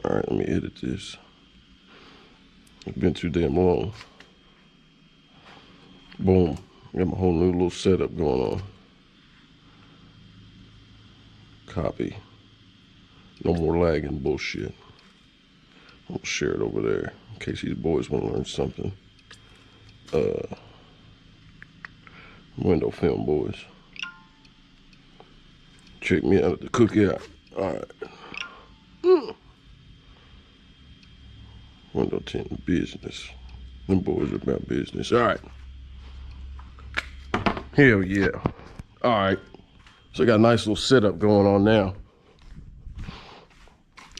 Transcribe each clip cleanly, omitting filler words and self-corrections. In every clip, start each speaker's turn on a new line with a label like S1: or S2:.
S1: All right, let me edit this. It's been too damn long. Boom. Got my whole new little setup going on. Copy. No more lagging bullshit. I'm gonna share it over there in case these boys want to learn something. Window film boys. Check me out at the cookout. All right. Window tint business. Them boys are about business. All right. Hell yeah. All right. So I got a nice little setup going on now.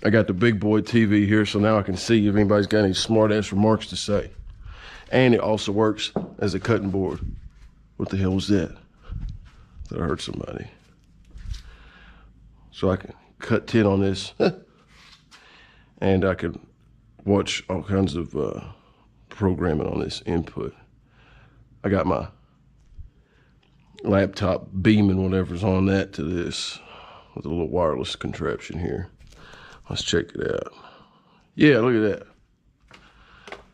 S1: I got the big boy TV here, so now I can see if anybody's got any smart ass remarks to say. And it also works as a cutting board. What the hell was that? That I heard somebody. So I can cut tint on this. And I can watch all kinds of programming on this input. I got my laptop beaming whatever's on that to this with a little wireless contraption here. Let's check it out. Yeah, look at that.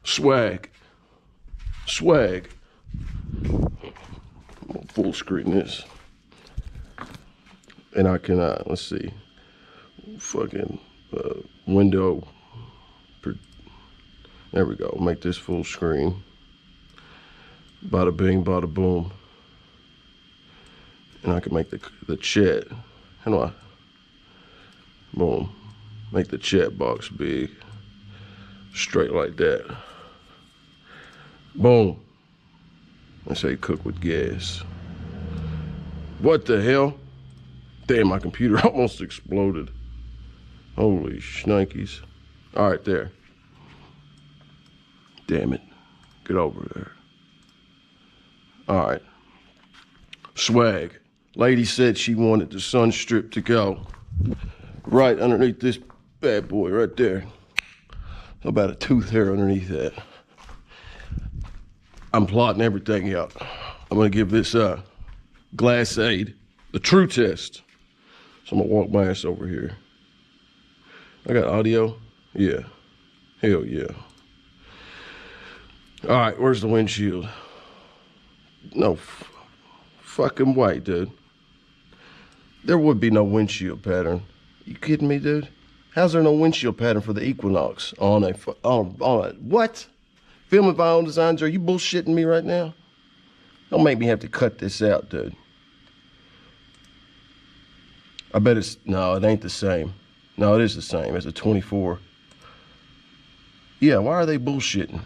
S1: Swag. Swag. I'm gonna full screen this. And I can, let's see, fucking window. There we go. Make this full screen. Bada bing, bada boom. And I can make the chat. How do I? Boom. Make the chat box big. Straight like that. Boom. I say cook with gas. What the hell? Damn, my computer almost exploded. Holy shnikes. All right, there. Damn it. Get over there. All right. Swag. Lady said she wanted the sun strip to go right underneath this bad boy right there. About a tooth hair underneath that. I'm plotting everything out. I'm gonna give this glass aid the true test. So I'm gonna walk my ass over here. I got audio? Yeah. Hell yeah. All right, where's the windshield? No fucking white, dude. There would be no windshield pattern. You kidding me, dude? How's there no windshield pattern for the Equinox on a what? Film and vinyl designs, are you bullshitting me right now? Don't make me have to cut this out, dude. I bet it's, no, it ain't the same. No, it is the same. It's a 24. Yeah, why are they bullshitting?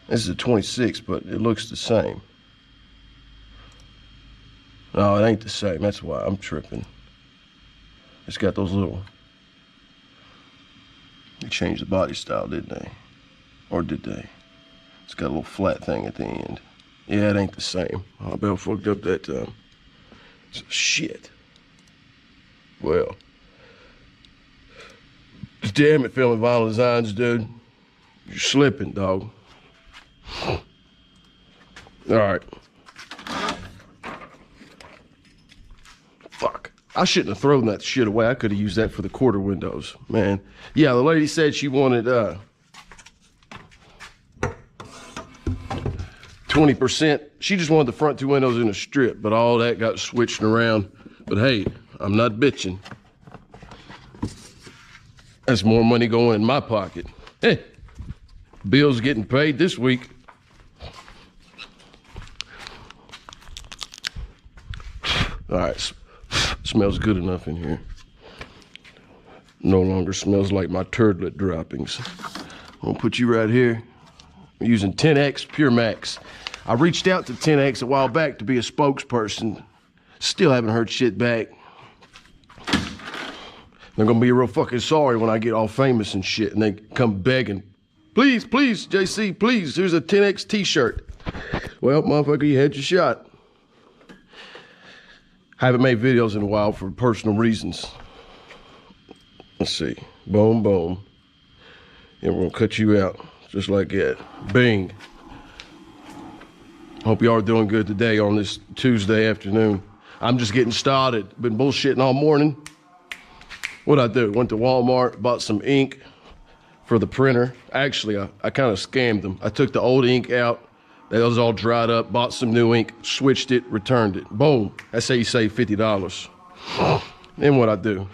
S1: This is a 26, but it looks the same. No, it ain't the same. That's why I'm tripping. It's got those little... They changed the body style, didn't they? Or did they? It's got a little flat thing at the end. Yeah, it ain't the same. I bet I fucked up that time. Shit. Well. Damn it, Film and Vinyl Designs, dude. You're slipping, dog. All right. Fuck. I shouldn't have thrown that shit away. I could have used that for the quarter windows, man. Yeah, the lady said she wanted 20%. She just wanted the front two windows in a strip, but all that got switched around. But hey, I'm not bitching. That's more money going in my pocket. Hey, bills getting paid this week. All right, smells good enough in here. No longer smells like my turdlet droppings. I'm gonna put you right here. I'm using 10X Pure Max. I reached out to 10X a while back to be a spokesperson. Still haven't heard shit back. They're gonna be real fucking sorry when I get all famous and shit and they come begging. Please, please, JC, please, here's a 10X t-shirt. Well, motherfucker, you had your shot. I haven't made videos in a while for personal reasons. Let's see. Boom, boom. And we're gonna cut you out just like that. Bing. Hope y'all are doing good today on this Tuesday afternoon. I'm just getting started. Been bullshitting all morning. What'd I do? Went to Walmart, bought some ink for the printer. Actually, I kind of scammed them. I took the old ink out. That was all dried up, bought some new ink, switched it, returned it. Boom. That's how you save $50. Then what I do?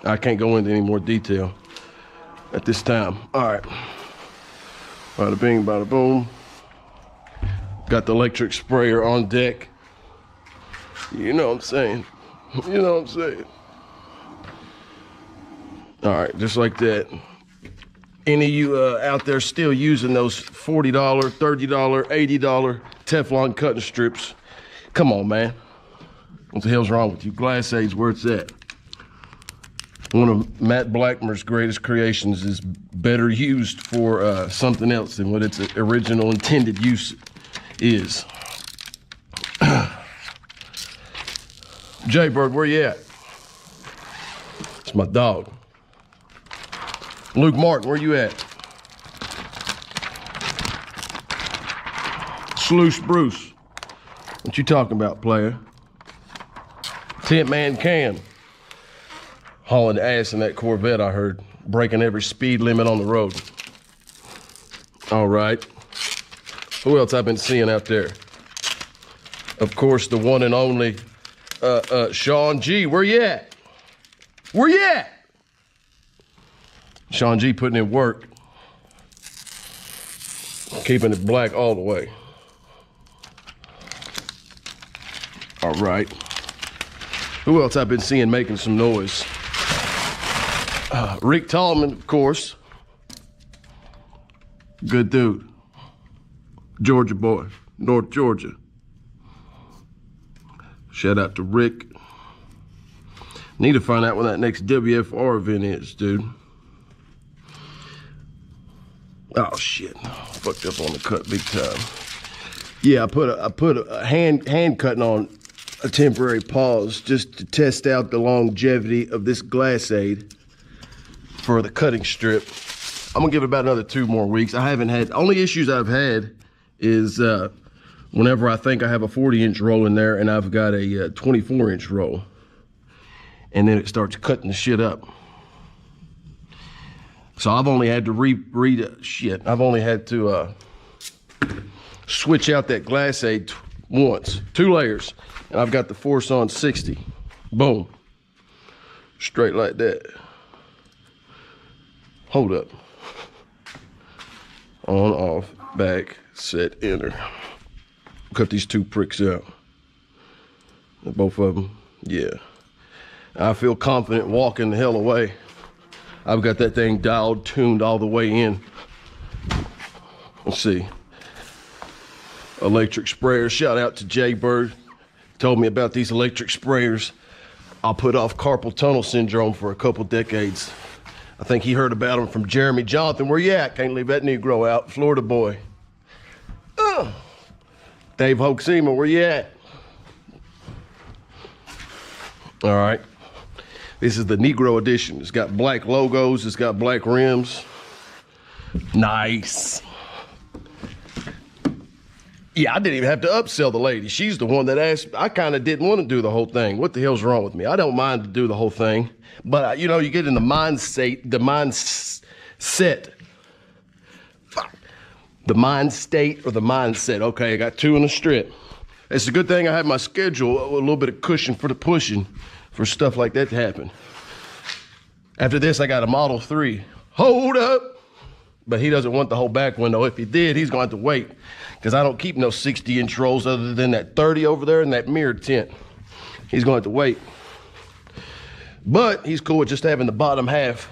S1: I can't go into any more detail at this time. All right. Bada bing, bada boom. Got the electric sprayer on deck. You know what I'm saying. You know what I'm saying. All right, just like that. Any of you out there still using those $40, $30, $80 Teflon cutting strips, come on, man. What the hell's wrong with you? Glass Aids, where it's at. One of Matt Blackmer's greatest creations is better used for something else than what its original intended use is. Jaybird, where you at? It's my dog. Luke Martin, where you at? Sluice Bruce, what you talking about, player? Tint Man Cam, hauling ass in that Corvette, I heard. Breaking every speed limit on the road. All right. Who else I've been seeing out there? Of course, the one and only Sean G. Where you at? Where you at? Sean G putting in work. Keeping it black all the way. All right. Who else I've been seeing making some noise? Rick Tallman, of course. Good dude. Georgia boy, North Georgia. Shout out to Rick. Need to find out when that next WFR event is, dude. Oh shit, fucked up on the cut big time. Yeah, I put a hand cutting on a temporary pause just to test out the longevity of this Glass Aid for the cutting strip. I'm gonna give it about another 2 more weeks. I haven't had, only issues I've had is whenever I think I have a 40-inch roll in there and I've got a 24-inch roll, and then it starts cutting the shit up. So I've only had to I've only had to switch out that Glass Aid once, 2 layers, and I've got the force on 60. Boom. Straight like that. Hold up. On, off, back, set, enter. Cut these 2 pricks out. Both of them, yeah. I feel confident walking the hell away. I've got that thing dialed, tuned all the way in. Let's see. Electric sprayers, shout out to Jay Bird. Told me about these electric sprayers. I'll put off carpal tunnel syndrome for a couple decades. I think he heard about them from Jeremy Jonathan. Where you at? Can't leave that Negro out. Florida boy. Dave Hoaxema, where you at? All right. This is the Negro edition. It's got black logos. It's got black rims. Nice. Yeah, I didn't even have to upsell the lady. She's the one that asked. I kind of didn't want to do the whole thing. What the hell's wrong with me? I don't mind to do the whole thing. But, you know, you get in the mindset. The mind state or the mindset. Okay, I got 2 in a strip. It's a good thing I have my schedule, a little bit of cushion for the pushing, for stuff like that to happen. After this, I got a Model 3. Hold up. But he doesn't want the whole back window. If he did, he's going to have to wait, because I don't keep no 60-inch rolls other than that 30 over there and that mirror tint. He's going to have to wait. But he's cool with just having the bottom half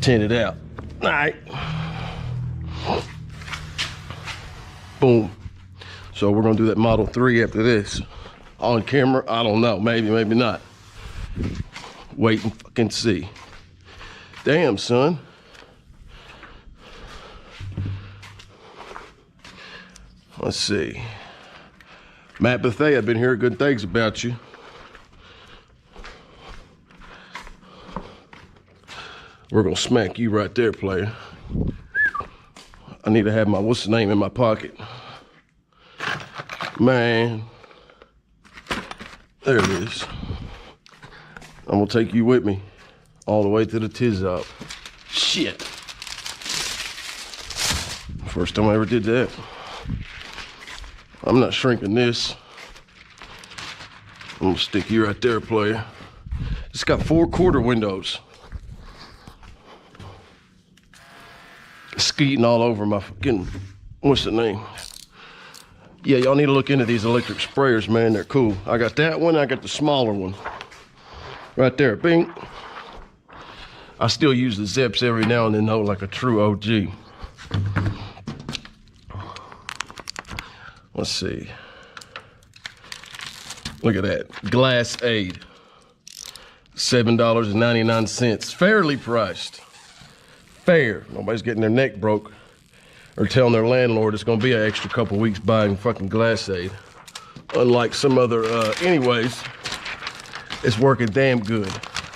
S1: tinted out. All right. Boom. So we're going to do that Model 3 after this. On camera, I don't know. Maybe, maybe not. Wait and fucking see. Damn, son. Let's see. Matt Bethea, I've been hearing good things about you. We're gonna smack you right there, player. I need to have my, what's the name, in my pocket. Man. There it is. I'm gonna take you with me all the way to the Tiz-Op. Shit. First time I ever did that. I'm not shrinking this. I'm gonna stick you right there, player. It's got 4 quarter windows. Skeeting all over my fucking, what's the name? Yeah, y'all need to look into these electric sprayers, man. They're cool. I got that one, I got the smaller one. Right there, bing. I still use the Zeps every now and then though, like a true OG. Let's see. Look at that, Glass Aid. $7.99, fairly priced. Fair, nobody's getting their neck broke or telling their landlord it's gonna be an extra couple weeks buying fucking Glass Aid. Unlike some other, anyways, it's working damn good.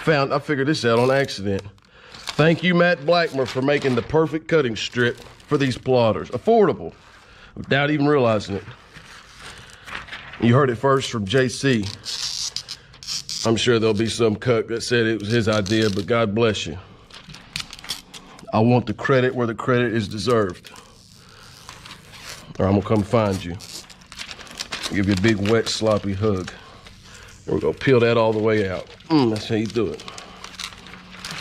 S1: I figured this out on accident. Thank you, Matt Blackmer, for making the perfect cutting strip for these plotters. Affordable, without even realizing it. You heard it first from JC. I'm sure there'll be some cuck that said it was his idea, but God bless you. I want the credit where the credit is deserved. Or I'm gonna come find you. Give you a big, wet, sloppy hug. And we're gonna peel that all the way out. That's how you do it.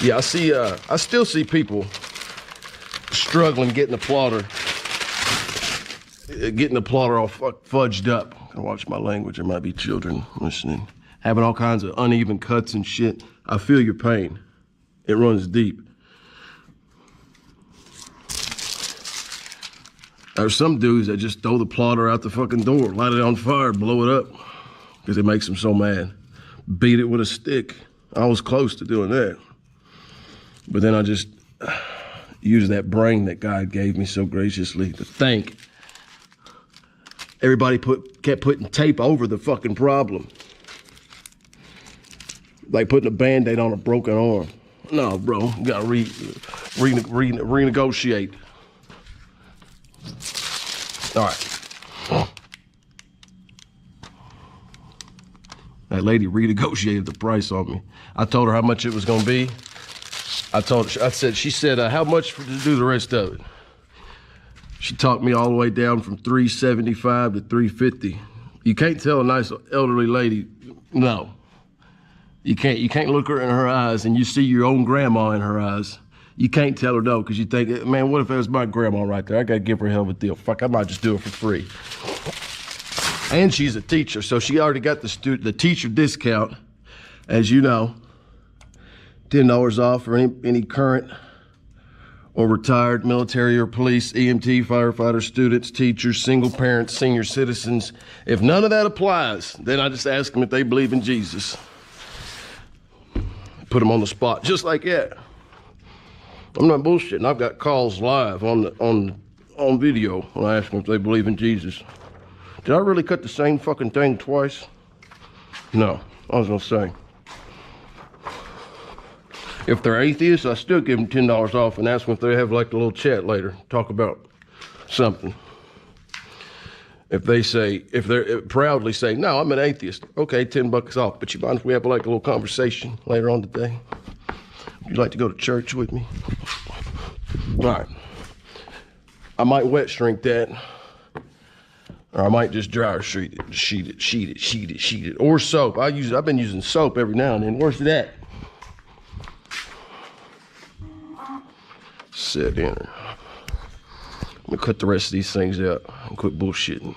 S1: Yeah, I still see people struggling getting the plotter all fudged up. I gotta watch my language, there might be children listening. Having all kinds of uneven cuts and shit. I feel your pain. It runs deep. There's some dudes that just throw the plotter out the fucking door, light it on fire, blow it up, because it makes them so mad. Beat it with a stick. I was close to doing that. But then I just used that brain that God gave me so graciously to think. Everybody kept putting tape over the fucking problem. Like putting a Band-Aid on a broken arm. No, bro, you gotta renegotiate. All right. That lady renegotiated the price on me. I told her how much it was gonna be. She said, how much to do the rest of it? She talked me all the way down from $375 to $350. You can't tell a nice elderly lady, no. You can't look her in her eyes and you see your own grandma in her eyes. You can't tell her no, because you think, man, what if it was my grandma right there? I gotta give her a hell of a deal. Fuck, I might just do it for free. And she's a teacher, so she already got the teacher discount, as you know. $10 off for any current or retired military or police, EMT, firefighter, students, teachers, single parents, senior citizens. If none of that applies, then I just ask them if they believe in Jesus. Put them on the spot, just like that. I'm not bullshitting. I've got calls live on video when I ask them if they believe in Jesus. Did I really cut the same fucking thing twice? No, I was gonna say. If they're atheists, I still give them $10 off and ask them if they have like a little chat later, talk about something. If they proudly say, no, I'm an atheist, okay, $10 off, but you mind if we have like a little conversation later on today? Would you like to go to church with me? All right. I might wet shrink that, or I might just dry or sheet it, or soap. I've been using soap every now and then. Where's that? Set in her. I'm gonna cut the rest of these things out and quit bullshitting.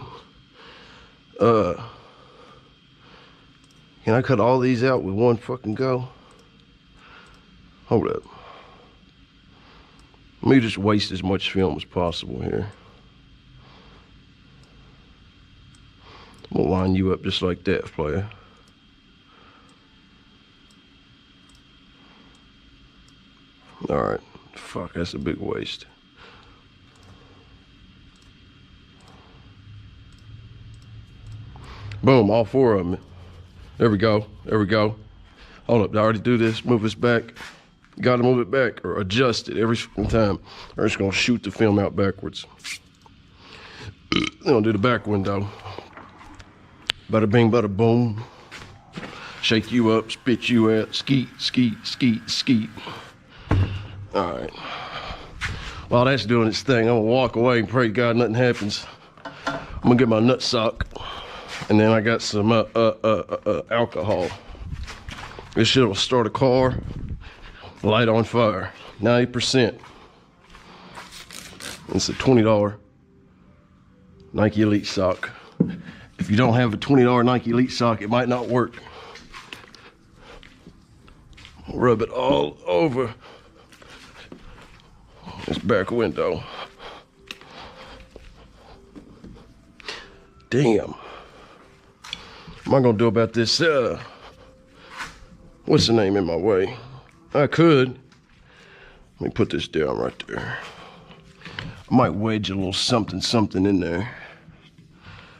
S1: Can I cut all these out with one fucking go? Hold up. Let me just waste as much film as possible here. I'm gonna line you up just like that, player. All right. Fuck, that's a big waste. Boom, all 4 of them. There we go, there we go. Hold up, did I already do this? Move this back. Gotta move it back or adjust it every time. Or it's gonna shoot the film out backwards. Then I'll do the back window. Bada bing, bada boom. Shake you up, spit you out, skeet, skeet, skeet, skeet. All right. While that's doing its thing, I'm gonna walk away and pray to God nothing happens. I'm gonna get my nut sock, and then I got some alcohol. This shit will start a car, light on fire, 90%. It's a $20 Nike Elite sock. If you don't have a $20 Nike Elite sock, it might not work. Rub it all over this back window. Damn. What am I gonna do about this? What's the name in my way? I could. Let me put this down right there. I might wedge a little something in there.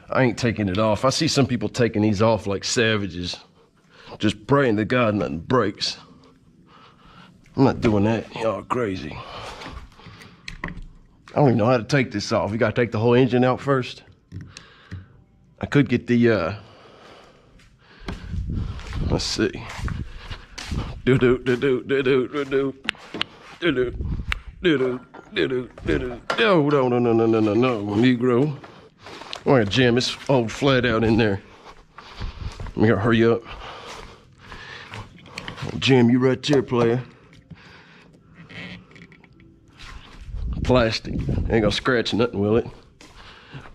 S1: I ain't taking it off. I see some people taking these off like savages. Just praying to God nothing breaks. I'm not doing that. Y'all crazy. I don't even know how to take this off. You gotta take the whole engine out first. I could get the, let's see. Do-do-do-do-do-do-do-do. Do-do. Do-do. Do-do. Do-do. No, Negro. I'm gonna jam this old flat out in there. Let me hurry up. I'll jam you right there, player. Plastic. Ain't gonna scratch nothing, will it?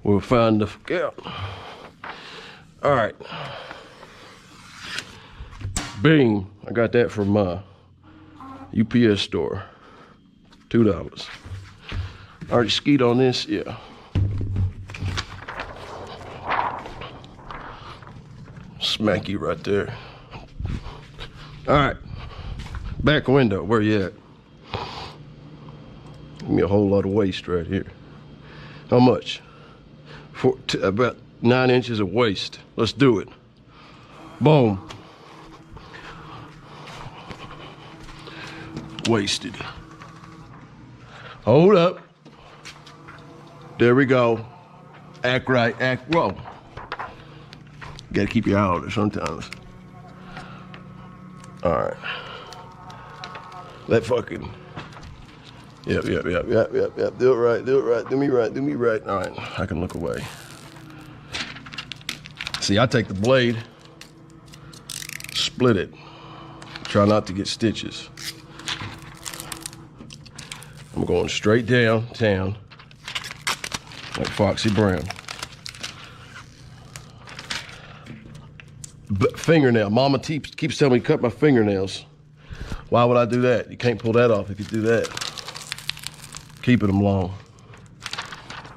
S1: We'll find the fuck out. All right. Bing. I got that from UPS store. $2. Already skied on this, yeah. Smack you right there. All right. Back window, where you at? Give me a whole lot of waste right here. How much? About 9 inches of waste. Let's do it. Boom. Wasted. Hold up. There we go. Act right, act wrong. You gotta keep your eye on it sometimes. All right. That fucking. Yep. Do it right. Do me right. All right, I can look away. See, I take the blade, split it. Try not to get stitches. I'm going straight downtown, like Foxy Brown. But fingernail. Mama keeps telling me to cut my fingernails. Why would I do that? You can't pull that off if you do that. Keeping them long.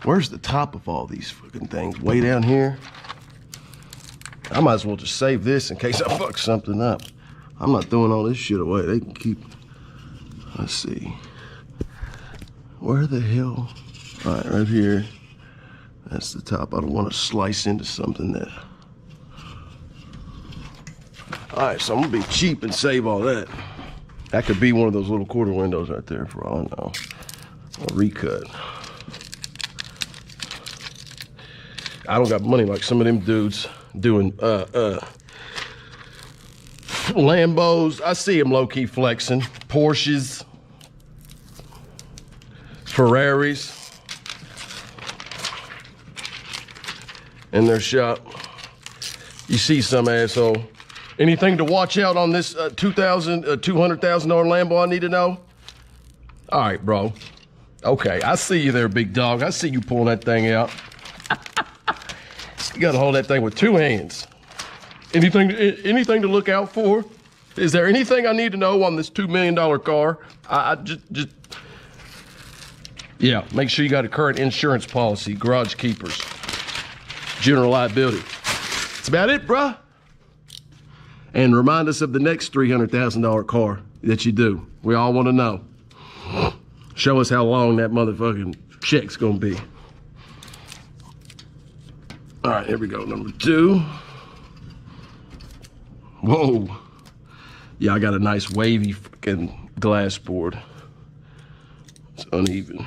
S1: Where's the top of all these fucking things? Way down here? I might as well just save this in case I fuck something up. I'm not throwing all this shit away. They can keep. Let's see. Where the hell? All right, right here. That's the top. I don't want to slice into something that. All right, so I'm gonna be cheap and save all that. That could be one of those little quarter windows right there for all I know. A recut. I don't got money like some of them dudes doing Lambos. I see them low-key flexing. Porsches. Ferraris. In their shop. You see some asshole. Anything to watch out on this $200,000 Lambo I need to know? All right, bro. Okay, I see you there, big dog. I see you pulling that thing out. You gotta hold that thing with 2 hands. Anything to look out for? Is there anything I need to know on this $2 million car? I just yeah, make sure you got a current insurance policy, garage keepers, general liability. That's about it, bruh. And remind us of the next $300,000 car that you do. We all want to know. Show us how long that motherfucking check's gonna be. All right, here we go, number 2. Whoa. Yeah, I got a nice wavy fucking glass board. It's uneven.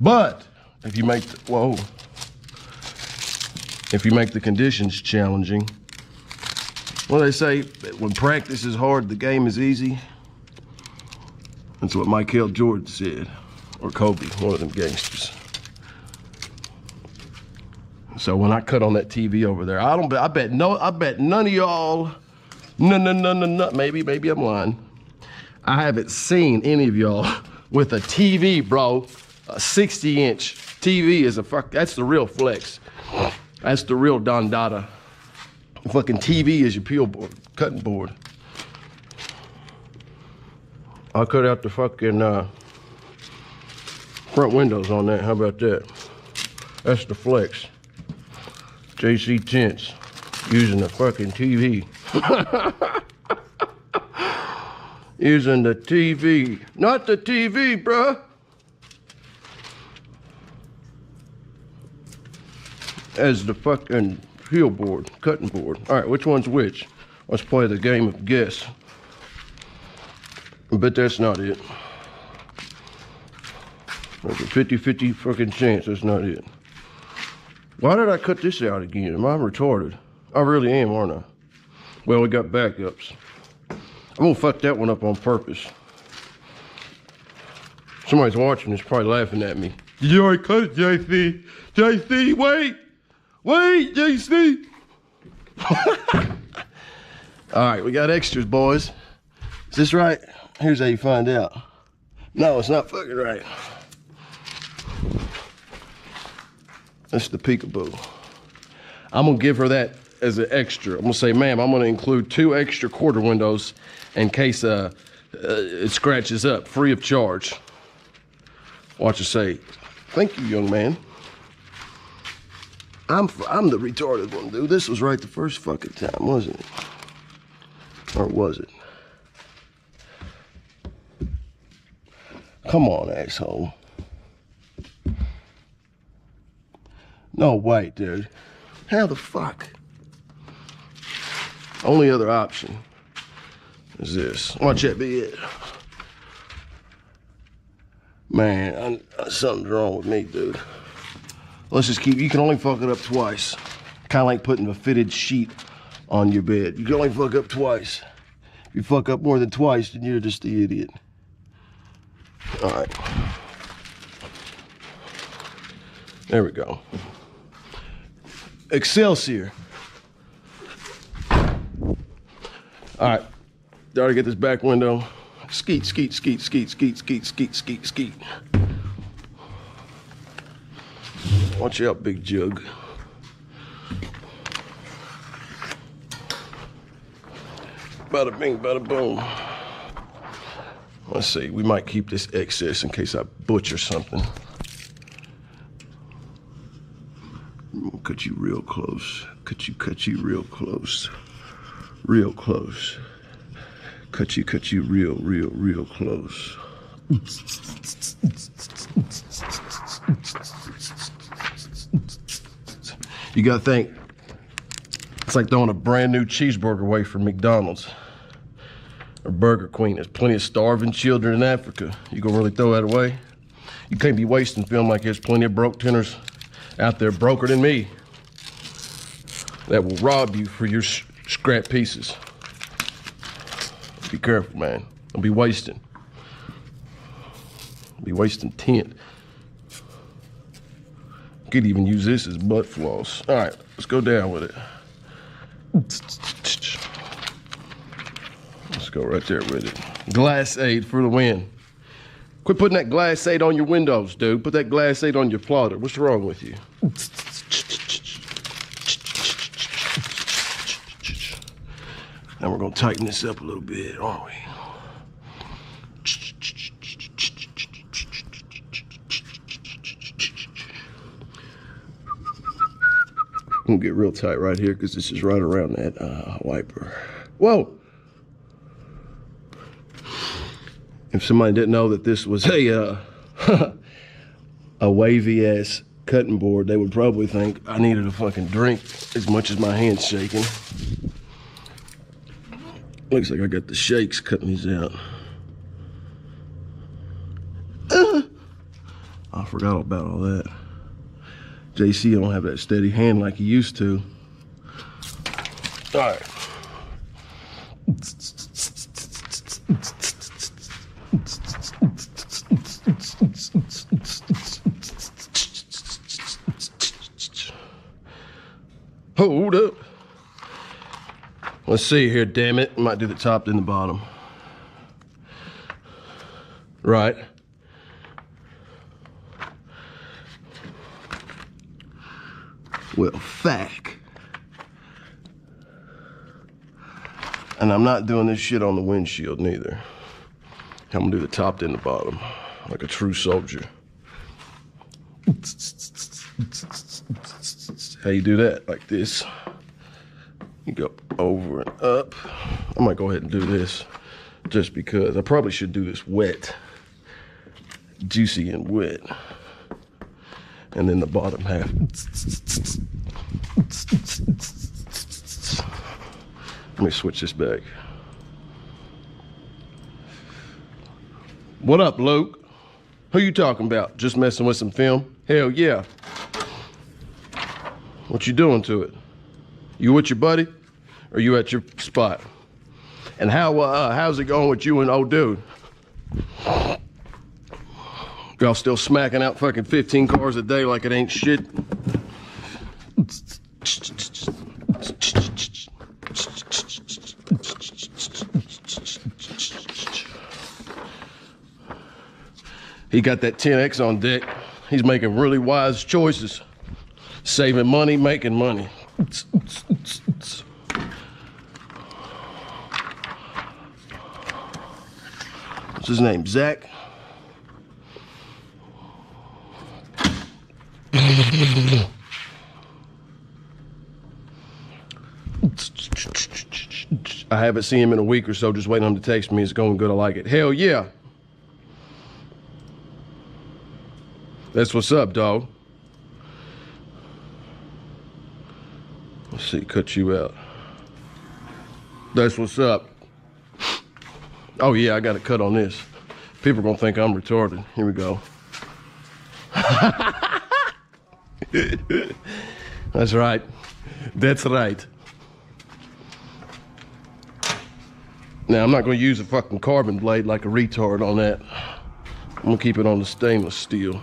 S1: But if you make if you make the conditions challenging, Well, they say when practice is hard, the game is easy. That's what Michael Jordan said, or Kobe, one of them gangsters. So when I cut on that TV over there, I bet none of y'all, no, maybe I'm lying. I haven't seen any of y'all with a TV, bro. A 60-inch TV is that's the real flex. That's the real Don Dada. The fucking TV is your peel board, cutting board. I'll cut out the fucking front windows on that. How about that? That's the flex. JC Tints using the fucking TV. Using the TV. Not the TV, bruh. As the fucking peel board, cutting board. All right, which one's which? Let's play the game of guess. But that's not it. There's a 50-50 fucking chance that's not it. Why did I cut this out again? Am I retarded? I really am, aren't I? Well, we got backups. I'm gonna fuck that one up on purpose. Somebody's watching this, probably laughing at me. You already cut it, JC. JC, wait! Wait, JC! All right, we got extras, boys. Is this right? Here's how you find out. No, it's not fucking right. That's the peekaboo. I'm gonna give her that as an extra. I'm gonna say, ma'am, I'm gonna include 2 extra quarter windows in case it scratches up, free of charge. Watch her say, thank you, young man. I'm the retarded one, dude. This was right the first fucking time, wasn't it? Or was it? Come on, asshole. No, wait, dude. How the fuck? Only other option is this. Watch that be it. Man, something's wrong with me, dude. Let's just keep, you can only fuck it up twice. Kind of like putting a fitted sheet on your bed. You can only fuck up twice. If you fuck up more than twice, then you're just the idiot. All right. There we go. Excelsior. All right. Gotta get this back window. Skeet, skeet, skeet, skeet, skeet, skeet, skeet, skeet, skeet. Watch out, big jug. Bada bing, bada boom. Let's see, we might keep this excess in case I butcher something. Cut you real close. Cut you real close. Real close. Cut you real close. You gotta think, it's like throwing a brand new cheeseburger away from McDonald's or Burger Queen. There's plenty of starving children in Africa. You gonna really throw that away? You can't be wasting film like there's plenty of broke tenors out there broker than me that will rob you for your scrap pieces. Be careful, man. Don't be wasting. Be wasting tint. Could even use this as butt floss. All right, let's go down with it. Let's go right there with it. Glass aid for the win. Quit putting that glass aid on your windows, dude. Put that glass aid on your plotter. What's wrong with you? Now we're gonna tighten this up a little bit, aren't we? I'm gonna get real tight right here because this is right around that wiper. Whoa! If somebody didn't know that this was a wavy ass cutting board, they would probably think I needed a fucking drink as much as my hand's shaking. Looks like I got the shakes cutting these out. I forgot about all that. JC don't have that steady hand like he used to. All right, Hold up. Let's see here, damn it. Might do the top then the bottom. Right. Well, fuck. And I'm not doing this shit on the windshield neither. I'm gonna do the top then the bottom, like a true soldier. How you do that? Like this. You go over and up. I might go ahead and do this just because. I probably should do this wet. Juicy and wet. And then the bottom half. Let me switch this back. What up, Luke? Who you talking about? Just messing with some film? Hell yeah. What you doing to it? You with your buddy? Or you at your spot? And how's it going with you and old dude? Y'all still smacking out fucking 15 cars a day like it ain't shit? He got that 10X on deck. He's making really wise choices. Saving money, making money. What's his name? Zach? I haven't seen him in a week or so, just waiting on him to text me. It's going good, I like it. Hell yeah. That's what's up, dog. Let's see, cut you out. That's what's up. Oh yeah, I got a cut on this. People are gonna think I'm retarded. Here we go. That's right. That's right. Now, I'm not gonna use a fucking carbon blade like a retard on that. I'm gonna keep it on the stainless steel.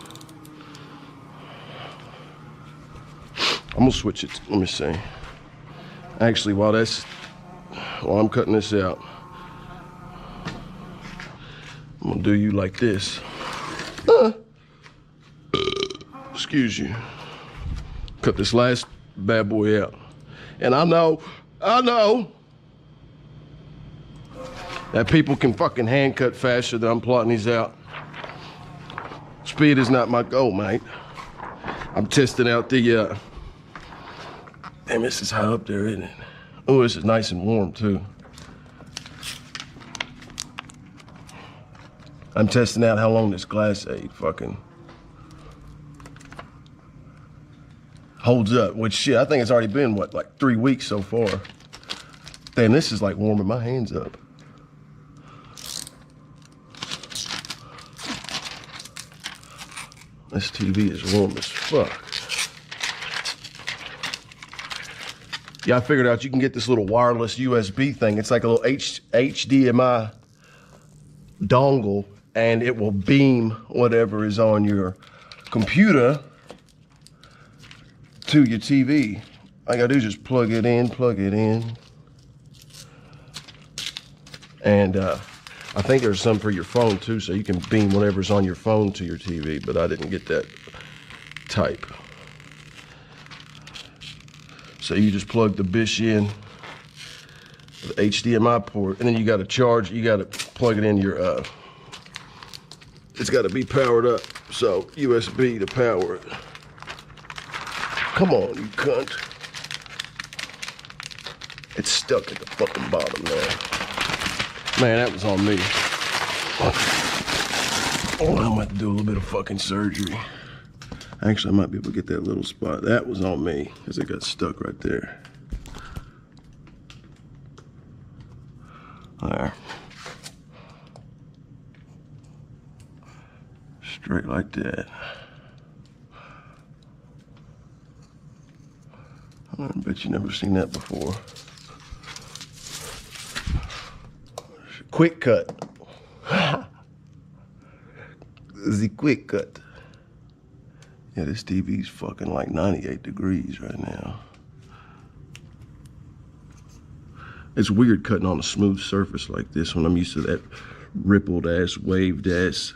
S1: I'm gonna switch it. Let me see. Actually, while I'm cutting this out, I'm gonna do you like this. Excuse you. Cut this last bad boy out. And I know that people can fucking hand cut faster than I'm plotting these out. Speed is not my goal, mate. I'm testing out the, damn, this is high up there, isn't it? Oh, this is nice and warm too. I'm testing out how long this glass aid fucking holds up, which shit, I think it's already been, what, like 3 weeks so far. Damn, this is like warming my hands up. This TV is warm as fuck. Yeah, I figured out you can get this little wireless USB thing. It's like a little HDMI dongle, and it will beam whatever is on your computer to your TV. All I gotta do is just plug it in. And I think there's some for your phone too, so you can beam whatever's on your phone to your TV, but I didn't get that type. So you just plug the bish in, the HDMI port, and then you gotta charge, you gotta plug it in your, it's gotta be powered up, so USB to power it. Come on, you cunt. It's stuck at the fucking bottom now. Man, that was on me. Oh, I might have to do a little bit of fucking surgery. Actually, I might be able to get that little spot. That was on me, because it got stuck right there. There. Straight like that. I bet you never seen that before. quick cut. The quick cut. Yeah, this TV's fucking like 98 degrees right now. It's weird cutting on a smooth surface like this when I'm used to that rippled ass, waved ass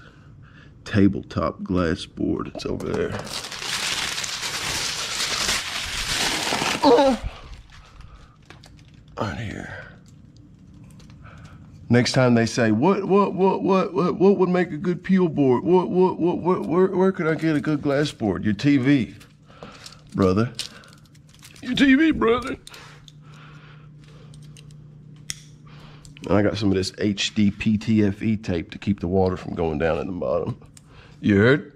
S1: tabletop glass board. It's over there. Right here. Next time they say, what would make a good peel board? Where could I get a good glass board? Your TV, brother. Your TV, brother. And I got some of this HD PTFE tape to keep the water from going down in the bottom. You heard?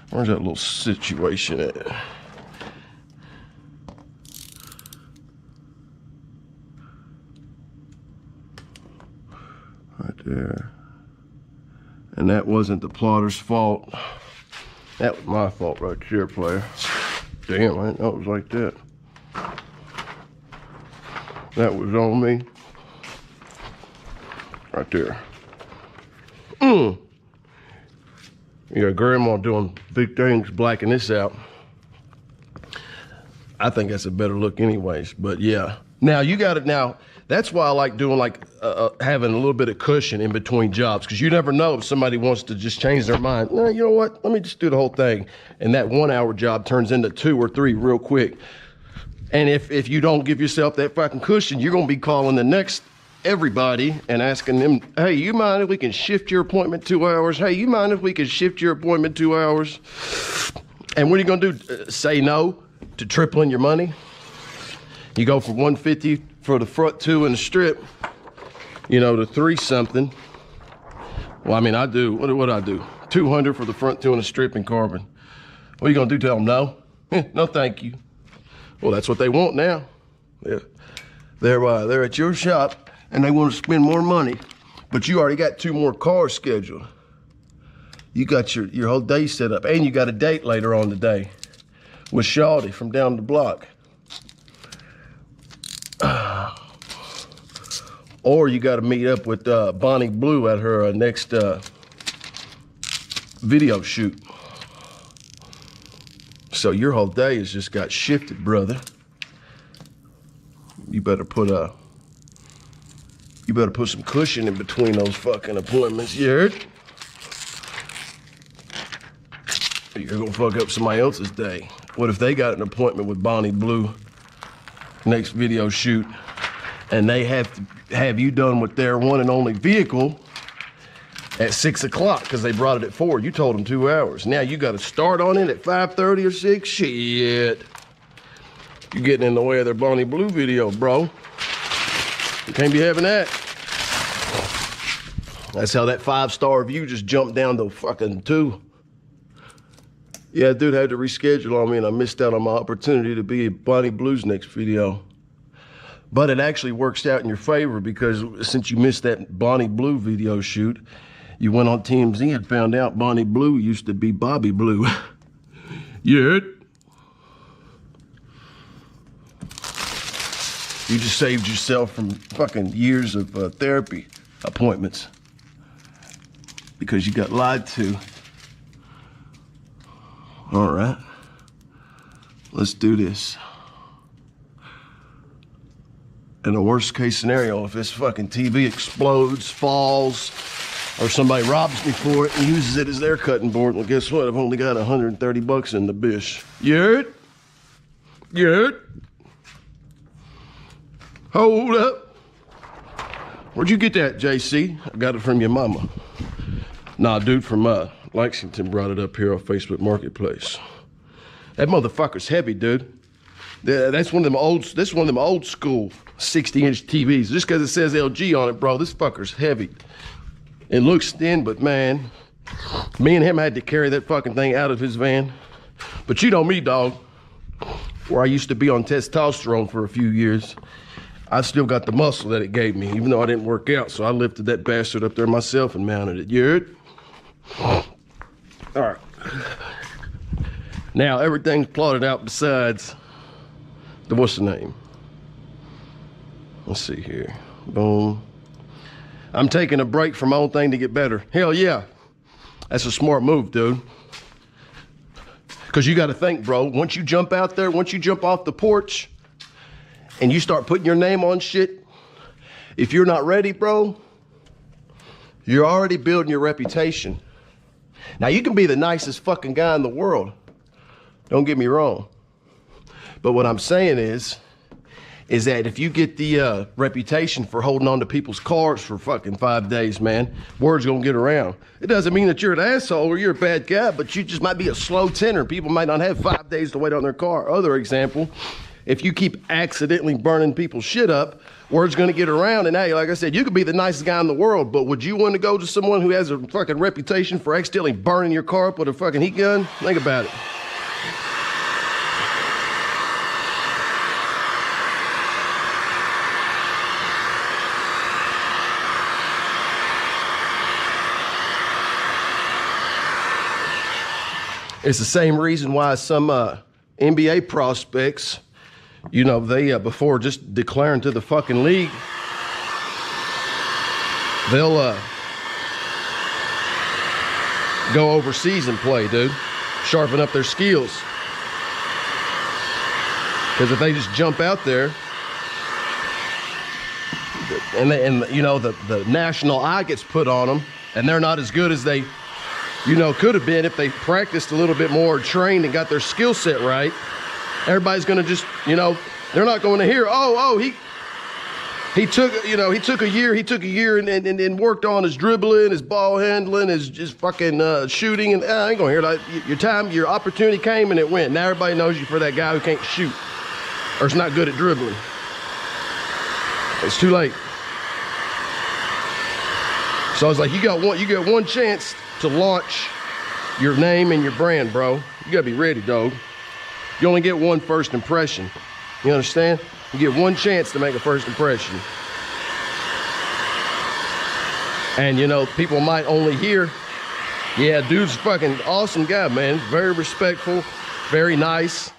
S1: Where's that little situation at? Right there. And that wasn't the plotter's fault. That was my fault right here, player. Damn, I didn't know it was like that. That was on me. Right there. Yeah, grandma doing big things, blacking this out. I think that's a better look anyways, but yeah. Now you got it now. That's why I like doing like having a little bit of cushion in between jobs, because you never know if somebody wants to just change their mind. No, you know what? Let me just do the whole thing. And that 1 hour job turns into 2 or 3 real quick. And if you don't give yourself that fucking cushion, you're gonna be calling the next everybody and asking them, hey, you mind if we can shift your appointment 2 hours? Hey, you mind if we can shift your appointment 2 hours? And what are you gonna do? Say no to tripling your money? You go from 150 for the front 2 and the strip, you know, to 3 something. Well, I mean, I do, what do I do? 200 for the front 2 and the strip and carbon. What are you gonna do, tell them no? No, thank you. Well, that's what they want now. Yeah. They're at your shop and they want to spend more money, but you already got 2 more cars scheduled. You got your whole day set up, and you got a date later on today with Shawty from down the block. Or you got to meet up with Bonnie Blue at her next video shoot. So your whole day has just got shifted, brother. You better put some cushion in between those fucking appointments, you heard? You're gonna fuck up somebody else's day. What if they got an appointment with Bonnie Blue next video shoot, and they have to have you done with their one and only vehicle at 6 o'clock because they brought it at 4. You told them 2 hours. Now you got to start on it at 5:30 or 6. Shit. You're getting in the way of their Bonnie Blue video, bro. You can't be having that. That's how that 5-star review just jumped down to fucking 2. Yeah, dude had to reschedule on me and I missed out on my opportunity to be at Bonnie Blue's next video. But it actually works out in your favor because since you missed that Bonnie Blue video shoot, you went on TMZ and found out Bonnie Blue used to be Bobby Blue. You heard? You just saved yourself from fucking years of therapy appointments because you got lied to. All right, let's do this. In the worst case scenario, if this fucking TV explodes, falls, or somebody robs me for it and uses it as their cutting board, well, guess what? I've only got 130 bucks in the bish. You heard? You heard? Hold up. Where'd you get that, JC? I got it from your mama. Nah, dude from Lexington brought it up here on Facebook Marketplace. That motherfucker's heavy, dude. That's one of them old school 60-inch TVs. Just because it says LG on it, bro, this fucker's heavy. It looks thin, but man, me and him had to carry that fucking thing out of his van. But you know me, dog, where I used to be on testosterone for a few years, I still got the muscle that it gave me, even though I didn't work out. So I lifted that bastard up there myself and mounted it. You heard? All right. Now everything's plotted out besides the, what's the name? Let's see here. Boom. I'm taking a break from my own thing to get better. Hell yeah. That's a smart move, dude. Because you got to think, bro, once you jump out there, once you jump off the porch and you start putting your name on shit, if you're not ready, bro, you're already building your reputation. Now, you can be the nicest fucking guy in the world. Don't get me wrong. But what I'm saying is that if you get the reputation for holding on to people's cars for fucking 5 days, man, word's gonna get around. It doesn't mean that you're an asshole or you're a bad guy, but you just might be a slow tinter. People might not have 5 days to wait on their car. Other example, if you keep accidentally burning people's shit up, word's gonna get around. And hey, like I said, you could be the nicest guy in the world, but would you want to go to someone who has a fucking reputation for accidentally burning your car up with a fucking heat gun? Think about it. It's the same reason why some NBA prospects, you know, they before just declaring to the fucking league, they'll go overseas and play, dude. Sharpen up their skills. Because if they just jump out there, and you know, the national eye gets put on them, and they're not as good as they, you know, could have been if they practiced a little bit more, trained and got their skill set right. Everybody's gonna just, you know, they're not going to hear, he took a year and worked on his dribbling, his ball handling, his just fucking shooting, and I ain't gonna hear that. Your opportunity came and it went. Now everybody knows you for that guy who can't shoot or is not good at dribbling. It's too late. So I was like, you got one chance to launch your name and your brand, bro. You gotta be ready, dog. You only get one first impression. You understand? You get one chance to make a first impression. And you know, people might only hear, yeah, dude's a fucking awesome guy, man. Very respectful, very nice,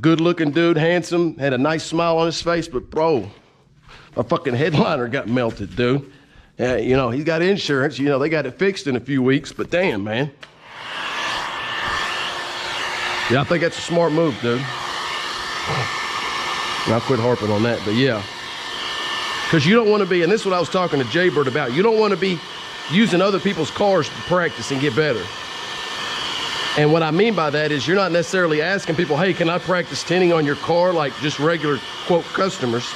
S1: good looking dude, handsome, had a nice smile on his face, but bro, a fucking headliner got melted, dude. You know, he's got insurance, you know, they got it fixed in a few weeks, but damn, man. Yeah, I think that's a smart move, dude. And I'll quit harping on that, but yeah. Because you don't want to be, and this is what I was talking to Jaybird about, you don't want to be using other people's cars to practice and get better. And what I mean by that is you're not necessarily asking people, hey, can I practice tinting on your car like just regular, quote, customers?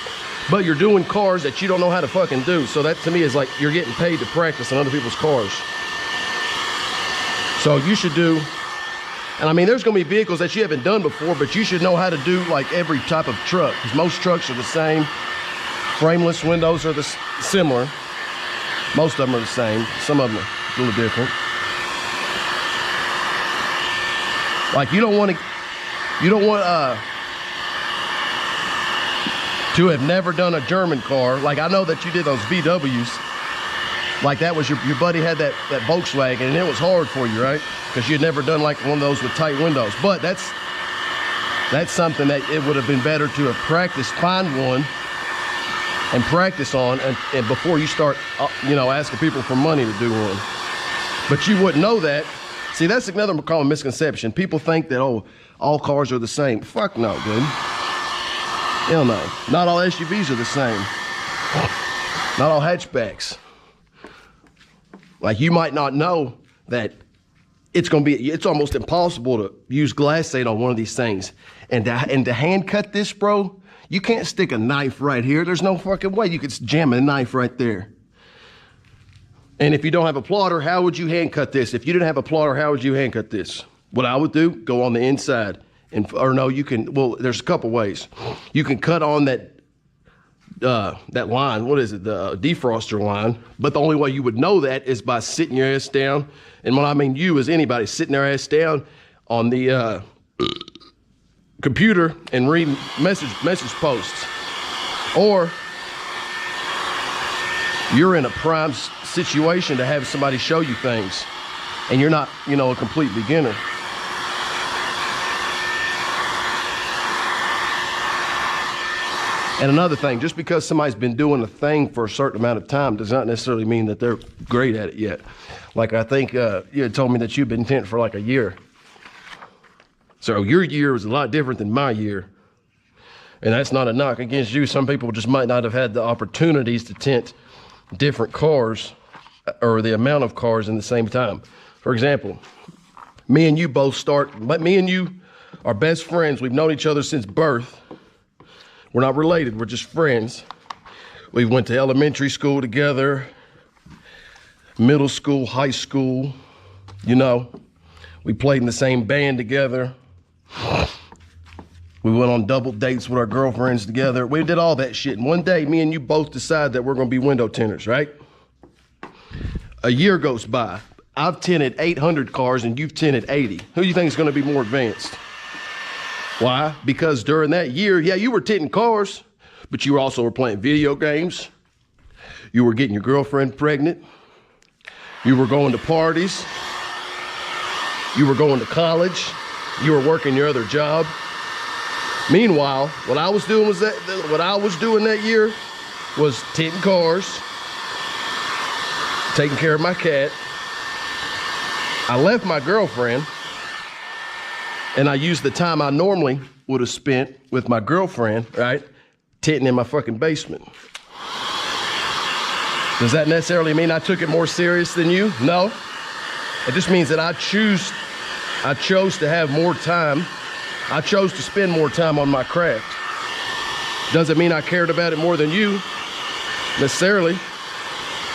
S1: But you're doing cars that you don't know how to fucking do. So that to me is like you're getting paid to practice on other people's cars. So you should do, and I mean, there's gonna be vehicles that you haven't done before, but you should know how to do like every type of truck, because most trucks are the same. Frameless windows are similar. Most of them are the same. Some of them are a little different. Like you don't want to have never done a German car. Like I know that you did those VWs. Like that was your buddy had that Volkswagen, and it was hard for you, right? Because you had never done like one of those with tight windows. But that's something that it would have been better to have practiced, find one, and practice on, and before you start, you know, asking people for money to do one. But you wouldn't know that. See, that's another common misconception. People think that, oh, all cars are the same. Fuck no, dude. Hell no. Not all SUVs are the same. Not all hatchbacks. Like you might not know that it's almost impossible to use glyphosate on one of these things. And to hand cut this, bro, you can't stick a knife right here. There's no fucking way you could jam a knife right there. And if you don't have a plotter, how would you hand cut this? If you didn't have a plotter, how would you hand cut this? What I would do, go on the inside. Or no, you can, well, there's a couple ways. You can cut on that line, what is it, the defroster line, but the only way you would know that is by sitting your ass down, and when I mean you is anybody sitting their ass down on the computer and read message posts. Or you're in a prime situation to have somebody show you things, and you're not, you know, a complete beginner. And another thing, just because somebody's been doing a thing for a certain amount of time does not necessarily mean that they're great at it yet. Like I think you had told me that you've been tint for like a year. So your year was a lot different than my year. And that's not a knock against you. Some people just might not have had the opportunities to tint different cars or the amount of cars in the same time. For example, me and you are best friends. We've known each other since birth. We're not related, we're just friends. We went to elementary school together, middle school, high school, you know. We played in the same band together. We went on double dates with our girlfriends together. We did all that shit. And one day, me and you both decide that we're gonna be window tinters, right? A year goes by. I've tinted 800 cars and you've tinted 80. Who do you think is gonna be more advanced? Why? Because during that year, yeah, you were tinting cars, but you also were playing video games. You were getting your girlfriend pregnant. You were going to parties. You were going to college. You were working your other job. Meanwhile, what I was doing that year was tinting cars, taking care of my cat. I left my girlfriend. And I used the time I normally would have spent with my girlfriend, right, tinting in my fucking basement. Does that necessarily mean I took it more serious than you? No. It just means that I chose to have more time. I chose to spend more time on my craft. Doesn't mean I cared about it more than you, necessarily.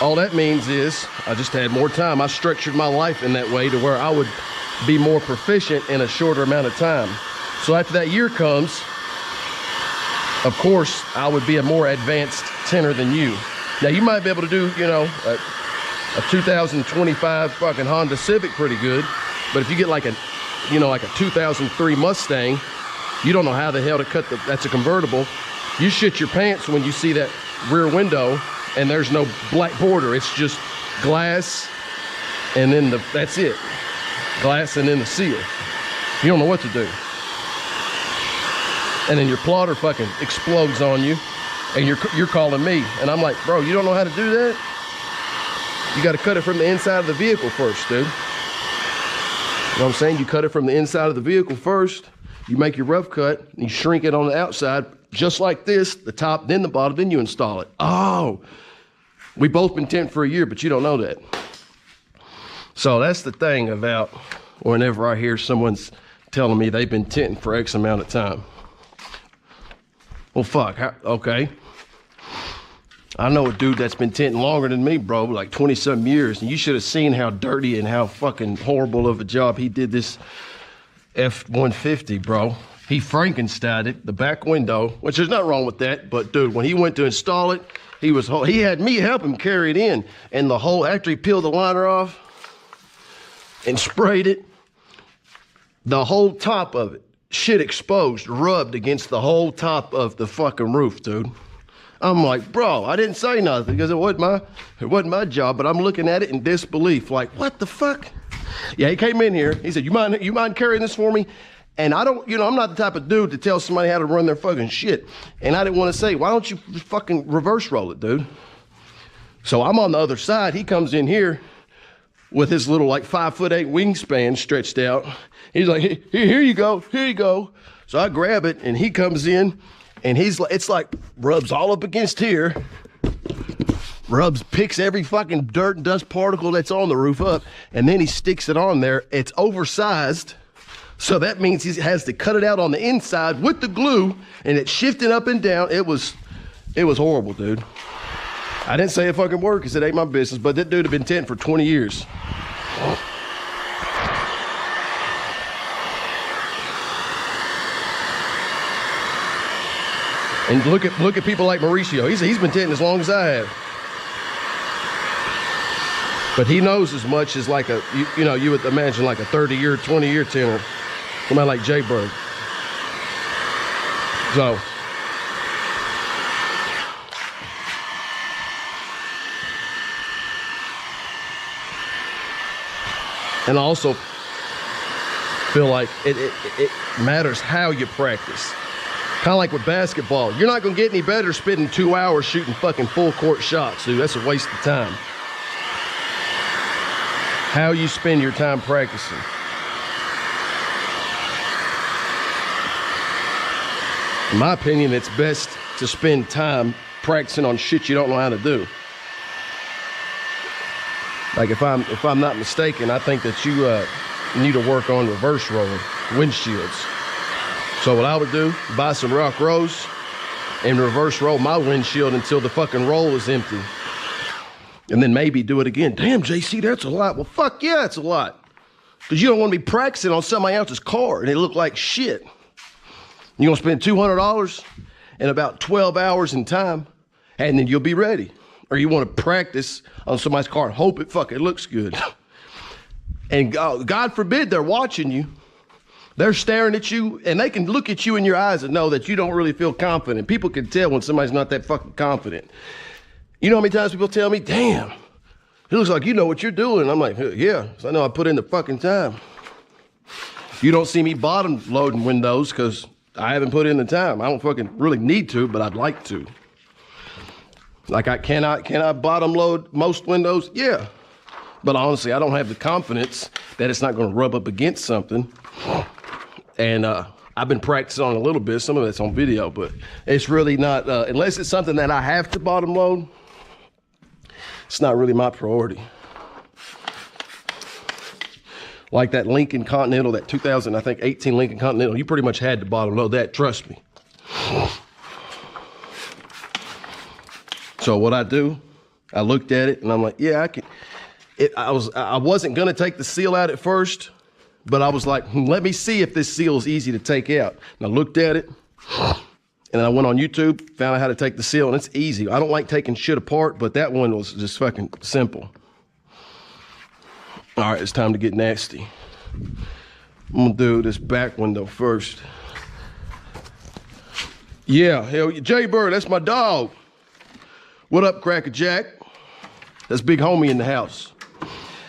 S1: All that means is I just had more time. I structured my life in that way to where I would be more proficient in a shorter amount of time. So after that year comes, of course, I would be a more advanced tinter than you. Now you might be able to do, you know, a 2025 fucking Honda Civic pretty good, but if you get like a 2003 Mustang, you don't know how the hell to cut that's a convertible. You shit your pants when you see that rear window and there's no black border. It's just glass and then that's it. Glass and then the seal. You don't know what to do. And then your plotter fucking explodes on you and you're calling me. And I'm like, bro, you don't know how to do that? You got to cut it from the inside of the vehicle first, dude. You know what I'm saying? You cut it from the inside of the vehicle first. You make your rough cut and you shrink it on the outside just like this, the top, then the bottom, then you install it. Oh, we both been tinting for a year, but you don't know that. So that's the thing about whenever I hear someone's telling me they've been tinting for X amount of time. Well, fuck, okay. I know a dude that's been tinting longer than me, bro, like 20-something years, and you should have seen how dirty and how fucking horrible of a job he did this F-150, bro. He Frankensteined it, the back window, which there's nothing wrong with that, but dude, when he went to install it, he had me help him carry it in, and after he peeled the liner off, and sprayed it, the whole top of it, shit exposed, rubbed against the whole top of the fucking roof, dude. I'm like, bro, I didn't say nothing because it wasn't my job, but I'm looking at it in disbelief, like, what the fuck? Yeah, he came in here, he said, you mind carrying this for me? And I don't, I'm not the type of dude to tell somebody how to run their fucking shit. And I didn't want to say, why don't you fucking reverse roll it, dude? So I'm on the other side, he comes in here, with his little like 5'8" wingspan stretched out. He's like, here you go, here you go. So I grab it and he comes in and it's like rubs all up against here. Picks every fucking dirt and dust particle that's on the roof up and then he sticks it on there. It's oversized. So that means he has to cut it out on the inside with the glue and it's shifting up and down. It was horrible, dude. I didn't say it fucking worked because it ain't my business, but that dude had been tinting for 20 years. And look at people like Mauricio. He's been tinting as long as I have. But he knows as much as like you would imagine like a 30-year, 20-year tinter. Somebody like Jay Bird. So. And I also feel like it matters how you practice. Kind of like with basketball. You're not going to get any better spending 2 hours shooting fucking full court shots, dude. That's a waste of time. How you spend your time practicing. In my opinion, it's best to spend time practicing on shit you don't know how to do. Like if I'm not mistaken, I think that you need to work on reverse rolling windshields. So what I would do, buy some rock rolls and reverse roll my windshield until the fucking roll is empty. And then maybe do it again. Damn, JC, that's a lot. Well, fuck yeah, it's a lot. Because you don't want to be practicing on somebody else's car and they look like shit. You're going to spend $200 and about 12 hours in time, and then you'll be ready. Or you want to practice on somebody's car and hope it fucking looks good. And God forbid they're watching you. They're staring at you, and they can look at you in your eyes and know that you don't really feel confident. People can tell when somebody's not that fucking confident. You know how many times people tell me, damn, it looks like you know what you're doing. I'm like, yeah, so I know I put in the fucking time. You don't see me bottom loading windows because I haven't put in the time. I don't fucking really need to, but I'd like to. Like can I bottom load most windows? Yeah. But honestly, I don't have the confidence that it's not going to rub up against something. And I've been practicing on a little bit. Some of it's on video, but it's really not, unless it's something that I have to bottom load, it's not really my priority. Like that Lincoln Continental, that 2018 Lincoln Continental, you pretty much had to bottom load that, trust me. So what I do, I looked at it and I'm like, yeah, I can. I wasn't gonna take the seal out at first, but I was like, let me see if this seal is easy to take out. And I looked at it, and I went on YouTube, found out how to take the seal, and it's easy. I don't like taking shit apart, but that one was just fucking simple. All right, it's time to get nasty. I'm gonna do this back window first. Yeah, hell yeah, Jay Bird, that's my dog. What up, Cracker Jack? That's big homie in the house.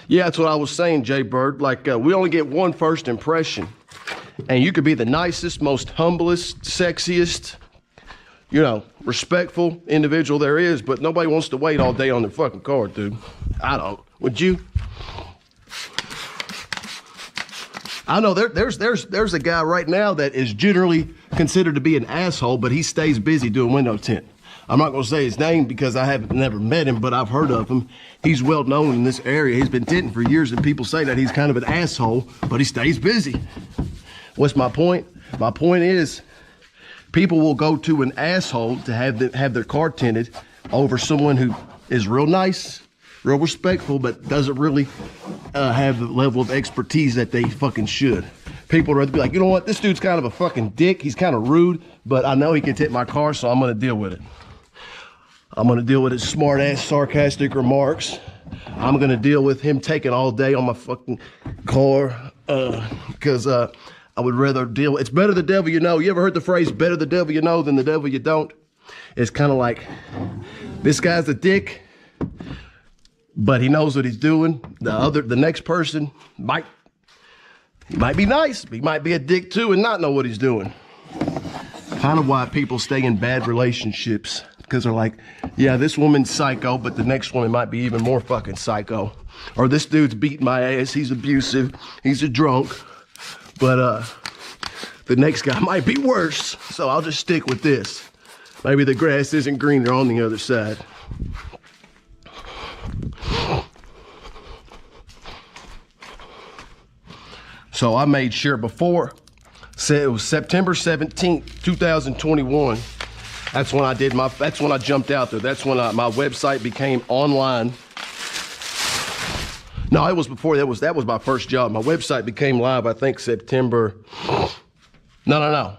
S1: Yeah, that's what I was saying, Jay Bird. Like, we only get one first impression. And you could be the nicest, most humblest, sexiest, you know, respectful individual there is, but nobody wants to wait all day on their fucking car, dude. I don't. Would you? I know there's a guy right now that is generally considered to be an asshole, but he stays busy doing window tint. I'm not gonna say his name because I have never met him, but I've heard of him. He's well known in this area. He's been tinting for years, and people say that he's kind of an asshole, but he stays busy. What's my point? My point is, people will go to an asshole to have their car tinted over someone who is real nice, real respectful, but doesn't really have the level of expertise that they fucking should. People would rather be like, you know what, this dude's kind of a fucking dick. He's kind of rude, but I know he can tint my car, so I'm gonna deal with it. I'm gonna deal with his smart ass sarcastic remarks. I'm gonna deal with him taking all day on my fucking car, because I would rather deal. It's better the devil you know. You ever heard the phrase, better the devil you know than the devil you don't? It's kind of like, this guy's a dick, but he knows what he's doing. The next person might be nice. He might be a dick too and not know what he's doing. Kind of why people stay in bad relationships. Because they're like, yeah, this woman's psycho, but the next woman might be even more fucking psycho. Or this dude's beating my ass, he's abusive, he's a drunk, but the next guy might be worse, so I'll just stick with this. Maybe the grass isn't greener on the other side. So I made sure before, said it was September 17th, 2021. That's when I that's when I jumped out there. That's when my website became online. No, it was before, that was my first job. My website became live, I think September. No.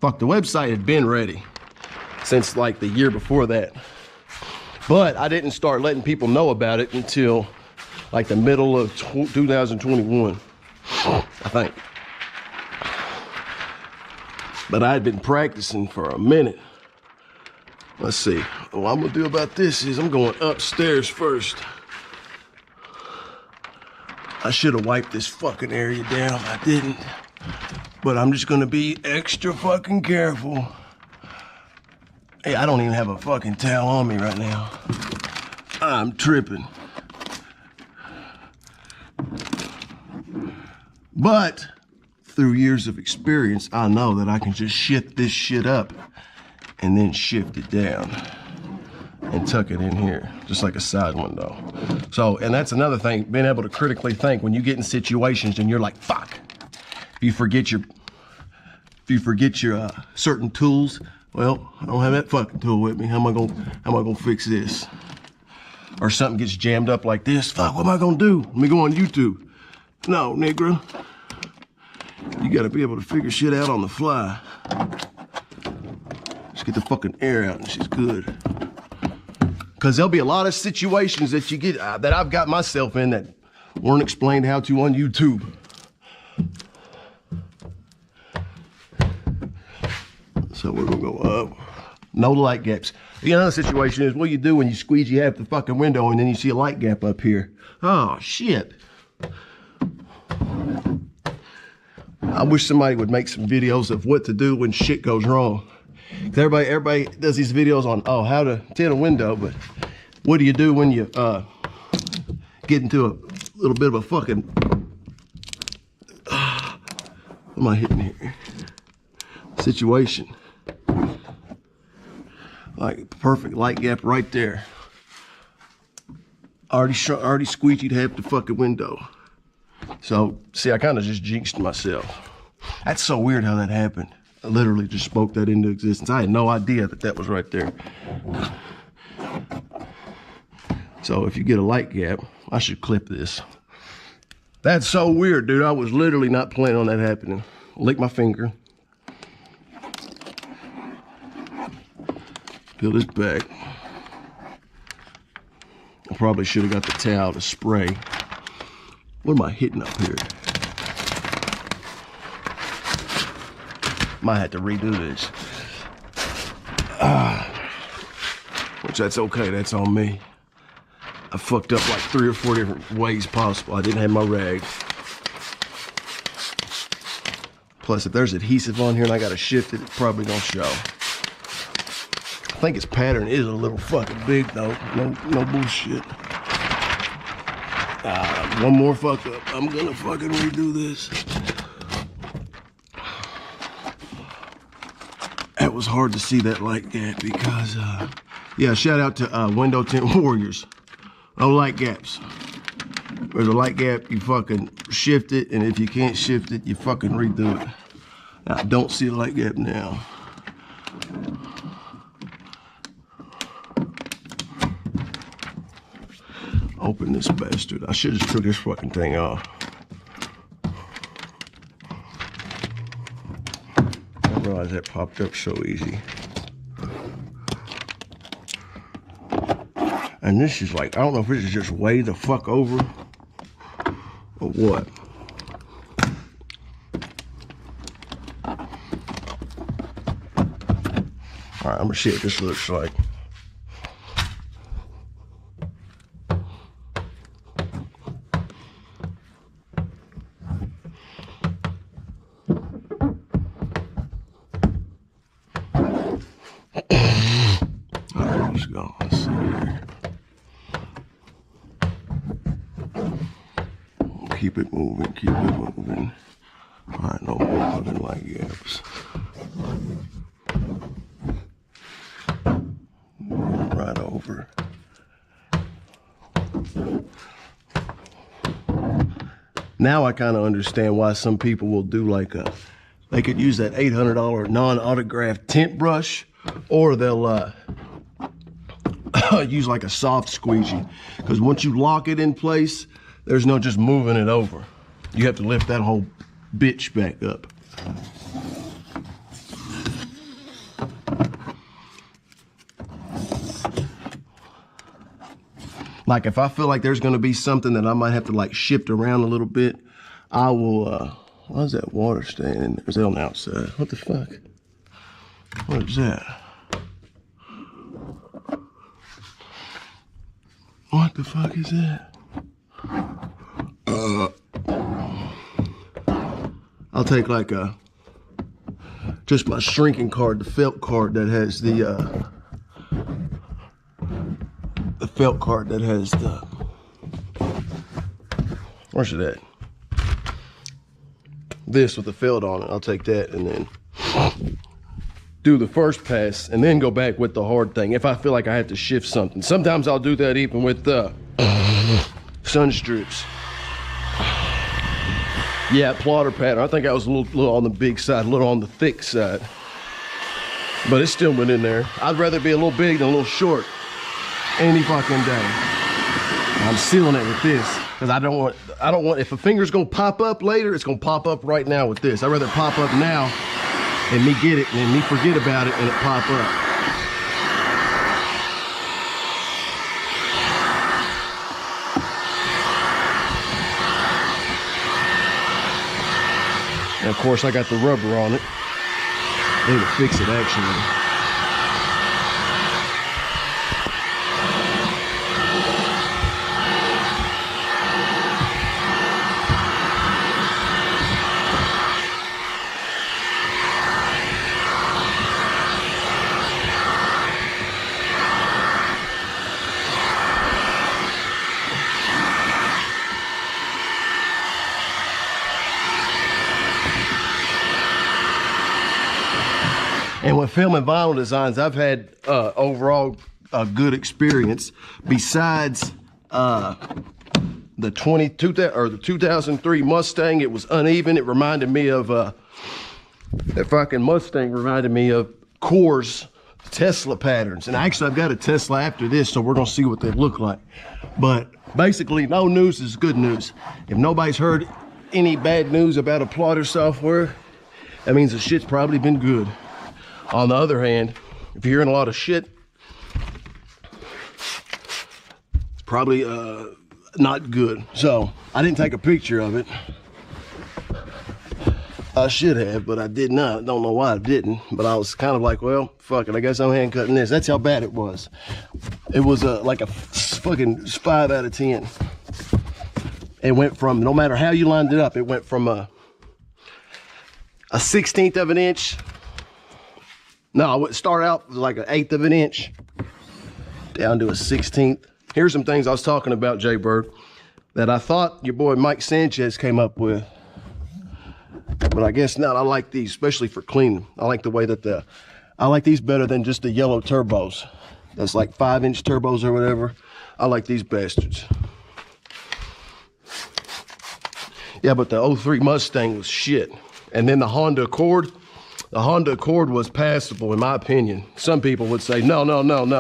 S1: Fuck, the website had been ready since like the year before that. But I didn't start letting people know about it until like the middle of 2021, I think. But I had been practicing for a minute. Let's see. What I'm gonna do about this is I'm going upstairs first. I should have wiped this fucking area down. I didn't. But I'm just gonna be extra fucking careful. Hey, I don't even have a fucking towel on me right now. I'm tripping. But through years of experience, I know that I can just shift this shit up and then shift it down and tuck it in here, just like a side window. So, and that's another thing, being able to critically think when you get in situations and you're like, fuck. If you forget your certain tools, well, I don't have that fucking tool with me. How am I gonna fix this? Or something gets jammed up like this. Fuck, what am I gonna do? Let me go on YouTube. No, nigga. You gotta be able to figure shit out on the fly. Just get the fucking air out and she's good. Cause there'll be a lot of situations that you get, that I've got myself in that weren't explained how to on YouTube. So we're gonna go up. No light gaps. The other situation is what you do when you squeegee half the fucking window and then you see a light gap up here. Oh, shit. I wish somebody would make some videos of what to do when shit goes wrong. Everybody does these videos on, oh, how to tint a window, but what do you do when you get into a little bit of a fucking, what am I hitting here? Situation. Like perfect light gap right there. Already squeegeed half the fucking window. So, see, I kind of just jinxed myself. That's so weird how that happened. I literally just spoke that into existence. I had no idea that that was right there. So if you get a light gap, I should clip this. That's so weird, dude. I was literally not planning on that happening. Lick my finger. Peel this back. I probably should have got the towel to spray. What am I hitting up here? Might have to redo this. Which that's okay, that's on me. I fucked up like 3 or 4 different ways possible. I didn't have my rag. Plus, if there's adhesive on here and I gotta shift it, it's probably gonna show. I think its pattern is a little fucking big though. No bullshit. One more fuck up. I'm gonna fucking redo this. It was hard to see that light gap because, yeah, shout out to Window Tint Warriors. No light gaps. There's a light gap, you fucking shift it, and if you can't shift it, you fucking redo it. Now, I don't see a light gap now. Open this bastard. I should have just took this fucking thing off. I realized that popped up so easy. And this is like, I don't know if this is just way the fuck over or what. All right, I'm gonna see what this looks like. Let's go. Let's see here. Keep it moving. Keep it moving. All right, no more fucking light gaps. Right over. Now I kind of understand why some people will do like a, they could use that $800 non-autographed tint brush, or they'll use like a soft squeegee, because once you lock it in place, there's no just moving it over. You have to lift that whole bitch back up. Like if I feel like there's gonna be something that I might have to like shift around a little bit, I will, why is that water staying in there? Is that on the outside? What the fuck? What is that? What the fuck is that? I'll take like a just my shrinking card, the felt card that has the felt card that has the, where's it at? This with the felt on it. I'll take that and then do the first pass and then go back with the hard thing if I feel like I have to shift something. Sometimes I'll do that even with the sun strips. Yeah, plotter pattern. I think I was a little on the big side, a little on the thick side, but it still went in there. I'd rather be a little big than a little short any fucking day. I'm sealing it with this because I don't want, if a finger's gonna pop up later, it's gonna pop up right now with this. I'd rather pop up now and me get it and me forget about it and it pop up. And of course I got the rubber on it. I need to fix it actually. And when filming vinyl designs, I've had overall a good experience. Besides the 2003 Mustang, it was uneven. It reminded me of that fucking Mustang reminded me of Coors Tesla patterns. And actually, I've got a Tesla after this, so we're gonna see what they look like. But basically, no news is good news. If nobody's heard any bad news about a plotter software, that means the shit's probably been good. On the other hand, if you're hearing a lot of shit, it's probably not good. So I didn't take a picture of it. I should have, but I did not. Don't know why I didn't, but I was kind of like, well, fuck it, I guess I'm hand cutting this. That's how bad it was. It was like a fucking 5 out of 10. It went from, no matter how you lined it up, it went from a 1/16 of an inch. No, I would start out with like an 1/8 of an inch down to a 1/16. Here's some things I was talking about, Jay Bird, that I thought your boy Mike Sanchez came up with, but I guess not. I like these, especially for cleaning. I like the way that I like these better than just the yellow turbos. That's like 5-inch turbos or whatever. I like these bastards. Yeah, but the 03 Mustang was shit. And then the Honda Accord. The Honda Accord was passable, in my opinion. Some people would say, no,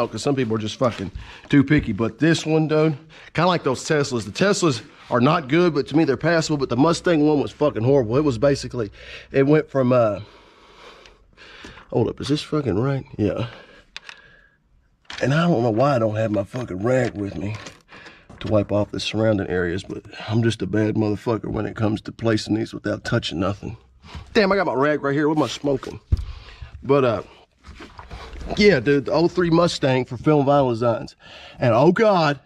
S1: because some people are just fucking too picky. But this one, dude, kind of like those Teslas. The Teslas are not good, but to me, they're passable. But the Mustang one was fucking horrible. It was basically, it went from, hold up, is this fucking right? Yeah. And I don't know why I don't have my fucking rag with me to wipe off the surrounding areas, but I'm just a bad motherfucker when it comes to placing these without touching nothing. Damn, I got my rag right here. What am I smoking? But, yeah, dude, the 03 Mustang for film vinyl designs. And, oh, God,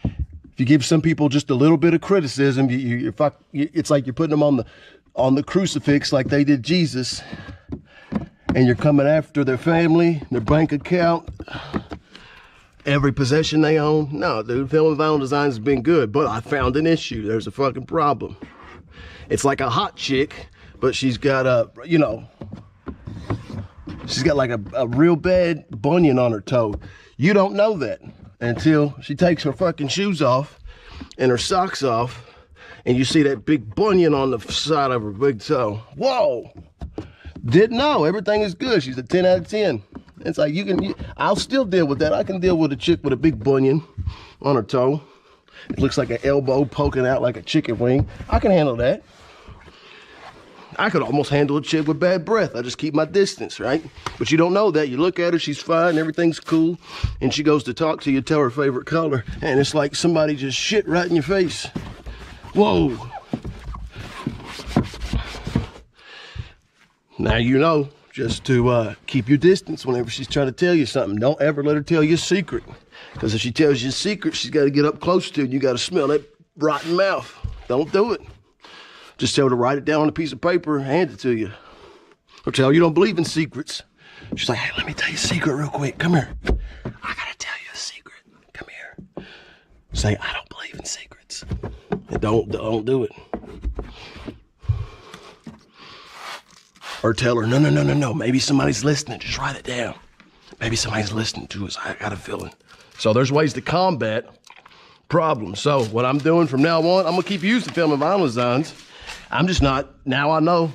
S1: if you give some people just a little bit of criticism, it's like you're putting them on the crucifix like they did Jesus, and you're coming after their family, their bank account, every possession they own. No, dude, film vinyl designs has been good, but I found an issue. There's a fucking problem. It's like a hot chick, but she's got she's got like a real bad bunion on her toe. You don't know that until she takes her fucking shoes off and her socks off, and you see that big bunion on the side of her big toe. Whoa! Didn't know. Everything is good. She's a 10 out of 10. It's like I'll still deal with that. I can deal with a chick with a big bunion on her toe. It looks like an elbow poking out like a chicken wing. I can handle that. I could almost handle a chick with bad breath. I just keep my distance, right? But you don't know that. You look at her, she's fine, everything's cool, and she goes to talk to you, tell her favorite color, and it's like somebody just shit right in your face. Whoa. Now you know just to keep your distance whenever she's trying to tell you something. Don't ever let her tell you a secret. Because if she tells you a secret, she's got to get up close to it. You got to smell that rotten mouth. Don't do it. Just tell her to write it down on a piece of paper and hand it to you. I'll tell her, you don't believe in secrets. She's like, hey, let me tell you a secret real quick. Come here. I gotta tell you a secret. Come here. Say, I don't believe in secrets. And don't do it. Or tell her, no. Maybe somebody's listening. Just write it down. Maybe somebody's listening to us. I got a feeling. So there's ways to combat problems. So what I'm doing from now on, I'm gonna keep using film and vinyl designs. I'm just not, now I know,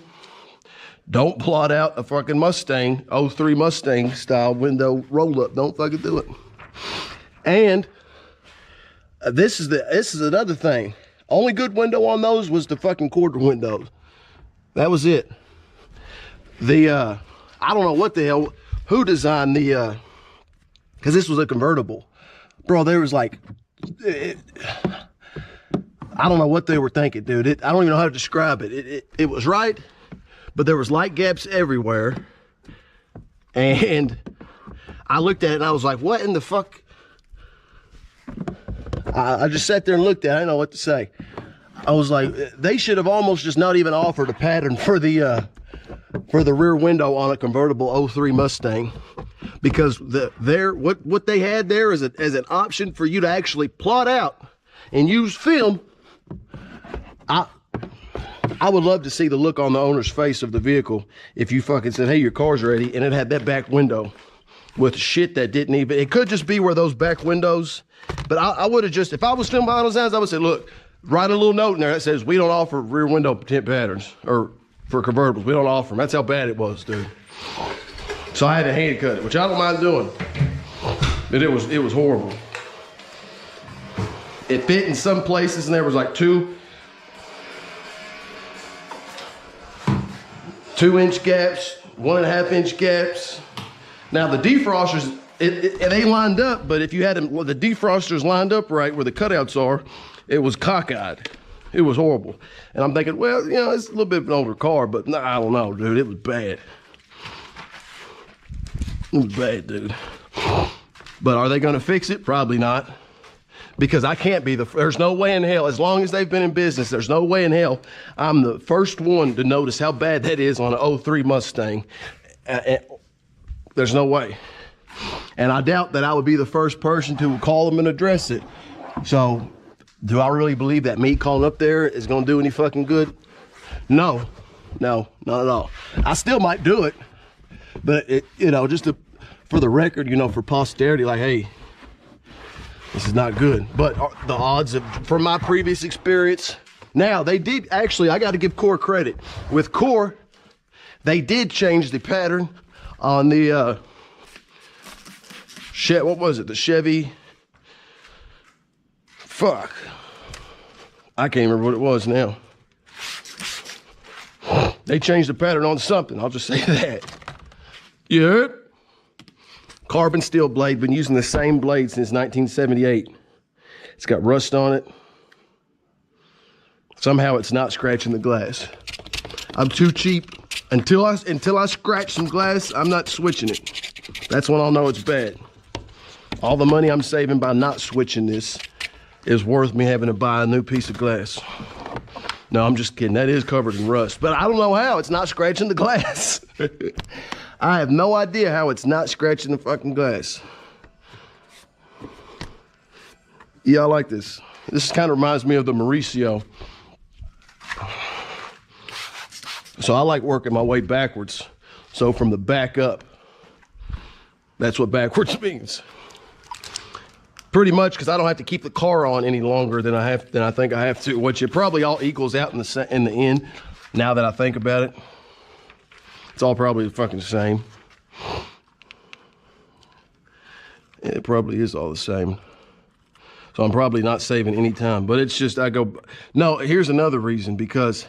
S1: don't plot out a fucking Mustang, 03 Mustang style window roll up. Don't fucking do it. And this is another thing. Only good window on those was the fucking quarter windows. That was it. I don't know what the hell, who designed the, cause this was a convertible. Bro, there was like, I don't know what they were thinking, dude. I don't even know how to describe it. It was right, but there was light gaps everywhere. And I looked at it and I was like, what in the fuck? I just sat there and looked at it. I didn't know what to say. I was like, they should have almost just not even offered a pattern for the rear window on a convertible 03 Mustang, because what they had there as an option for you to actually plot out and use film. I would love to see the look on the owner's face of the vehicle if you fucking said, hey, your car's ready, and it had that back window with shit that didn't even, it could just be where those back windows, but I would have just, if I was filming vinyl designs, I would say, look, write a little note in there that says, we don't offer rear window tint patterns, or for convertibles, we don't offer them. That's how bad it was, dude. So I had to hand cut it, which I don't mind doing, but it was horrible. It fit in some places, and there was like 2-inch gaps, 1.5-inch gaps. Now the defrosters, they lined up, but if you had them, well, the defrosters lined up right where the cutouts are, it was cockeyed. It was horrible. And I'm thinking, well, you know, it's a little bit of an older car, but nah, I don't know, dude. It was bad. It was bad, dude. But are they gonna fix it? Probably not. Because I can't be there's no way in hell, as long as they've been in business, there's no way in hell I'm the first one to notice how bad that is on an 03 Mustang. There's no way. And I doubt that I would be the first person to call them and address it. So, do I really believe that me calling up there is gonna do any fucking good? No, not at all. I still might do it, but you know, just for the record, you know, for posterity, like, hey, this is not good. But the odds of, from my previous experience, now they did actually, I got to give Core credit. With Core, they did change the pattern on the what was it? The Chevy. Fuck. I can't remember what it was now. They changed the pattern on something. I'll just say that. You heard? Carbon steel blade, been using the same blade since 1978. It's got rust on it. Somehow it's not scratching the glass. I'm too cheap. Until I scratch some glass, I'm not switching it. That's when I'll know it's bad. All the money I'm saving by not switching this is worth me having to buy a new piece of glass. No, I'm just kidding. That is covered in rust, but I don't know how it's not scratching the glass. I have no idea how it's not scratching the fucking glass. Yeah, I like this. This kind of reminds me of the Mauricio. So I like working my way backwards. So from the back up, that's what backwards means. Pretty much, because I don't have to keep the car on any longer than I think I have to, which it probably all equals out in the end. Now that I think about it, it's all probably fucking the same. It probably is all the same. So I'm probably not saving any time, but it's just, no, here's another reason, because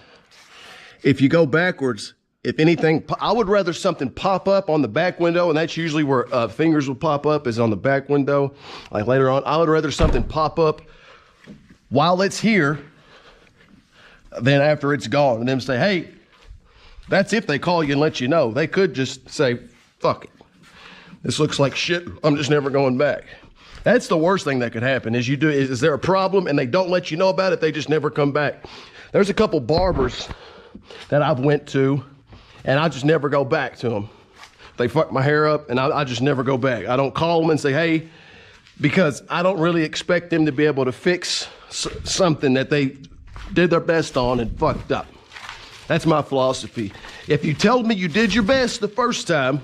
S1: if you go backwards, if anything, I would rather something pop up on the back window, and that's usually where fingers will pop up, is on the back window, like later on. I would rather something pop up while it's here than after it's gone, and them say, hey, that's if they call you and let you know. They could just say, fuck it. This looks like shit. I'm just never going back. That's the worst thing that could happen, is there a problem and they don't let you know about it, they just never come back. There's a couple barbers that I've went to, And I just never go back to them. They fuck my hair up, and I just never go back. I don't call them and say, hey, because I don't really expect them to be able to fix something that they did their best on and fucked up. That's my philosophy. If you told me you did your best the first time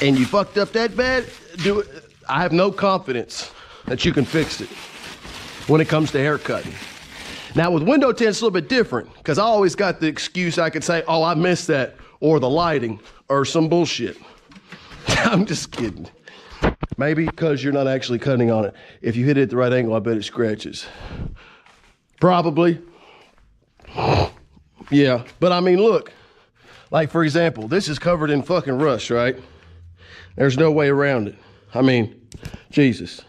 S1: and you fucked up that bad, do it. I have no confidence that you can fix it when it comes to hair cutting. Now with window tint, it's a little bit different because I always got the excuse I could say, oh, I missed that, or the lighting, or some bullshit. I'm just kidding. Maybe because you're not actually cutting on it. If you hit it at the right angle, I bet it scratches. Probably. Yeah, but I mean, look. Like, for example, this is covered in fucking rust, right? There's no way around it. I mean, Jesus.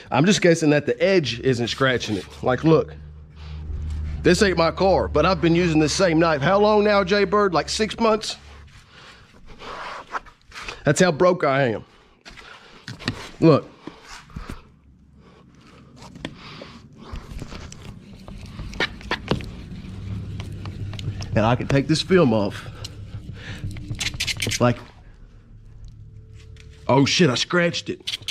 S1: I'm just guessing that the edge isn't scratching it. Like, look. This ain't my car, but I've been using this same knife. How long now, Jay Bird? Like 6 months? That's how broke I am. Look. And I can take this film off. Like, oh shit, I scratched it.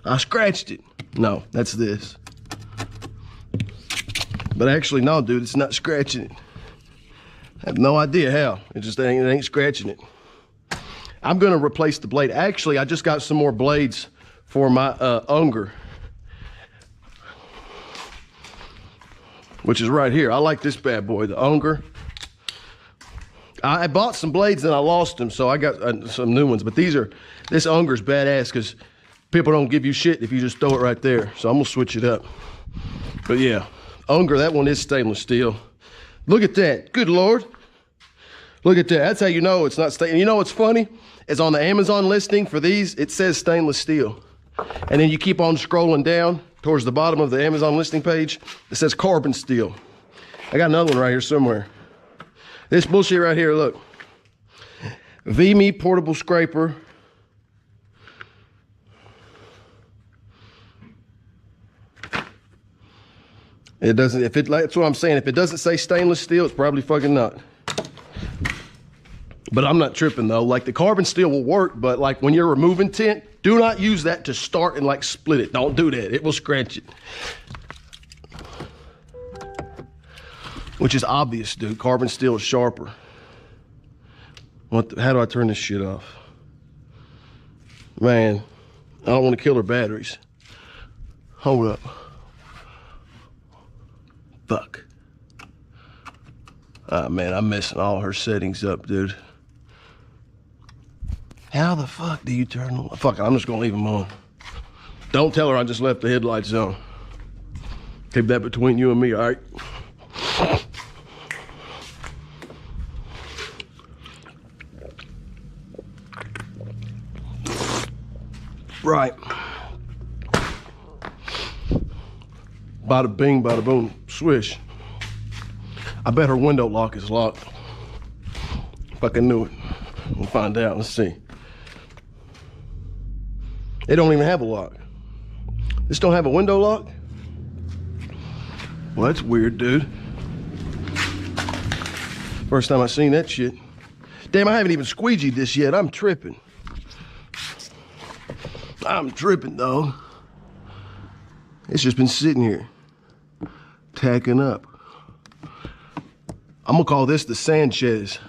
S1: I scratched it. No, that's this. But actually, no, dude, it's not scratching it. I have no idea how. It ain't scratching it. I'm gonna replace the blade. Actually, I just got some more blades for my Unger, which is right here. I like this bad boy, the Unger. I bought some blades and I lost them, so I got some new ones. But this Unger's badass because people don't give you shit if you just throw it right there. So I'm gonna switch it up. But yeah. Unger, that one is stainless steel. Look at that. Good Lord. Look at that. That's how you know it's not stainless. You know what's funny? It's on the Amazon listing for these, it says stainless steel. And then you keep on scrolling down towards the bottom of the Amazon listing page. It says carbon steel. I got another one right here somewhere. This bullshit right here, look. VMe portable scraper. It doesn't, that's what I'm saying. If it doesn't say stainless steel, it's probably fucking not. But I'm not tripping though. Like the carbon steel will work, but like when you're removing tint, do not use that to start and like split it. Don't do that. It will scratch it. Which is obvious, dude. Carbon steel is sharper. How do I turn this shit off? Man, I don't want to kill her batteries. Hold up. Fuck. Ah, man, I'm messing all her settings up, dude. How the fuck do you turn them? Fuck it, I'm just gonna leave them on. Don't tell her I just left the headlights on. Keep that between you and me, all right? Right. Bada bing, bada boom, swish. I bet her window lock is locked. Fucking knew it. We'll find out. Let's see. It don't even have a lock. This don't have a window lock? Well, that's weird, dude. First time I seen that shit. Damn, I haven't even squeegeed this yet. I'm tripping. I'm tripping, though. It's just been sitting here, tacking up. I'm gonna call this the Sanchez.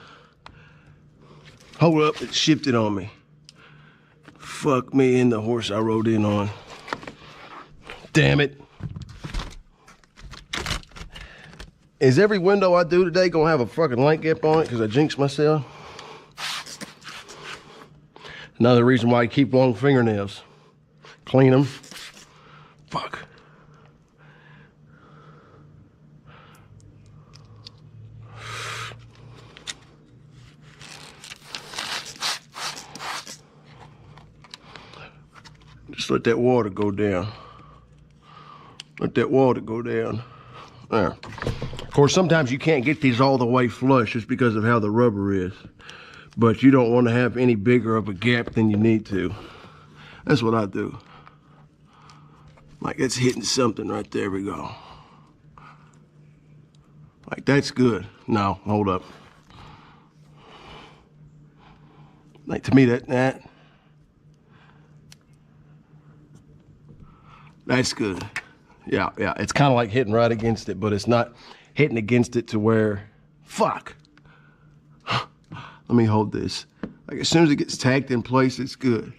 S1: Hold up, it shifted on me. Fuck me and the horse I rode in on. Damn it. Is every window I do today gonna have a fucking light gap on it because I jinxed myself? Another reason why I keep long fingernails. Clean them. Fuck. Just let that water go down. Let that water go down. There. Of course, sometimes you can't get these all the way flush just because of how the rubber is. But you don't want to have any bigger of a gap than you need to. That's what I do. Like it's hitting something right there, we go. Like that's good. No, hold up. Like, to me, that's good. Yeah, it's kind of like hitting right against it, but it's not hitting against it to where, fuck. Let me hold this. Like, as soon as it gets tacked in place, it's good.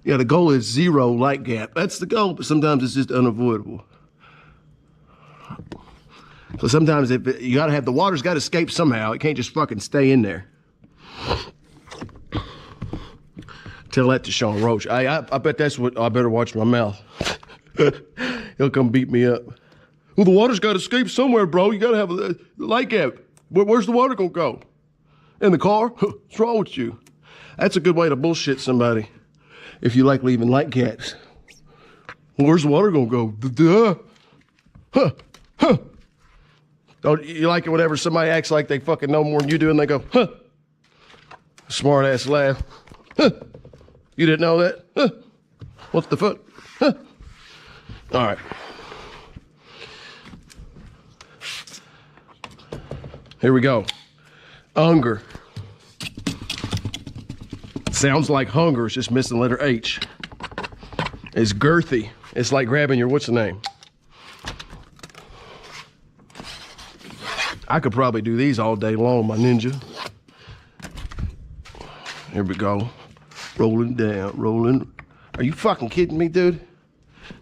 S1: Yeah, the goal is 0 light gap. That's the goal, but sometimes it's just unavoidable. So sometimes you gotta have, the water's gotta escape somehow. It can't just fucking stay in there. Tell that to Sean Roach. I bet that's what, I better watch my mouth. He'll come beat me up. Well, the water's gotta escape somewhere, bro. You gotta have a light gap. Where's the water gonna go? In the car? What's wrong with you? That's a good way to bullshit somebody. If you like leaving light gaps. Where's the water gonna go? Duh. Huh. Don't you like it whenever somebody acts like they fucking know more than you do and they go, huh? Smart ass laugh. Huh. You didn't know that? Huh. What the fuck? Huh. All right. Here we go. Unger. Sounds like hunger, it's just missing the letter H. It's girthy. It's like grabbing your, what's the name? I could probably do these all day long, my ninja. Here we go. Rolling down, rolling. Are you fucking kidding me, dude?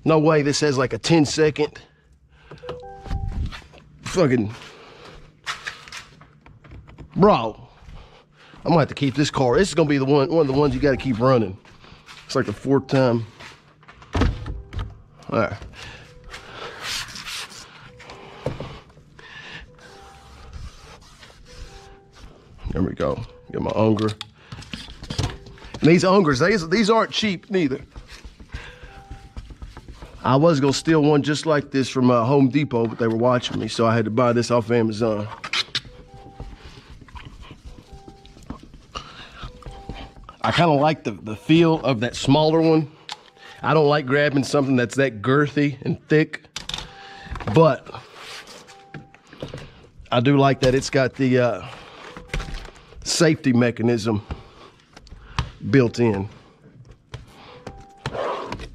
S1: No way this has like a 10-second fucking, bro. I'm gonna have to keep this car. This is gonna be the one of the ones you gotta keep running. It's like the 4th time. All right. There we go. Get my Unger. And these Ungers, these aren't cheap neither. I was gonna steal one just like this from Home Depot, but they were watching me, so I had to buy this off Amazon. I kind of like the feel of that smaller one. I don't like grabbing something that's that girthy and thick, but I do like that it's got the safety mechanism built in,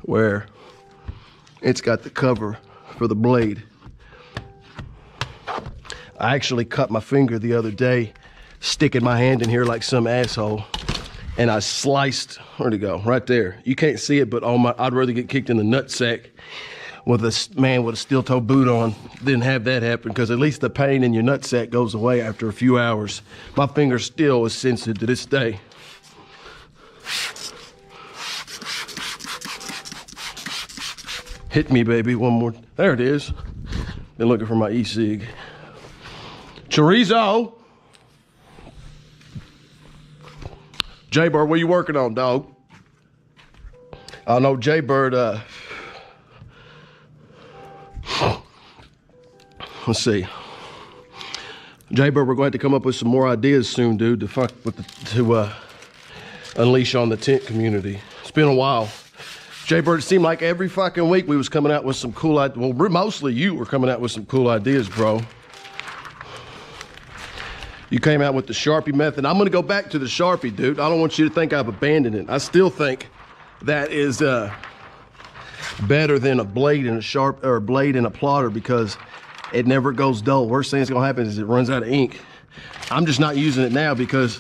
S1: where it's got the cover for the blade. I actually cut my finger the other day, sticking my hand in here like some asshole. And I sliced, where'd it go? Right there. You can't see it, but I'd rather get kicked in the nutsack with a man with a steel-toe boot on than have that happen, because at least the pain in your nutsack goes away after a few hours. My finger still is sensitive to this day. Hit me, baby, one more. There it is. Been looking for my e-cig. Chorizo. Jaybird, what you working on, dog? I know Jaybird, let's see. Jaybird, we're going to come up with some more ideas soon, dude, to unleash on the tint community. It's been a while. Jaybird, it seemed like every fucking week we was coming out with some cool ideas. Well, mostly you were coming out with some cool ideas, bro. You came out with the Sharpie method. I'm gonna go back to the Sharpie, dude. I don't want you to think I've abandoned it. I still think that is better than a blade and a blade and a plotter, because it never goes dull. Worst thing that's gonna happen is it runs out of ink. I'm just not using it now because,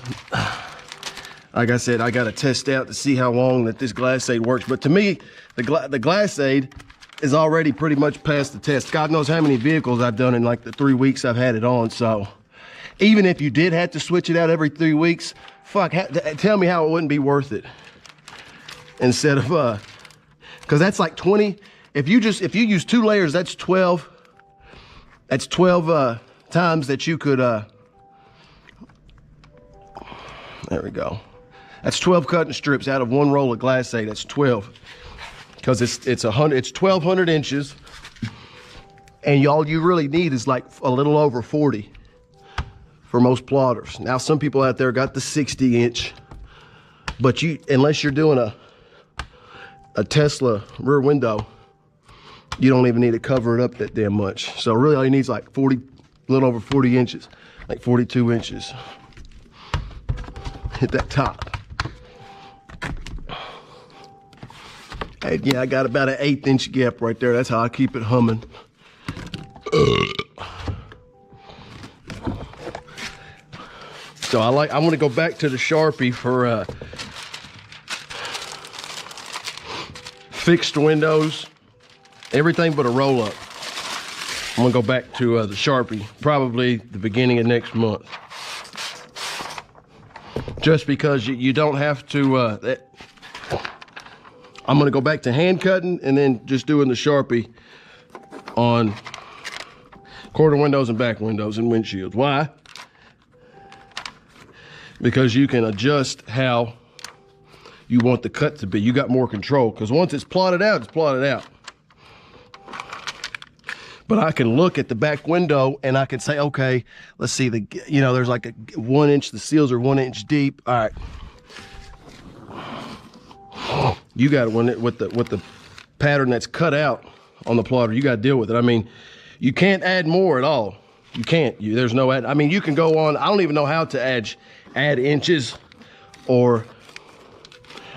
S1: like I said, I gotta test out to see how long that this Glacade works. But to me, the Glacade is already pretty much past the test. God knows how many vehicles I've done in like the 3 weeks I've had it on, so. Even if you did have to switch it out every 3 weeks, fuck, tell me how it wouldn't be worth it. Instead of, cause that's like 20, if you use 2 layers, that's 12 times that you could, there we go. That's 12 cutting strips out of 1 roll of Glacade, that's 12. Cause it's 1,200 inches, and all you really need is like a little over 40. For most plotters. Now, some people out there got the 60-inch, but unless you're doing a Tesla rear window, you don't even need to cover it up that damn much. So really all you need is like 40, a little over 40 inches, like 42 inches. hit that top. And yeah, I got about an 1/8 inch gap right there. That's how I keep it humming. So I want to go back to the Sharpie for fixed windows, everything but a roll up. I'm gonna go back to the Sharpie probably the beginning of next month. Just because you don't have to, I'm gonna go back to hand cutting and then just doing the Sharpie on quarter windows and back windows and windshields. Why? Because you can adjust how you want the cut to be. You got more control, because once it's plotted out, it's plotted out. But I can look at the back window and I can say, okay, let's see, there's like a 1 inch, the seals are 1 inch deep. All right. You got one with the pattern that's cut out on the plotter, you got to deal with it. I mean, you can't add more at all. You can't. There's no add. I mean, you can go on. I don't even know how to add inches, or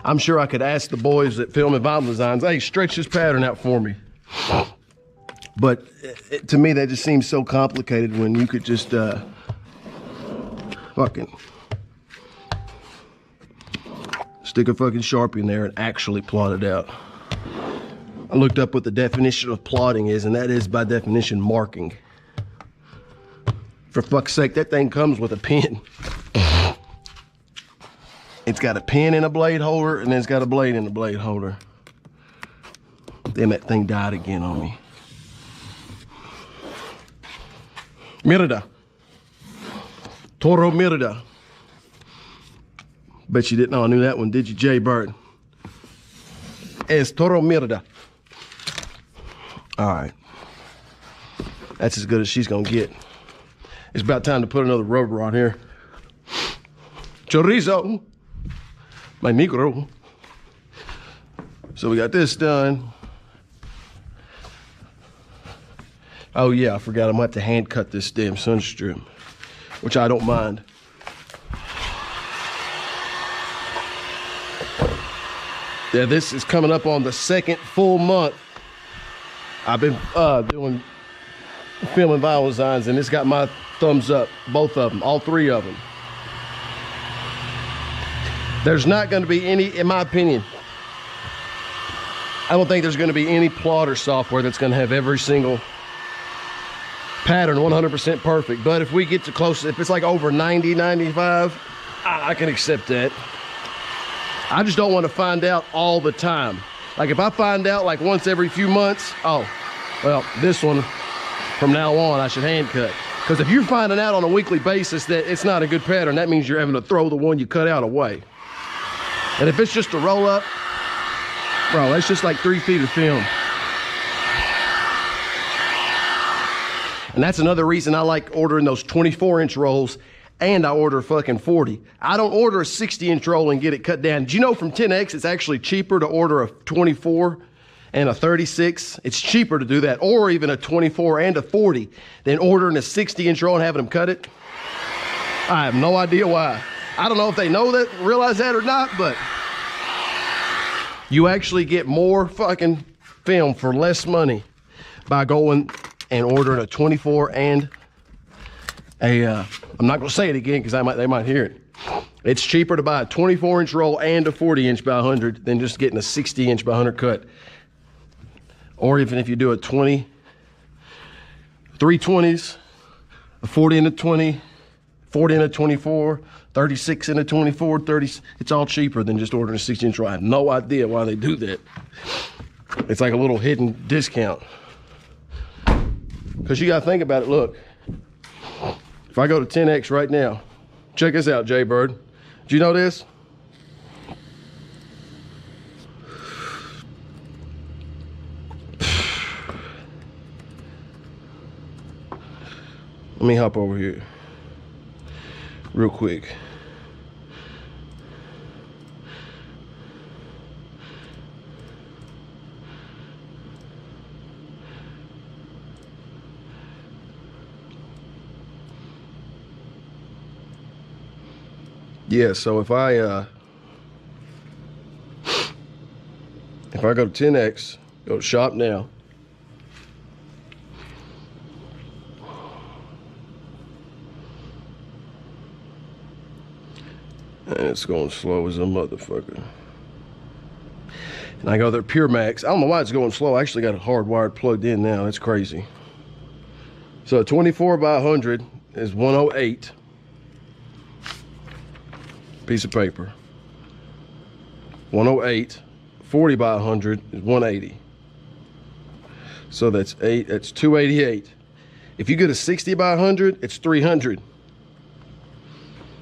S1: I'm sure I could ask the boys that film and vinyl designs, hey, stretch this pattern out for me. But to me, that just seems so complicated when you could just fucking stick a fucking Sharpie in there and actually plot it out. I looked up what the definition of plotting is, and that is by definition marking. For fuck's sake, that thing comes with a pen. It's got a pen in a blade holder, and then it's got a blade in a blade holder. Damn, that thing died again on me. Mirda. Toro Mirda. Bet you didn't know I knew that one, did you, Jay Bird? Es Toro Mirda. All right. That's as good as she's gonna get. It's about time to put another rubber on here. Chorizo. My negro. So we got this done. Oh yeah, I forgot I'm gonna have to hand cut this damn sunstrip, which I don't mind. Yeah, this is coming up on the 2nd full month. I've been doing film and vinyl designs, and it's got my thumbs up, both of them, all 3 of them. There's not going to be any, in my opinion, I don't think there's going to be any plotter software that's going to have every single pattern 100% perfect. But if we get to close, if it's like over 90, 95, I can accept that. I just don't want to find out all the time. Like if I find out like once every few months, oh, well, this one from now on I should hand cut. Because if you're finding out on a weekly basis that it's not a good pattern, that means you're having to throw the one you cut out away. And if it's just a roll up, bro, that's just like 3 feet of film. And that's another reason I like ordering those 24-inch rolls, and I order fucking 40. I don't order a 60-inch roll and get it cut down. Did you know from 10X it's actually cheaper to order a 24 and a 36? It's cheaper to do that, or even a 24 and a 40 than ordering a 60-inch roll and having them cut it. I have no idea why. I don't know if they know that, realize that or not, but you actually get more fucking film for less money by going and ordering a 24 and a, I'm not gonna say it again because they might hear it. It's cheaper to buy a 24-inch roll and a 40-inch by 100 than just getting a 60-inch by 100 cut. Or even if you do a 20, 320s, a 40 and a 20, 40 and a 24, 36 and a 24, 30, it's all cheaper than just ordering a 60-inch roll. I have no idea why they do that. It's like a little hidden discount. Because you gotta think about it, look. If I go to 10X right now, check this out, Jay Bird. Do you know this? Let me hop over here real quick. Yeah, so if I go to 10X, go to shop now, and it's going slow as a motherfucker. And I go there Pure Max. I don't know why it's going slow. I actually got it hardwired plugged in now. That's crazy. So 24 by 100 is 108. Piece of paper. 108. 40 by 100 is 180. So that's 288. If you get a 60 by 100, it's 300.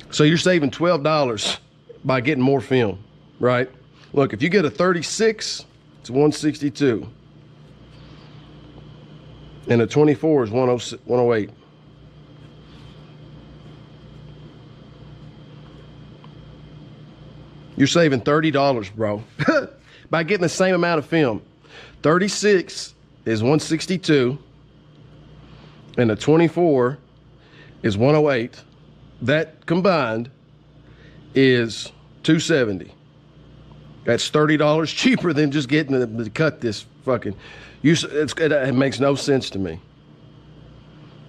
S1: So you're saving $12 by getting more film, right? Look, if you get a 36, it's 162. And a 24 is 108. You're saving $30, bro, by getting the same amount of film. 36 is 162, and a 24 is 108. That combined is 270. That's $30 cheaper than just getting to cut this fucking. It makes no sense to me.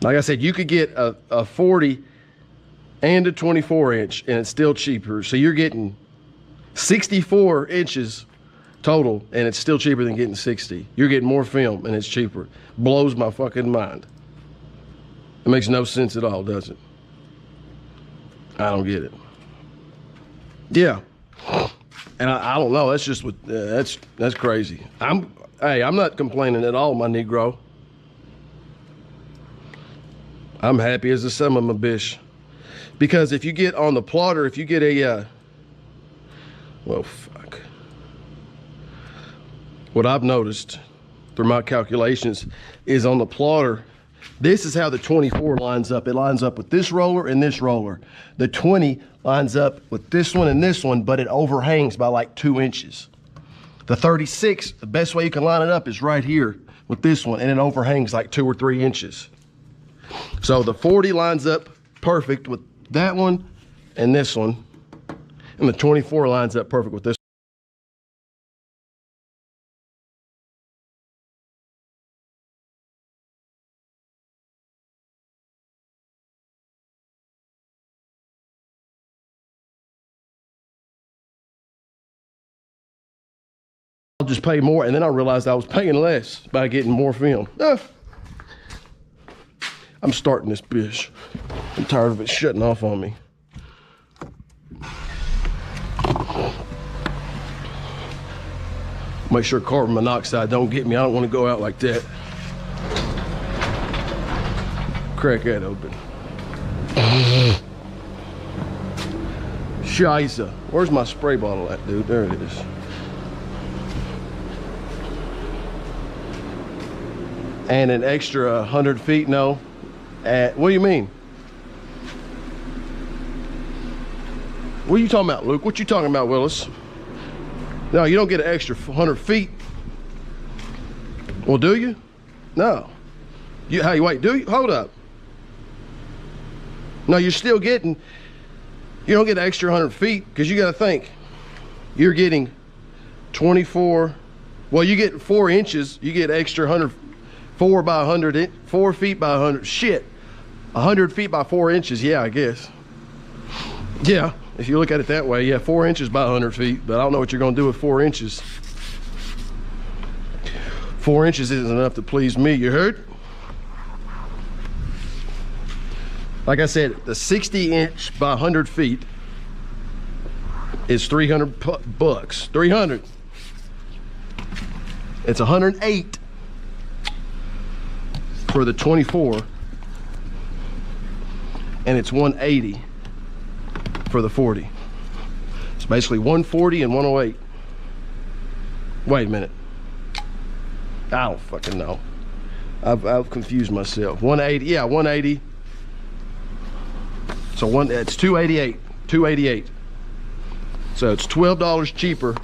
S1: Like I said, you could get a 40 and a 24 inch, and it's still cheaper. So you're getting 64 inches total, and it's still cheaper than getting 60. You're getting more film, and it's cheaper. Blows my fucking mind. It makes no sense at all, does it? I don't get it. Yeah, and I don't know. That's just what that's crazy. I'm not complaining at all, my Negro. I'm happy as a son of a bitch, because if you get on the plotter, if you get a well, fuck. What I've noticed through my calculations is on the plotter, this is how the 24 lines up. It lines up with this roller and this roller. The 20 lines up with this one and this one, but it overhangs by like 2 inches. The 36, the best way you can line it up is right here with this one, and it overhangs like 2 or 3 inches. So the 40 lines up perfect with that one and this one. And the 24 lines up perfect with this. I'll just pay more, and then I realized I was paying less by getting more film. I'm starting this bitch. I'm tired of it shutting off on me. Make sure carbon monoxide don't get me. I don't want to go out like that. Crack that open. Scheisse. Where's my spray bottle at, dude? There it is. And an extra 100 feet, no. What do you mean? What are you talking about, Luke? What you talking about, Willis? No, you don't get an extra 100 feet. Well, do you? No. Wait, do you? Hold up. No, you're still getting, you don't get an extra 100 feet, because you got to think, you're getting 24, well, you get 4 inches, you get extra 100, 4 by 100, 4 feet by 100, shit. 100 feet by 4 inches, yeah, I guess. Yeah. If you look at it that way, yeah, 4 inches by 100 feet, but I don't know what you're gonna do with 4 inches. 4 inches isn't enough to please me, you heard? Like I said, the 60 inch by 100 feet is 300 bucks, 300. It's 108 for the 24, and it's 180 for the 40. It's basically 140 and 108. Wait a minute. I don't fucking know. I've confused myself. 180, yeah, 180. So it's 288. 288. So it's $12 cheaper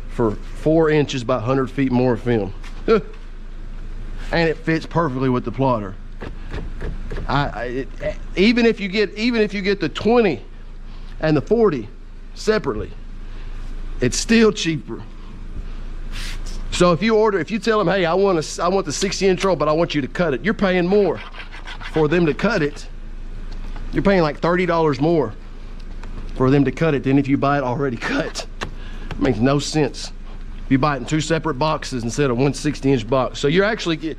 S1: for 4 inches by 100 feet more film. And it fits perfectly with the plotter. Even if you get the 20 and the 40 separately, it's still cheaper. So if you tell them, hey, I want the 60-inch roll, but I want you to cut it, you're paying more for them to cut it. You're paying like $30 more for them to cut it than if you buy it already cut. It makes no sense. If you buy it in 2 separate boxes instead of one 60-inch box. So you're actually,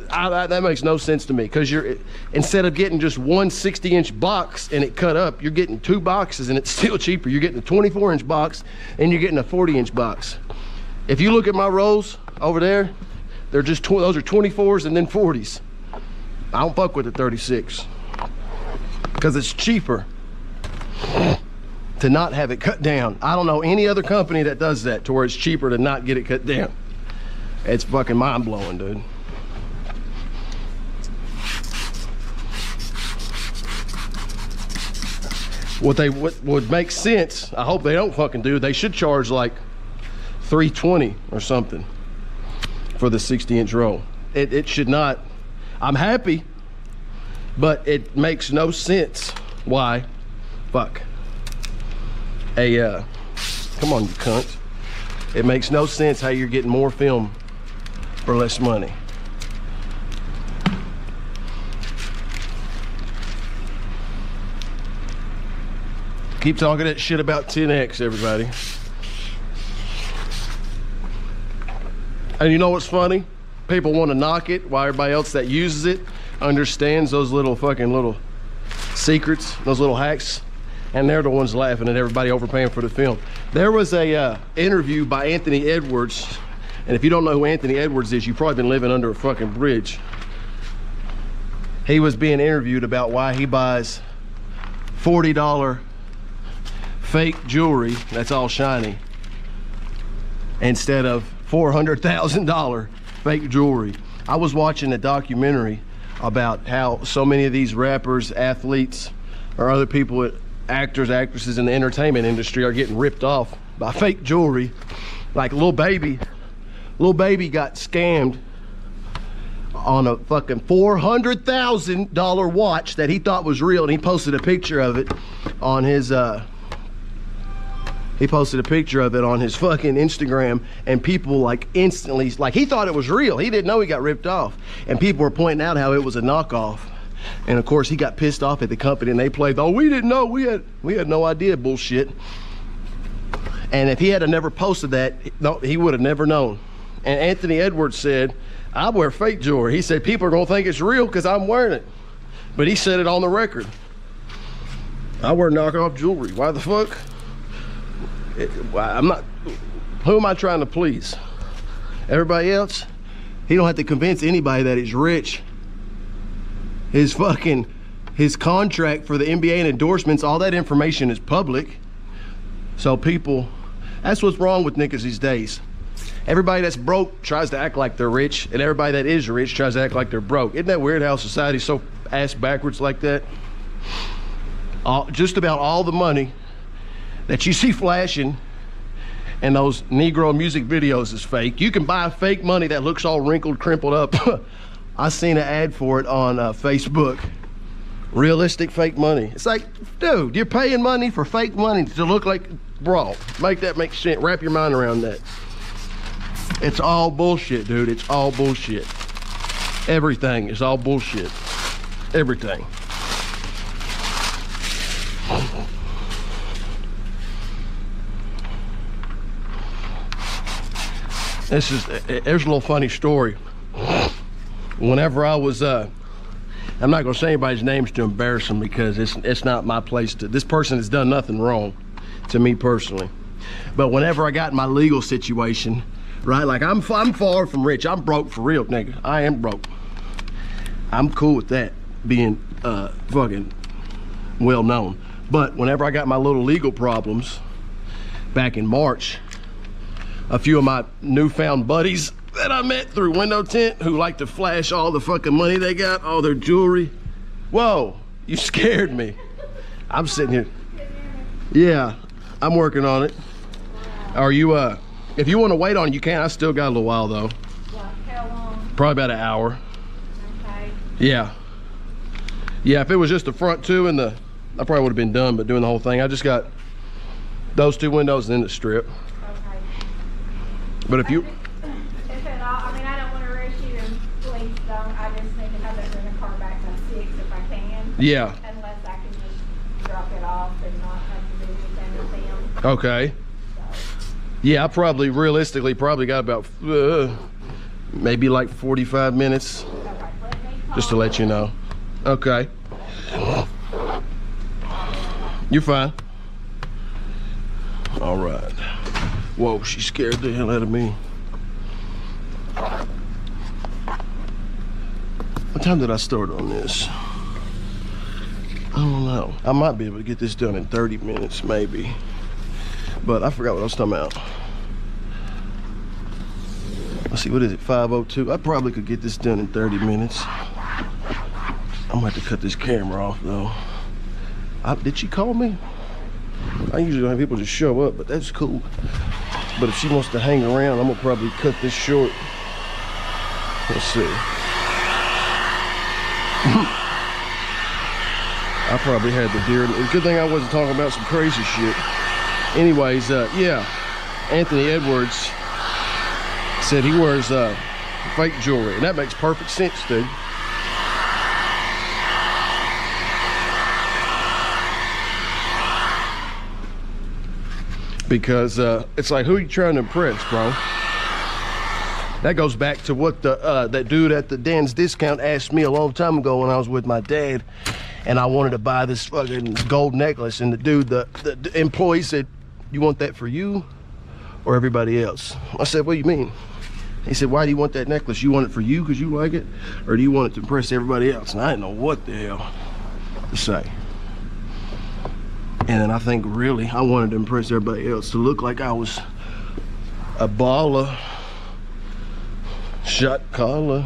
S1: that makes no sense to me, because instead of getting just one 60-inch box and it cut up, you're getting 2 boxes and it's still cheaper. You're getting a 24-inch box and you're getting a 40-inch box. If you look at my rolls over there, they're just those are 24s and then 40s. I don't fuck with the 36 because it's cheaper to not have it cut down. I don't know any other company that does that to where it's cheaper to not get it cut down. It's fucking mind-blowing, dude. What would make sense, I hope they don't fucking do, they should charge like $320 or something for the 60-inch roll. It should not. I'm happy, but it makes no sense why. Fuck. Come on, you cunt. It makes no sense how you're getting more film for less money. Keep talking that shit about 10X, everybody. And you know what's funny? People want to knock it while everybody else that uses it understands those little secrets, those little hacks, and they're the ones laughing at everybody overpaying for the film. There was a interview by Anthony Edwards, and if you don't know who Anthony Edwards is, you've probably been living under a fucking bridge. He was being interviewed about why he buys $40 fake jewelry that's all shiny instead of $400,000 fake jewelry. I was watching a documentary about how so many of these rappers, athletes, or other people, actors, actresses in the entertainment industry are getting ripped off by fake jewelry. Like Lil Baby got scammed on a fucking $400,000 watch that he thought was real, and he posted a picture of it on his fucking Instagram, and people like instantly, like, he thought it was real. He didn't know he got ripped off, and people were pointing out how it was a knockoff. And of course he got pissed off at the company, and they played, oh, we didn't know, we had no idea bullshit. And if he had never posted that, no, he would have never known. And Anthony Edwards said, I wear fake jewelry. He said people are gonna think it's real because I'm wearing it. But he said it on the record. I wear knockoff jewelry. Why the fuck? I'm not, who am I trying to please? Everybody else? He don't have to convince anybody that he's rich. His contract for the NBA and endorsements, all that information is public. So people, that's what's wrong with niggas these days. Everybody that's broke tries to act like they're rich, and everybody that is rich tries to act like they're broke. Isn't that weird how society's so ass backwards like that? Just about all the money that you see flashing in those Negro music videos is fake. You can buy fake money that looks all wrinkled, crimpled up. I seen an ad for it on Facebook. Realistic fake money. It's like, dude, you're paying money for fake money to look like, bro, make that make sense. Wrap your mind around that. It's all bullshit, dude. It's all bullshit. Everything is all bullshit. Everything. There's a little funny story. Whenever I was, I'm not gonna say anybody's names to embarrass them, because it's not my place to, this person has done nothing wrong to me personally. But whenever I got in my legal situation, right, like I'm far from rich. I'm broke for real, nigga. I am broke. I'm cool with that being fucking well known. But whenever I got my little legal problems back in March, a few of my newfound buddies that I met through window tint who like to flash all the fucking money they got, all their jewelry. Whoa, you scared me. I'm sitting here. Yeah, I'm working on it. Are you, if you want to wait on it, you can. I still got a little while though.
S2: How long?
S1: Probably about an hour.
S2: Okay.
S1: Yeah. Yeah, if it was just the front two and the I probably would have been done, but doing the whole thing. I just got those 2 windows and then the strip.
S2: Okay.
S1: But if you...
S2: If at all, I mean, I don't want to rush you, and please don't. I just need to have that rental car back by 6 if I can.
S1: Yeah.
S2: Unless I can just drop it off and not have to do anything with them.
S1: Okay.
S2: So.
S1: Yeah, I probably, realistically, probably got about maybe like 45 minutes.
S2: Okay, let me
S1: Just to let you know. Okay. You're fine. All right. Whoa, she scared the hell out of me. What time did I start on this? I don't know. I might be able to get this done in 30 minutes, maybe. But I forgot what I was talking about. Let's see, what is it, 5:02? I probably could get this done in 30 minutes. I'm gonna have to cut this camera off though. Did she call me? I usually don't have people just show up, but that's cool. But if she wants to hang around, I'm gonna probably cut this short. Let's see. I probably had the deer. Good thing I wasn't talking about some crazy shit. Anyways, yeah, Anthony Edwards said he wears fake jewelry, and that makes perfect sense, dude. Because it's like, who are you trying to impress, bro? That goes back to what that dude at the Dan's Discount asked me a long time ago when I was with my dad, and I wanted to buy this fucking gold necklace, and the dude, the employee said, "You want that for you or everybody else?" I said, "What do you mean?" He said, "Why do you want that necklace? You want it for you because you like it, or do you want it to impress everybody else?" And I didn't know what the hell to say. And then I think really I wanted to impress everybody else, to look like I was a baller, shot caller.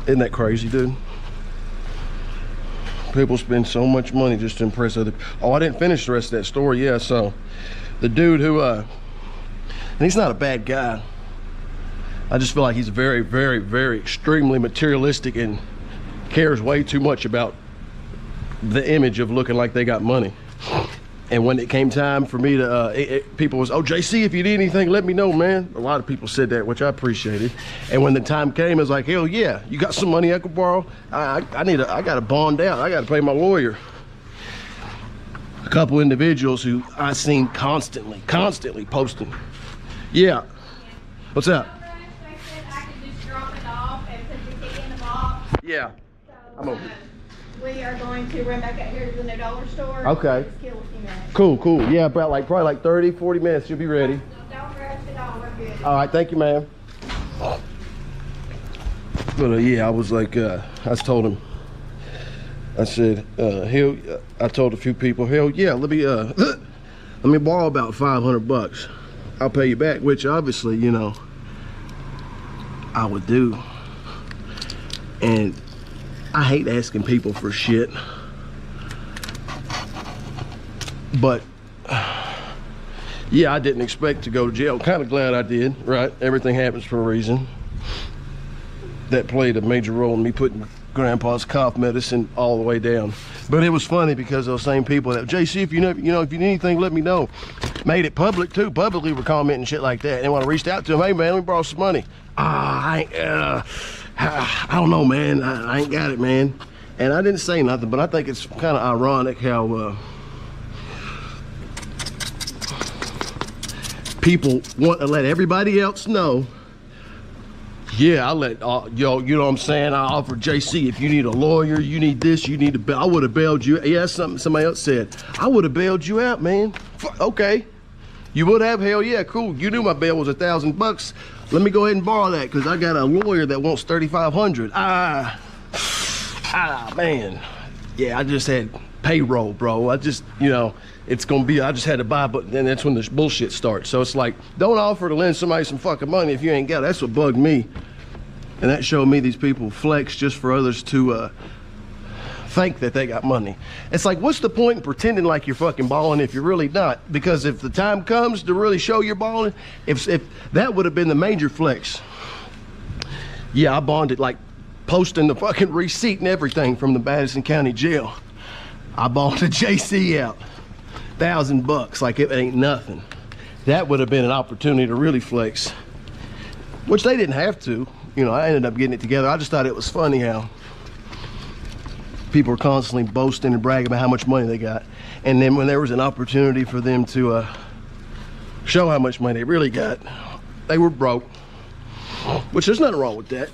S1: Isn't that crazy, dude? People spend so much money just to impress other. Oh, I didn't finish the rest of that story. Yeah, so the dude who, and he's not a bad guy. I just feel like he's very, very, very extremely materialistic and cares way too much about the image of looking like they got money. And when it came time for me to, people was, "Oh, JC, if you need anything, let me know, man." A lot of people said that, which I appreciated. And when the time came, it was like, "Hell yeah, you got some money I could borrow? I got to bond out. I got to pay my lawyer." A couple individuals who I seen constantly posting. Yeah. What's up?
S2: They said I could just drop it off and put the key in the box.
S1: Yeah.
S2: So,
S1: I'm over.
S2: We are going to run back out here to the new dollar store.
S1: Okay.
S2: Just kill a few minutes.
S1: Cool. Yeah, about like probably like 30, 40 minutes. You'll be ready.
S2: Don't rush it all. We're good.
S1: All right, thank you, ma'am. But yeah, I was like, I told him. I said, I told a few people, hell yeah, let me borrow about $500. I'll pay you back, which obviously, you know, I would do. And I hate asking people for shit, but yeah, I didn't expect to go to jail. Kind of glad I did, right? Everything happens for a reason. That played a major role in me putting Grandpa's cough medicine all the way down. But it was funny because those same people that, "JC, if you need anything, let me know," made it public too. Publicly were commenting shit like that. And when I reached out to them, "Hey man, let me borrow some money." I don't know, man. I ain't got it, man. And I didn't say nothing, but I think it's kind of ironic how people want to let everybody else know. Yeah, I let yo, you know what I'm saying? I offered JC, if you need a lawyer, you need this, you need to. I would have bailed you. Yeah, something somebody else said. I would have bailed you out, man. Okay, you would have. Hell yeah, cool. You knew my bail was $1,000. Let me go ahead and borrow that because I got a lawyer that wants $3,500. Man. Yeah, I just had payroll, bro. I just, you know, it's gonna be, I just had to buy, but then that's when the bullshit starts. So it's like, don't offer to lend somebody some fucking money if you ain't got it. That's what bugged me. And that showed me these people flex just for others to think that they got money. It's like, what's the point in pretending like you're fucking balling if you're really not? Because if the time comes to really show you're balling, if that would have been the major flex. Yeah, I bonded like posting the fucking receipt and everything from the Madison County Jail. I bought a JC out, $1,000, like it ain't nothing. That would have been an opportunity to really flex, which they didn't have to. You know, I ended up getting it together. I just thought it was funny how people were constantly boasting and bragging about how much money they got. And then when there was an opportunity for them to show how much money they really got, they were broke, which there's nothing wrong with that.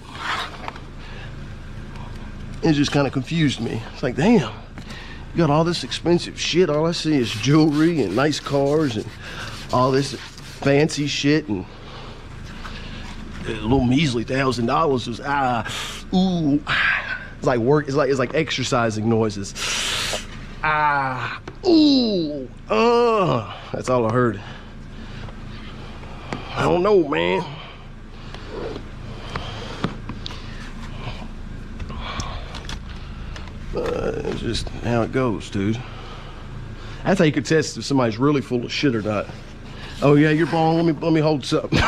S1: It just kind of confused me. It's like, damn, you got all this expensive shit. All I see is jewelry and nice cars and all this fancy shit, and a little measly $1,000 was ooh. It's like work. It's like exercising noises. Ooh, that's all I heard. I don't know, man. It's just how it goes, dude. That's how you can test if somebody's really full of shit or not. Oh yeah, you're born. Let me hold something.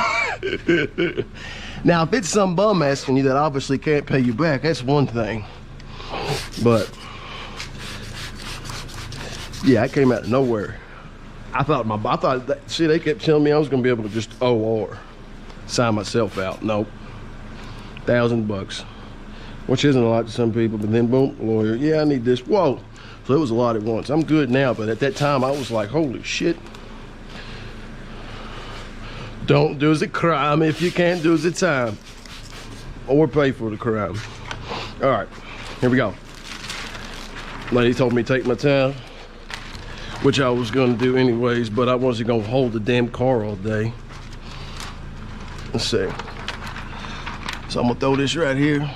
S1: Now, if it's some bum asking you that obviously can't pay you back, that's one thing. But yeah, it came out of nowhere. I thought that, see, they kept telling me I was gonna be able to just OR, sign myself out. Nope, $1,000, which isn't a lot to some people. But then boom, lawyer. Yeah, I need this. Whoa. So it was a lot at once. I'm good now, but at that time I was like, holy shit. Don't do the crime if you can't do the time, or pay for the crime. All right, here we go. Lady told me to take my time, which I was gonna do anyways, but I wasn't gonna hold the damn car all day. Let's see. So I'm gonna throw this right here.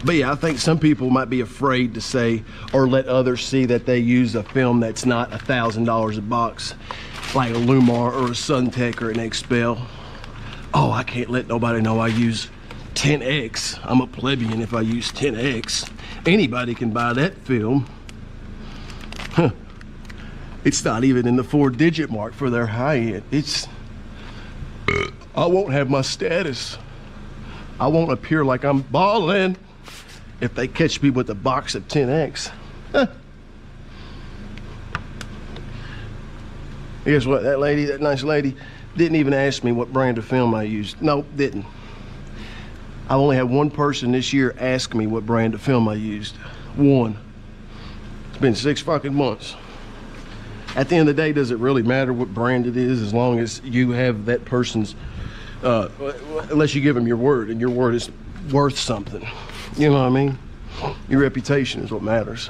S1: But yeah, I think some people might be afraid to say or let others see that they use a film that's not $1,000 a box, like a Lumar or a Suntech or an Expel. Oh, I can't let nobody know I use Tint X. I'm a plebeian if I use Tint X. Anybody can buy that film. Huh. It's not even in the 4-digit mark for their high end. I won't have my status. I won't appear like I'm balling if they catch me with a box of 10X. Huh. Guess what? That lady, that nice lady, didn't even ask me what brand of film I used. Nope, didn't. I only had one person this year ask me what brand of film I used. One. It's been 6 fucking months. At the end of the day, does it really matter what brand it is, as long as you have that person's, unless you give them your word, and your word is worth something. You know what I mean? Your reputation is what matters.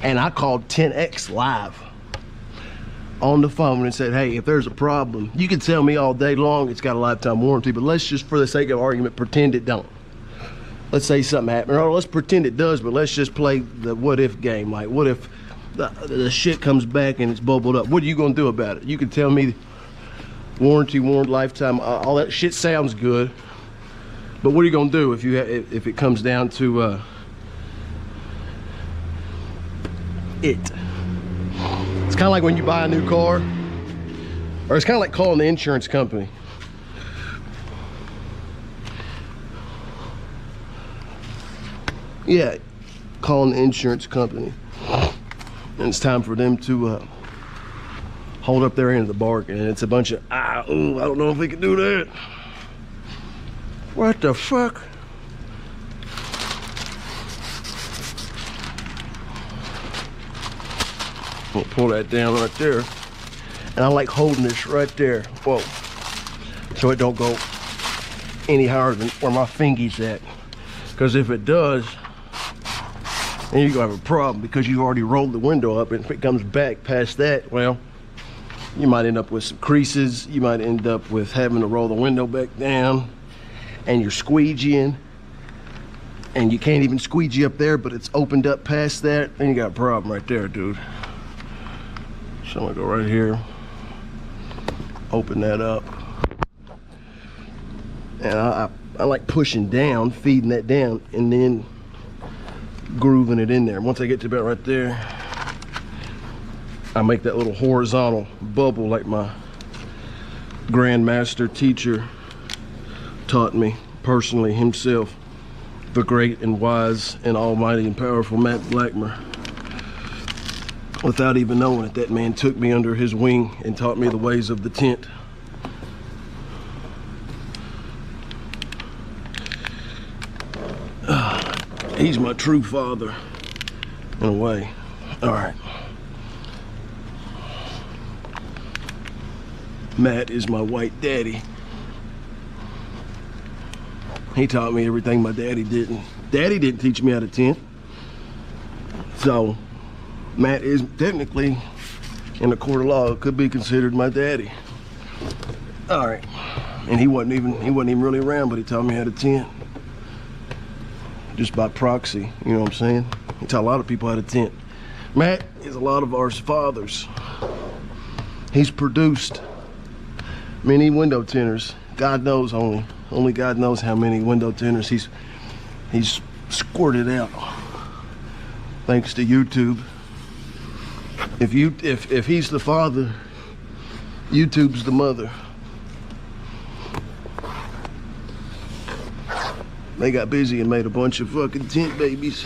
S1: And I called 10X live on the phone and said, hey, if there's a problem, you can tell me all day long it's got a lifetime warranty, but let's just, for the sake of argument, pretend it don't. Let's say something happened, or let's pretend it does, but let's just play the what if game. Like, what if the shit comes back and it's bubbled up? What are you gonna do about it? You can tell me warranty, lifetime, all that shit sounds good. But what are you gonna do if if it comes down to it? It's kind of like when you buy a new car, or it's kind of like calling the insurance company. Yeah, calling the insurance company, and it's time for them to hold up their end of the bargain, and it's a bunch of I don't know if we can do that. What the fuck? We'll pull that down right there. And I like holding this right there. Whoa. So it don't go any higher than where my finger's at. Because if it does, then you're gonna have a problem, because you've already rolled the window up, and if it comes back past that, well, you might end up with some creases. You might end up with having to roll the window back down, and you're squeegeeing, and you can't even squeegee up there, but it's opened up past that, then you got a problem right there, dude. So I'm gonna go right here, open that up, and I like pushing down, feeding that down, and then grooving it in there. Once I get to about right there, I make that little horizontal bubble like my grandmaster teacher taught me personally himself, the great and wise and almighty and powerful Matt Blackmer. Without even knowing it, that man took me under his wing and taught me the ways of the tint. He's my true father, in a way. All right. Matt is my white daddy. He taught me everything my daddy didn't. Daddy didn't teach me how to tint. So, Matt is technically, in the court of law, could be considered my daddy. All right. And he wasn't even really around, but he taught me how to tint. Just by proxy, you know what I'm saying? He taught a lot of people how to tint. Matt is a lot of our fathers. He's produced many window tinters. God knows only God knows how many window tinters he's squirted out. Thanks to YouTube. If he's the father, YouTube's the mother. They got busy and made a bunch of fucking tint babies.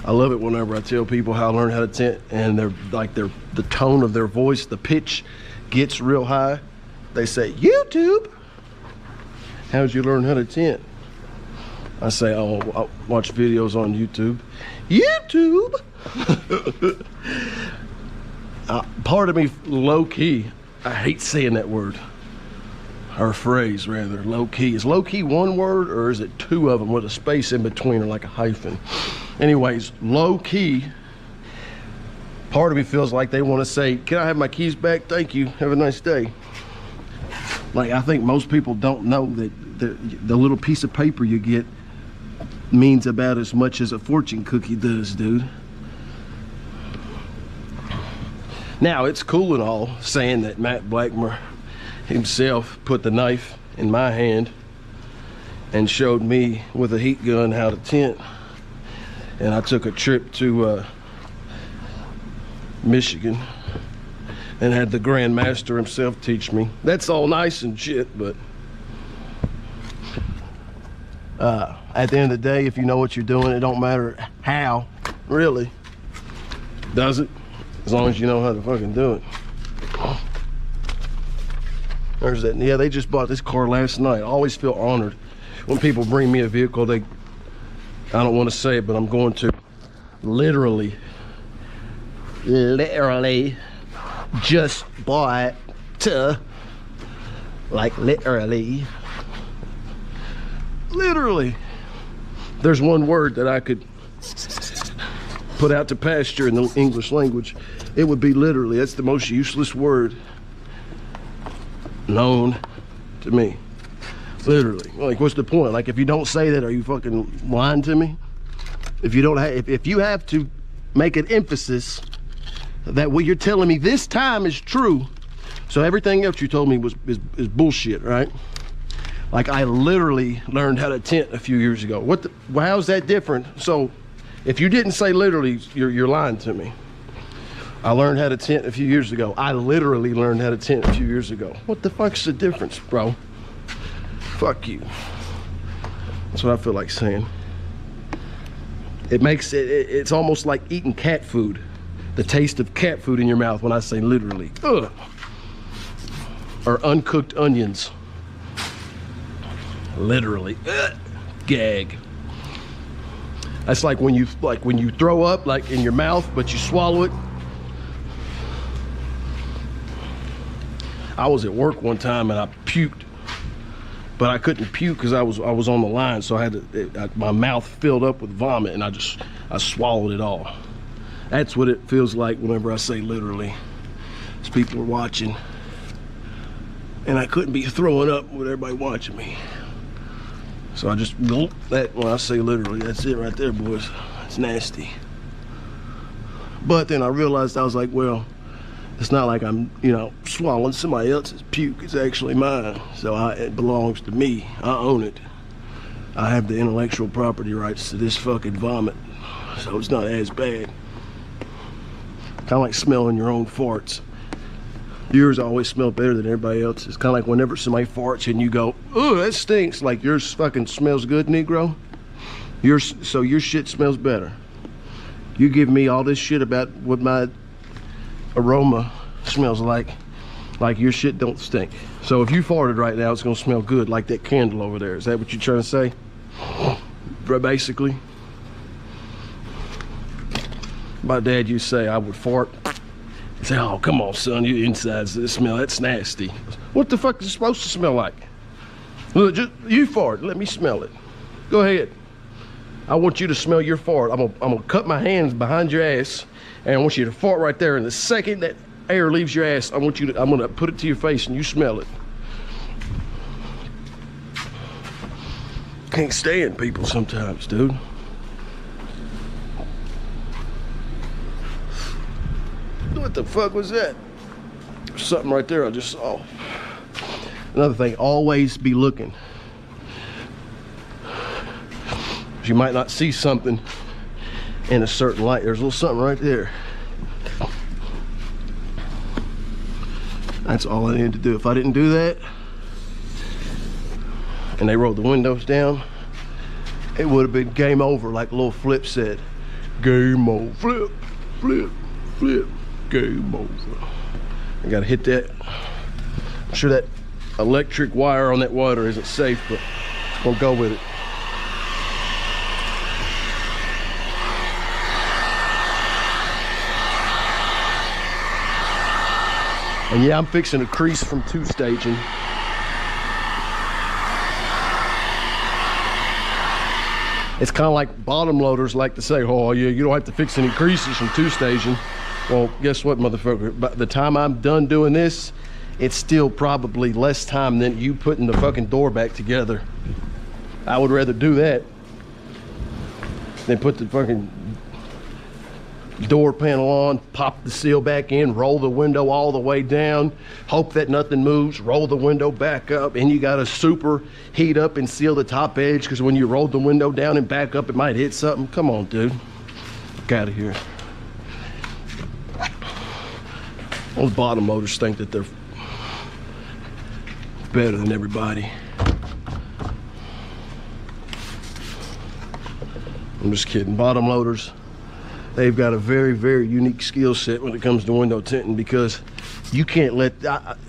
S1: I love it whenever I tell people how I learned how to tint, and the tone of their voice, the pitch gets real high. They say, YouTube, how'd you learn how to tint? I say, oh, I watch videos on YouTube. YouTube! Part of me, low key, I hate saying that word. Or phrase, rather, low key. Is low key one word, or is it two of them with a space in between, or like a hyphen? Anyways, low key, part of me feels like they want to say, can I have my keys back? Thank you. Have a nice day. Like, I think most people don't know that the little piece of paper you get means about as much as a fortune cookie does, dude. Now, it's cool and all saying that Matt Blackmer himself put the knife in my hand and showed me with a heat gun how to tint. And I took a trip to Michigan and had the Grand Master himself teach me. That's all nice and shit, but at the end of the day, if you know what you're doing, it don't matter how, really, does it? As long as you know how to fucking do it. There's that. Yeah, they just bought this car last night. I always feel honored when people bring me a vehicle. I don't want to say it, but I'm going to literally just bought like literally. There's one word that I could put out to pasture in the English language. It would be literally. That's the most useless word known to me. Literally. Like, what's the point? Like, if you don't say that, are you fucking lying to me? If you don't have, if you have to make an emphasis that what you're telling me this time is true, so everything else you told me is bullshit, right? Like, I literally learned how to tint a few years ago. How's that different? So if you didn't say literally, you're lying to me. I learned how to tint a few years ago. I literally learned how to tint a few years ago. What the fuck's the difference, bro? Fuck you. That's what I feel like saying. It makes it's almost like eating cat food. The taste of cat food in your mouth when I say literally. Ugh. Or uncooked onions. Literally. Ugh. Gag. That's like when you throw up like in your mouth, but you swallow it. I was at work one time and I puked, but I couldn't puke because I was on the line, so I had to. My mouth filled up with vomit, and I swallowed it all. That's what it feels like whenever I say literally. As people are watching, and I couldn't be throwing up with everybody watching me, so I just gulp that when I say literally. That's it right there, boys. It's nasty. But then I realized, I was like, well, it's not like I'm, swallowing somebody else's puke. It's actually mine. So it belongs to me. I own it. I have the intellectual property rights to this fucking vomit. So it's not as bad. Kind of like smelling your own farts. Yours always smell better than everybody else's. It's kind of like whenever somebody farts and you go, "Oh, that stinks." Like yours fucking smells good, Negro. So your shit smells better. You give me all this shit about what my aroma smells like your shit don't stink. So if you farted right now, it's gonna smell good, like that candle over there. Is that what you're trying to say? Basically. My dad used to say I would fart. He'd say, "Oh, come on, son, your insides smell, that's nasty." What the fuck is it supposed to smell like? Look, just, you fart, let me smell it. Go ahead. I want you to smell your fart. I'm gonna cut my hands behind your ass, and I want you to fart right there. And the second that air leaves your ass, I'm gonna put it to your face and you smell it. Can't stand people sometimes, dude. What the fuck was that? There's something right there I just saw. Another thing, always be looking. You might not see something in a certain light. There's a little something right there. That's all I needed to do. If I didn't do that and they rolled the windows down, it would have been game over, like a little Flip said. Game over. Flip, flip, flip. Game over. I gotta hit that. I'm sure that electric wire on that water isn't safe, but we'll go with it. And yeah, I'm fixing a crease from 2-staging. It's kind of like bottom loaders like to say, "Oh yeah, you don't have to fix any creases from 2-staging." Well, guess what, motherfucker? By the time I'm done doing this, it's still probably less time than you putting the fucking door back together. I would rather do that than put the fucking door panel on, pop the seal back in, roll the window all the way down, hope that nothing moves, roll the window back up, and you gotta super heat up and seal the top edge, because when you roll the window down and back up, it might hit something. Come on, dude. Get out of here. Those bottom loaders think that they're better than everybody. I'm just kidding. Bottom loaders, they've got a very, very unique skill set when it comes to window tinting, because you can't let,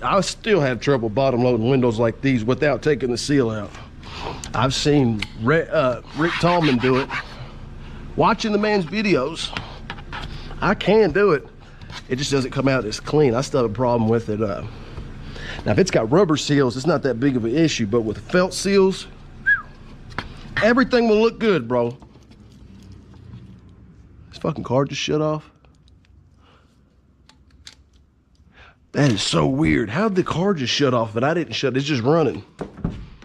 S1: I still have trouble bottom loading windows like these without taking the seal out. I've seen Rick Tallman do it. Watching the man's videos, I can do it. It just doesn't come out as clean. I still have a problem with it. Now, if it's got rubber seals, it's not that big of an issue, but with felt seals, everything will look good, bro. This fucking car just shut off. That is so weird. How did the car just shut off? But I didn't shut it. It's just running.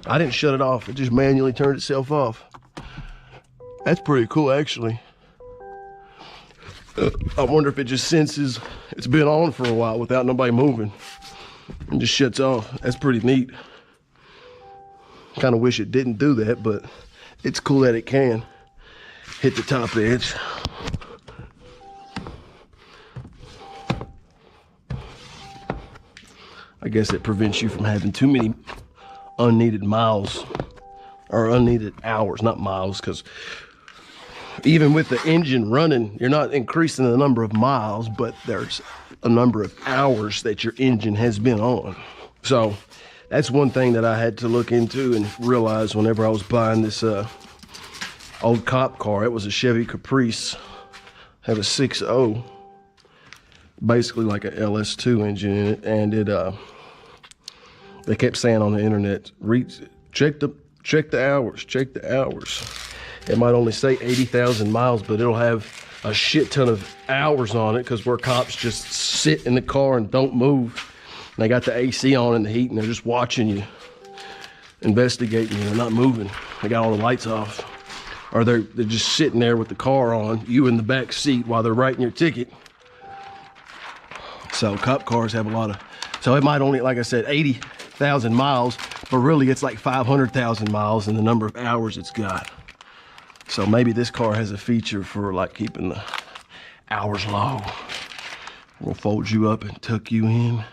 S1: I didn't shut it off. It just manually turned itself off. That's pretty cool, actually. I wonder if it just senses it's been on for a while without nobody moving and just shuts off. That's pretty neat. Kind of wish it didn't do that, but it's cool that it can hit the top edge. I guess it prevents you from having too many unneeded miles or unneeded hours, not miles, because even with the engine running, you're not increasing the number of miles, but there's a number of hours that your engine has been on. So that's one thing that I had to look into and realize whenever I was buying this old cop car. It was a Chevy Caprice, had a 6.0, basically like a LS2 engine in it, and it they kept saying on the internet, check the hours. It might only say 80,000 miles, but it'll have a shit ton of hours on it, because where cops just sit in the car and don't move. And they got the AC on and the heat, and they're just watching you, investigating you. They're not moving. They got all the lights off. Or they're just sitting there with the car on, you in the back seat while they're writing your ticket. So cop cars have a lot of, so it might only, like I said, 80,000 miles, but really it's like 500,000 miles in the number of hours it's got. So maybe this car has a feature for like keeping the hours low. We'll fold you up and tuck you in.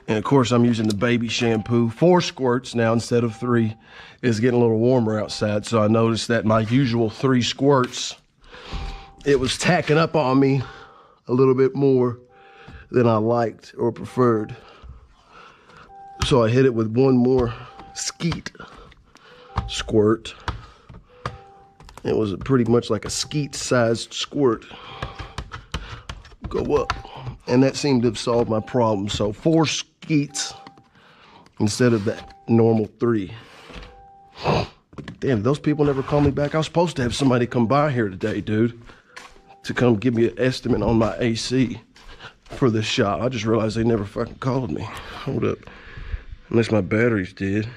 S1: And of course, I'm using the baby shampoo. 4 squirts now instead of 3. It's getting a little warmer outside, so I noticed that my usual 3 squirts, it was tacking up on me a little bit more than I liked or preferred. So I hit it with 1 more skeet squirt. It was pretty much like a skeet-sized squirt. Go up. And that seemed to have solved my problem. So 4 skeets instead of that normal 3. Damn, those people never call me back. I was supposed to have somebody come by here today, dude, to come give me an estimate on my AC for this shop. I just realized they never fucking called me. Hold up. Unless my battery's dead.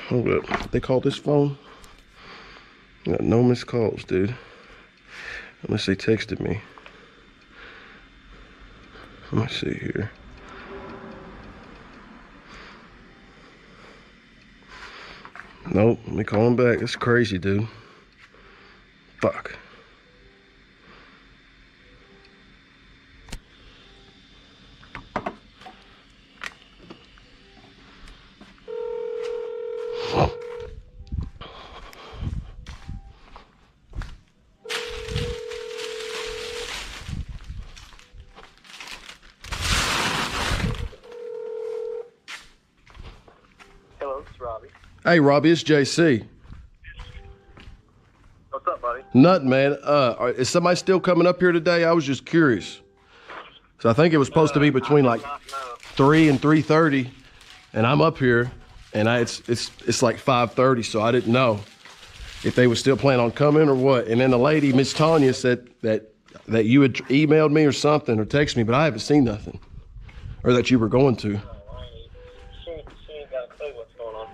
S1: Hold up. They called this phone? I got no missed calls, dude. Unless they texted me. Let me see here. Nope, let me call him back. That's crazy, dude. Fuck.
S3: Hello, it's Robbie.
S1: Hey, Robbie, it's JC.
S3: What's up, buddy?
S1: Nothing, man. Is somebody still coming up here today? I was just curious. So I think it was supposed to be between like 3 and 3:30, and I'm up here, and it's like 5:30, so I didn't know if they were still planning on coming or what. And then the lady, Miss Tanya, said that you had emailed me or something or texted me, but I haven't seen nothing, or that you were going to.
S3: She ain't got a clue what's going on.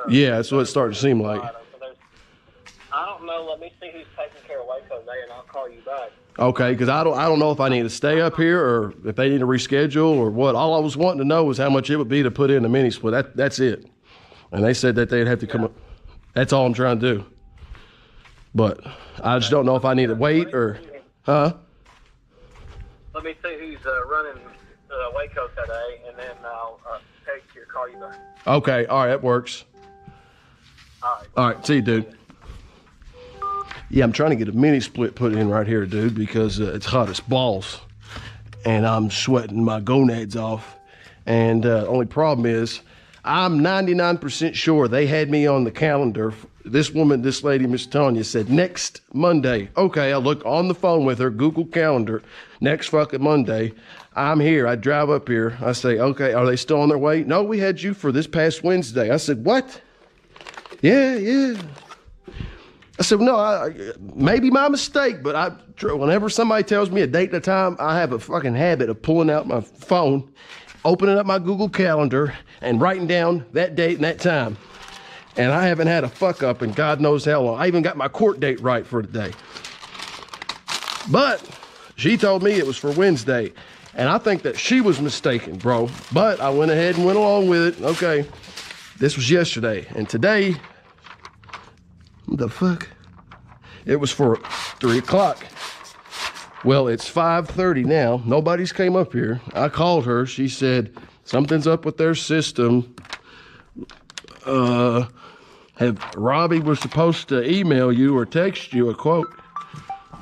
S1: Yeah, that's what it's starting to seem like.
S3: I don't know. Let me see who's taking care of Waco today, and I'll call you back.
S1: Okay, because I don't know if I need to stay up here or if they need to reschedule or what. All I was wanting to know was how much it would be to put in a mini split. That's it. And they said that they'd have to come up. That's all I'm trying to do. But I just don't know if I need to wait or, huh?
S3: Let me see who's running Waco today, and then I'll text you or call you back.
S1: Okay, all right, that works.
S3: All right.
S1: All right, see you, dude. Yeah, I'm trying to get a mini split put in right here, dude, because it's hot as balls. And I'm sweating my gonads off. And only problem is, I'm 99% sure they had me on the calendar. This lady, Miss Tanya, said next Monday. Okay, I look on the phone with her, Google Calendar, next fucking Monday. I'm here. I drive up here. I say, okay, are they still on their way? No, we had you for this past Wednesday. I said, what? Yeah. I said, no, maybe my mistake, but whenever somebody tells me a date and a time, I have a fucking habit of pulling out my phone, opening up my Google Calendar, and writing down that date and that time. And I haven't had a fuck up in God knows how long. I even got my court date right for today. But she told me it was for Wednesday, and I think that she was mistaken, bro. But I went ahead and went along with it. Okay, this was yesterday, and today, what the fuck? It was for 3 o'clock. Well, it's 5:30 now. Nobody's came up here. I called her. She said, something's up with their system. Robbie was supposed to email you or text you a quote.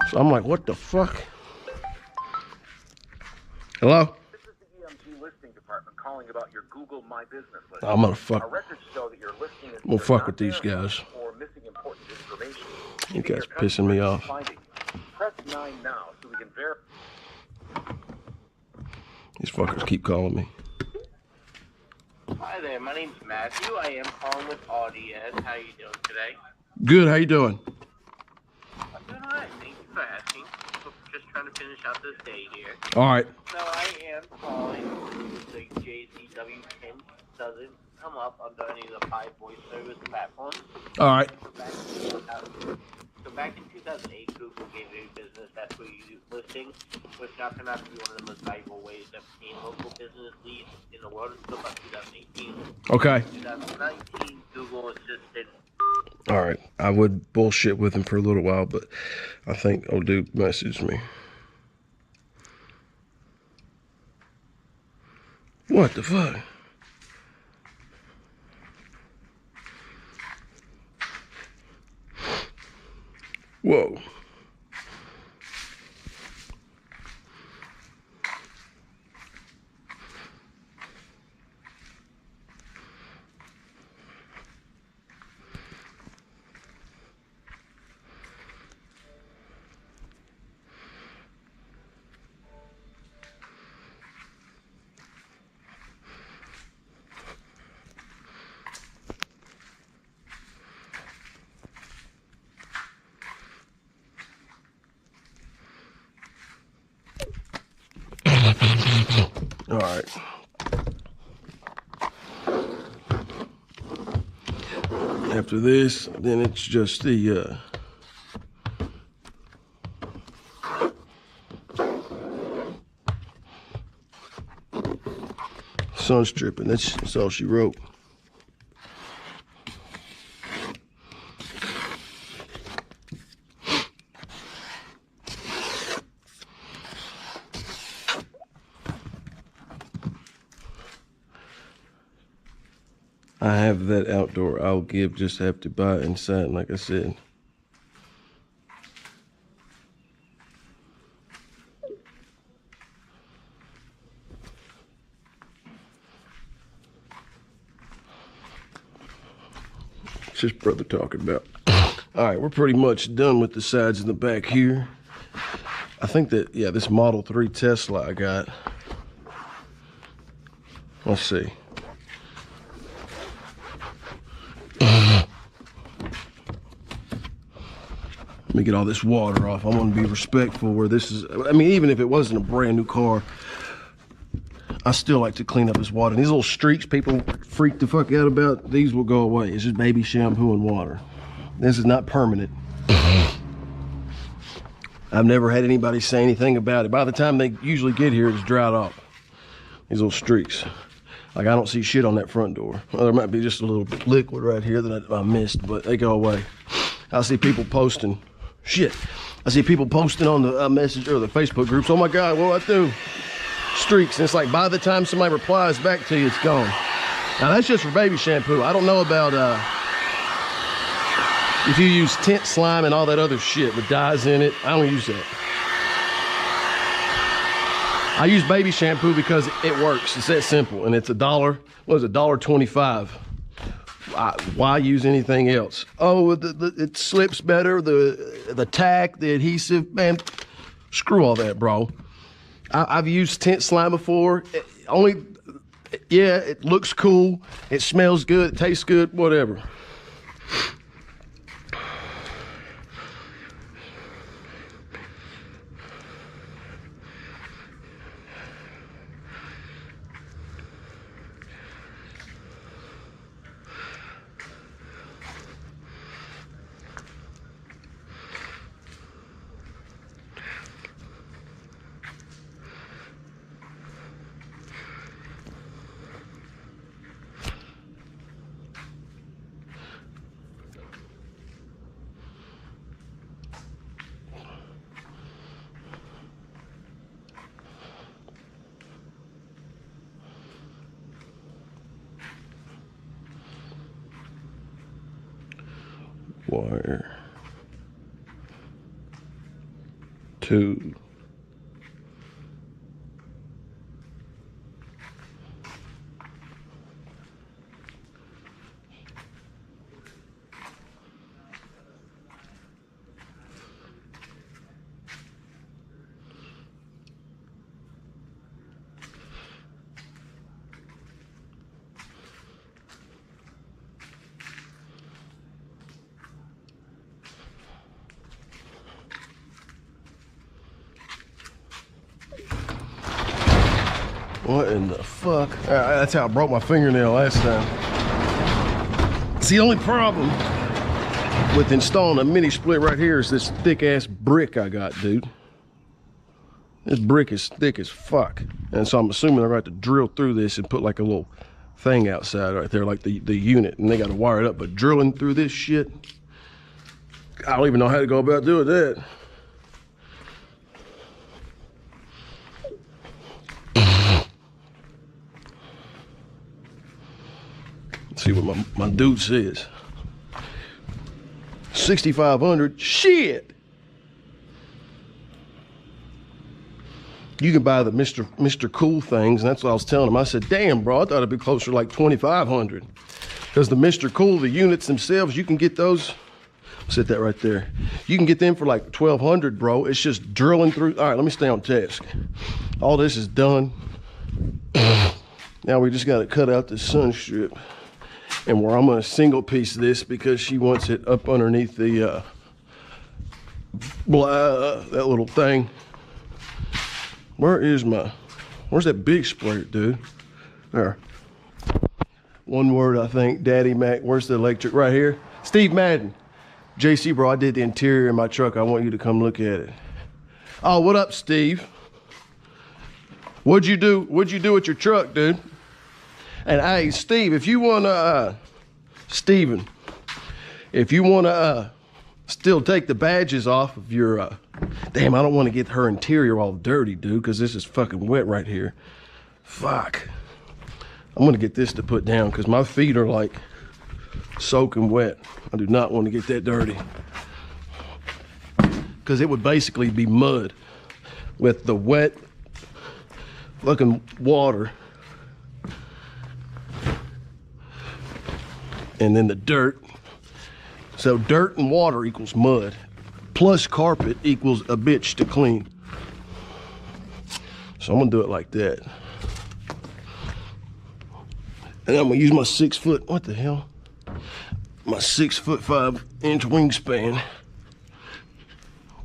S1: So I'm like, what the fuck? Hello?
S4: This is the EMG listing department calling about your Google My Business list.
S1: I'm gonna fuck.
S4: Our records show that your listing is
S1: I'm gonna fuck with these guys.
S4: or missing important information.
S1: You guys pissing me off.
S4: Press 9 now so we can verify.
S1: These fuckers keep calling me.
S5: Hi there, my name's Matthew. I am calling with ODS. How you doing today?
S1: Good, how you doing?
S5: I'm doing alright, thank you for asking. Just trying to finish out this day here.
S1: All right.
S5: So I am calling. The JCW Tints doesn't come up under any of the 5 voice service platforms.
S1: All right.
S5: So back in 2008, Google gave a business that's where you listing, which now turned out to be one of the most valuable ways to obtain local business leads in the world until about 2018.
S1: Okay.
S5: In 2019, Google assisted
S1: All right, I would bullshit with him for a little while, but I think old dude messaged me. What the fuck? Whoa. All right. After this, then it's just the sun stripping. That's all she wrote. I have that outdoor. I'll give, just have to buy it inside, like I said. It's just brother talking about. All right, we're pretty much done with the sides and the back here. I think that, yeah, this Model 3 Tesla I got. Let's see. Let me get all this water off. I want to be respectful where this is. I mean, even if it wasn't a brand new car, I still like to clean up this water. And these little streaks people freak the fuck out about, these will go away. It's just baby shampoo and water. This is not permanent. I've never had anybody say anything about it. By the time they usually get here, it's dried off. These little streaks. Like, I don't see shit on that front door. Well, there might be just a little liquid right here that I missed, but they go away. I see people posting. Shit. I see people posting on the message or the Facebook groups. Oh my God, what do I do? Streaks. And it's like, by the time somebody replies back to you, it's gone. Now that's just for baby shampoo. I don't know about if you use Tint slime and all that other shit with dyes in it. I don't use that. I use baby shampoo because it works. It's that simple. And it's $1. What is it? $1.25. Why use anything else? Oh, it slips better. The tack, the adhesive, man. Screw all that, bro. I've used Tint slime before. Yeah, it looks cool. It smells good. It tastes good. Whatever. Wire 2. What in the fuck? That's how I broke my fingernail last time. It's the only problem with installing a mini split right here is this thick ass brick I got, dude. This brick is thick as fuck. And so I'm assuming they're going to have to drill through this and put like a little thing outside right there, like the unit. And they got to wire it up. But drilling through this shit, I don't even know how to go about doing that. Let's see what my dude says. 6,500. Shit. You can buy the Mr. Cool things, and that's what I was telling him. I said, damn, bro, I thought it'd be closer to like 2,500. Because the Mr. Cool, the units themselves, you can get those. Set that right there. You can get them for like 1,200, bro. It's just drilling through. All right, let me stay on task. All this is done. Now we just got to cut out this sun strip. And where I'm going to single piece this because she wants it up underneath the that little thing. Where's that big sprayer, dude? There. One word, I think. Daddy Mac. Where's the electric? Right here. Steve Madden. JC, bro, I did the interior in my truck. I want you to come look at it. Oh, what up, Steve? What'd you do with your truck, dude? And hey, Steve, if you wanna, Steven, if you wanna still take the badges off of your, damn, I don't want to get her interior all dirty, dude, because this is fucking wet right here. Fuck. I'm gonna get this to put down because my feet are like soaking wet. I do not want to get that dirty because it would basically be mud with the wet fucking water and then the dirt. So dirt and water equals mud plus carpet equals a bitch to clean. So I'm gonna do it like that. And I'm gonna use my 6 foot, what the hell? My 6'5" wingspan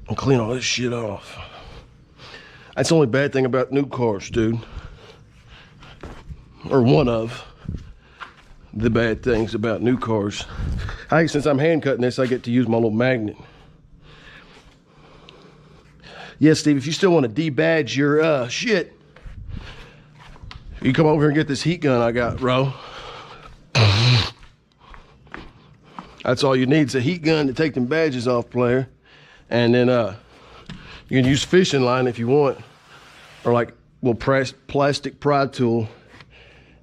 S1: and clean all this shit off. That's the only bad thing about new cars, dude. Or one of the bad things about new cars. Hey, since I'm hand cutting this, I get to use my little magnet. Yeah, Steve, if you still want to debadge your shit, you come over here and get this heat gun I got, bro. That's all you need is a heat gun to take them badges off, player. And then you can use fishing line if you want. Or like little plastic pry tool.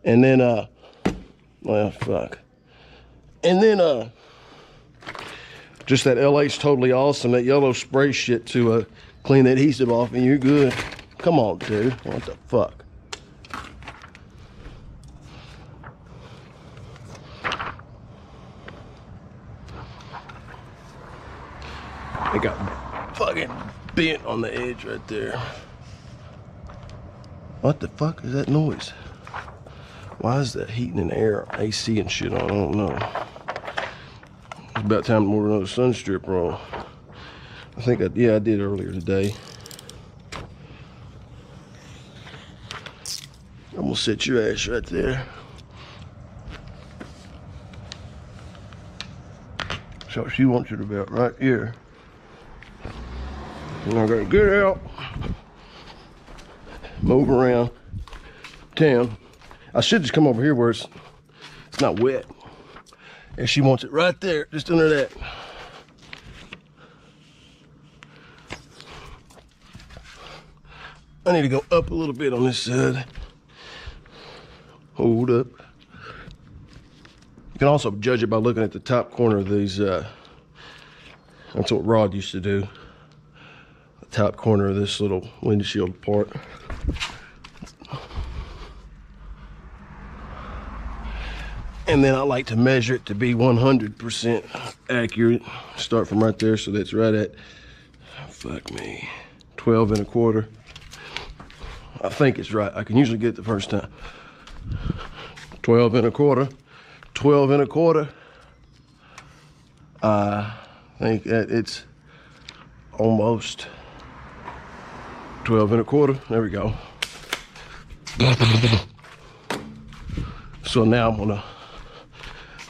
S1: And then, well, fuck. And then just that LA's Totally Awesome, that yellow spray shit to clean the adhesive off and you're good. Come on, dude. What the fuck? It got fucking bent on the edge right there. What the fuck is that noise? Why is that heating and air, AC and shit on? I don't know. It's about time to order another sun strip roll. I think I did earlier today. I'm gonna set your ass right there. So she wants it about right here. And I gotta get out, move around town. I should just come over here where it's not wet. And she wants it right there, just under that. I need to go up a little bit on this side. Hold up. You can also judge it by looking at the top corner of these. That's what Rod used to do. Top corner of this little windshield part. And then I like to measure it to be 100% accurate. Start from right there, so that's right at, fuck me, 12 1/4. I think it's right. I can usually get it the first time. 12 1/4. 12 1/4. I think that it's almost 12 1/4. There we go. So now I'm gonna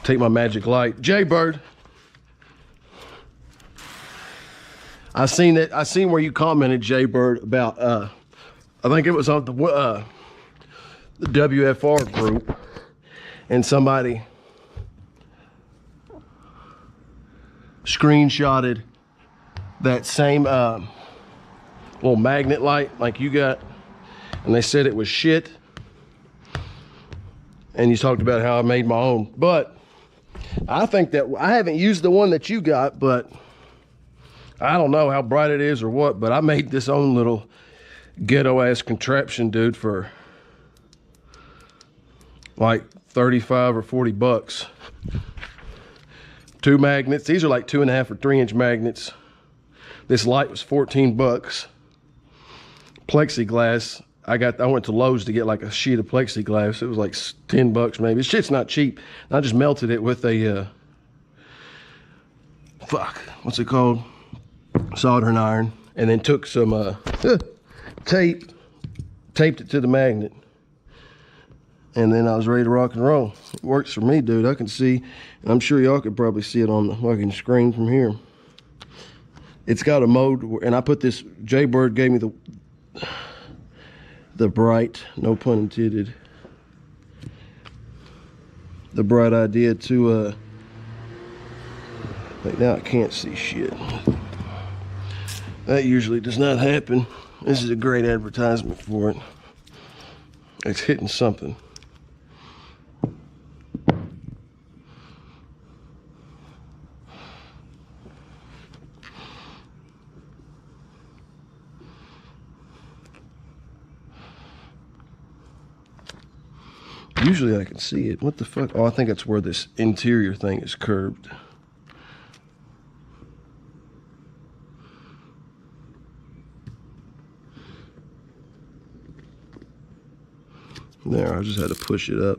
S1: take my magic light. Jaybird. I seen where you commented, Jaybird, about I think it was on the WFR group, and somebody screenshotted that same little magnet light like you got, and they said it was shit. And you talked about how I made my own, but I think that I haven't used the one that you got, but I don't know how bright it is or what, but I made this own little ghetto ass contraption, dude, for like 35 or 40 bucks. 2 magnets. These are like 2.5 or 3 inch magnets. This light was 14 bucks. Plexiglass. I went to Lowe's to get like a sheet of plexiglass. It was like 10 bucks maybe. This shit's not cheap. I just melted it with a what's it called? Soldering iron, and then took some taped it to the magnet, and then I was ready to rock and roll. It works for me, dude. I can see, and I'm sure y'all could probably see it on the fucking screen from here. It's got a mode, and I put this, Jaybird gave me the bright, no pun intended, the bright idea to like, now I can't see shit. That usually does not happen. This is a great advertisement for it. It's hitting something. Usually I can see it. What the fuck? Oh, I think that's where this interior thing is curved. There, I just had to push it up.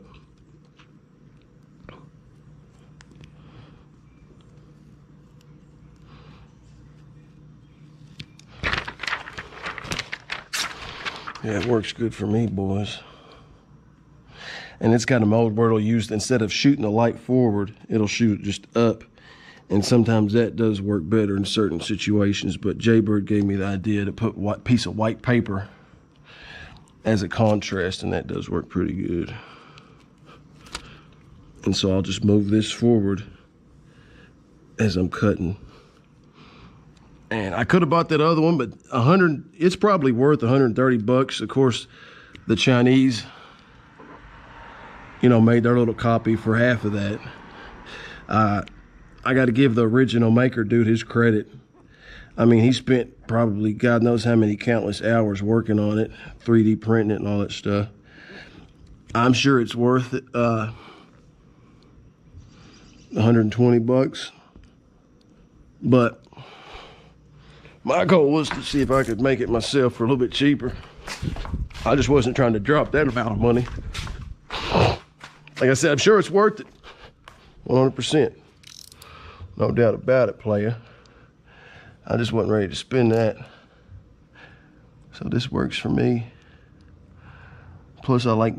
S1: Yeah, it works good for me, boys. And it's got a mode where it'll use, instead of shooting the light forward, it'll shoot just up. And sometimes that does work better in certain situations. But Jaybird gave me the idea to put a piece of white paper as a contrast, and that does work pretty good. And so I'll just move this forward as I'm cutting. And I could have bought that other one, but it's probably worth 130 bucks. Of course, the Chinese, you know, made their little copy for half of that. I got to give the original maker dude his credit. I mean, he spent probably God knows how many countless hours working on it, 3D printing it and all that stuff. I'm sure it's worth it, 120 bucks. But my goal was to see if I could make it myself for a little bit cheaper. I just wasn't trying to drop that amount of money. Like I said, I'm sure it's worth it, 100%. No doubt about it, player. I just wasn't ready to spend that. So this works for me. Plus I like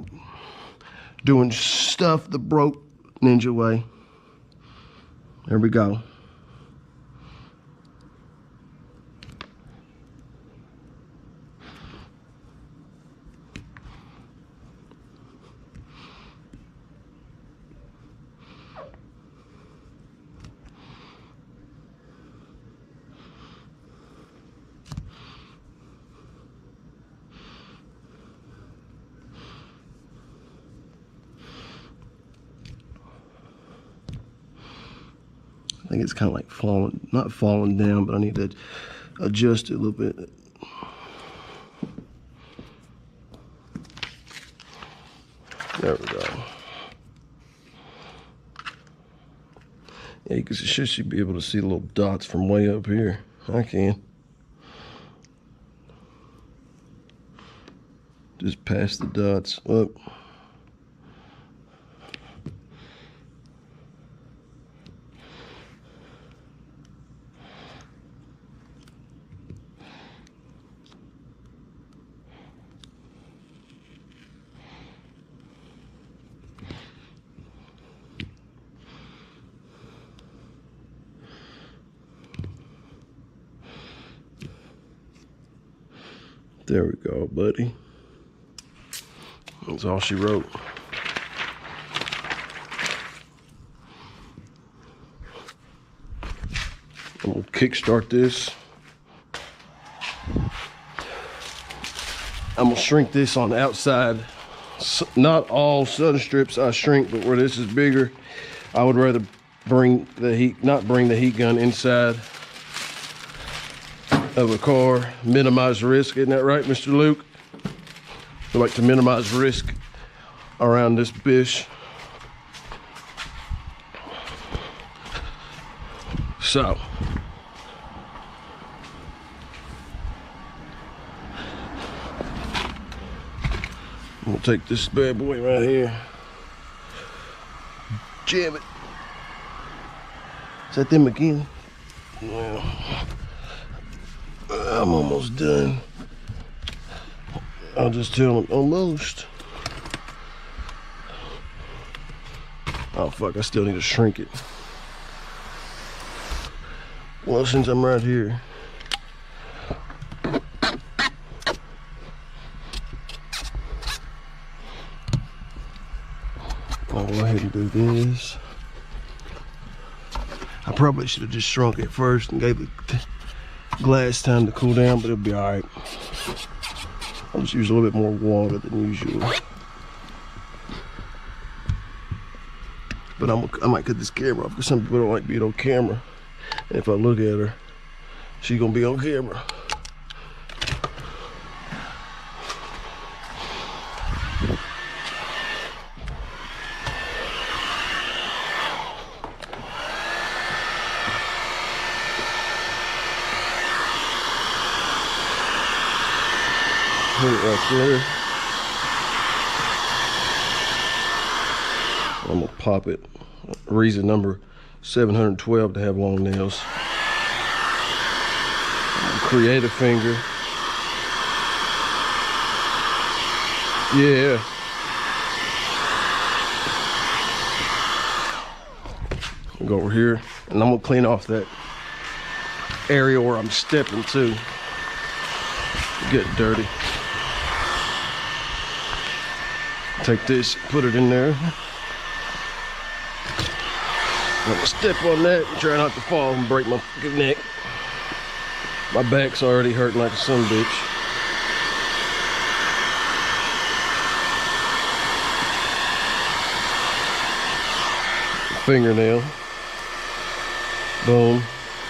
S1: doing stuff the broke ninja way. There we go. I think it's kind of like not falling down, but I need to adjust it a little bit. There we go. Yeah, because you should be able to see the little dots from way up here. I can. Just past the dots up. There we go, buddy. That's all she wrote. I'm gonna kickstart this. I'm gonna shrink this on the outside. Not all sun strips I shrink, but where this is bigger, I would rather not bring the heat gun inside of a car. Minimize risk, isn't that right, Mr. Luke? I like to minimize risk around this bitch. So, I'm gonna take this bad boy right here. Jam it. Is that them again? Well, I'm almost done. I'll just tell them almost. Oh fuck, I still need to shrink it. Well, since I'm right here. I'll go ahead and do this. I probably should have just shrunk it first and gave the glass time to cool down, but it'll be all right. I'll just use a little bit more water than usual. But I might cut this camera off because some people don't like being on camera. And if I look at her, she's gonna be on camera. Put it right there. I'm gonna pop it. Reason number 712 to have long nails. Create a finger. Yeah. I'll go over here and I'm gonna clean off that area where I'm stepping to. Get dirty. Take this, put it in there. I'm gonna step on that and try not to fall and break my fucking neck. My back's already hurting like a son of a bitch. Fingernail. Boom.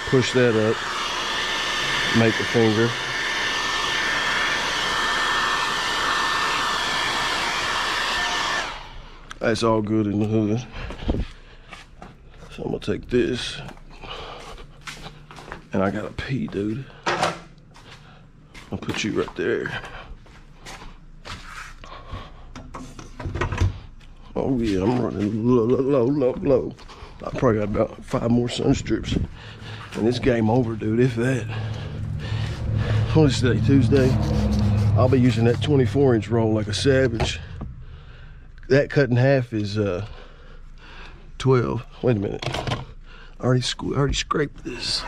S1: Push that up. Make a finger. That's all good in the hood. So I'm gonna take this, and I gotta pee, dude. I'll put you right there. Oh yeah, I'm running low. I probably got about 5 more sun strips, and it's game over, dude, if that. What is today, Tuesday? I'll be using that 24-inch roll like a savage. That cut in half is 12. Wait a minute. I already scraped this.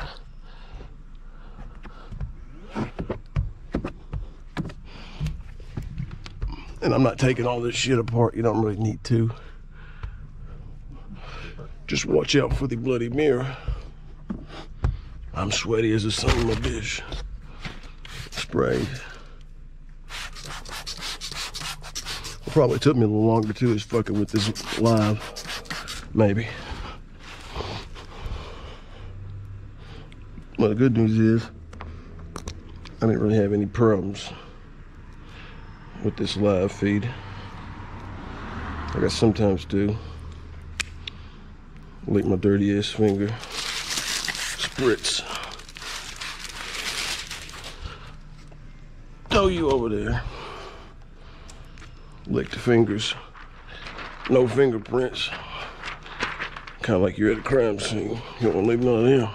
S1: And I'm not taking all this shit apart. You don't really need to. Just watch out for the bloody mirror. I'm sweaty as a son of a bitch. Sprayed. Probably took me a little longer too, is fucking with this live, maybe. Well, the good news is I didn't really have any problems with this live feed. Like I sometimes do. Lick my dirty ass finger. Spritz. Throw you over there. Lick the fingers. No fingerprints. Kind of like you're at a crime scene. You don't want to leave none of them.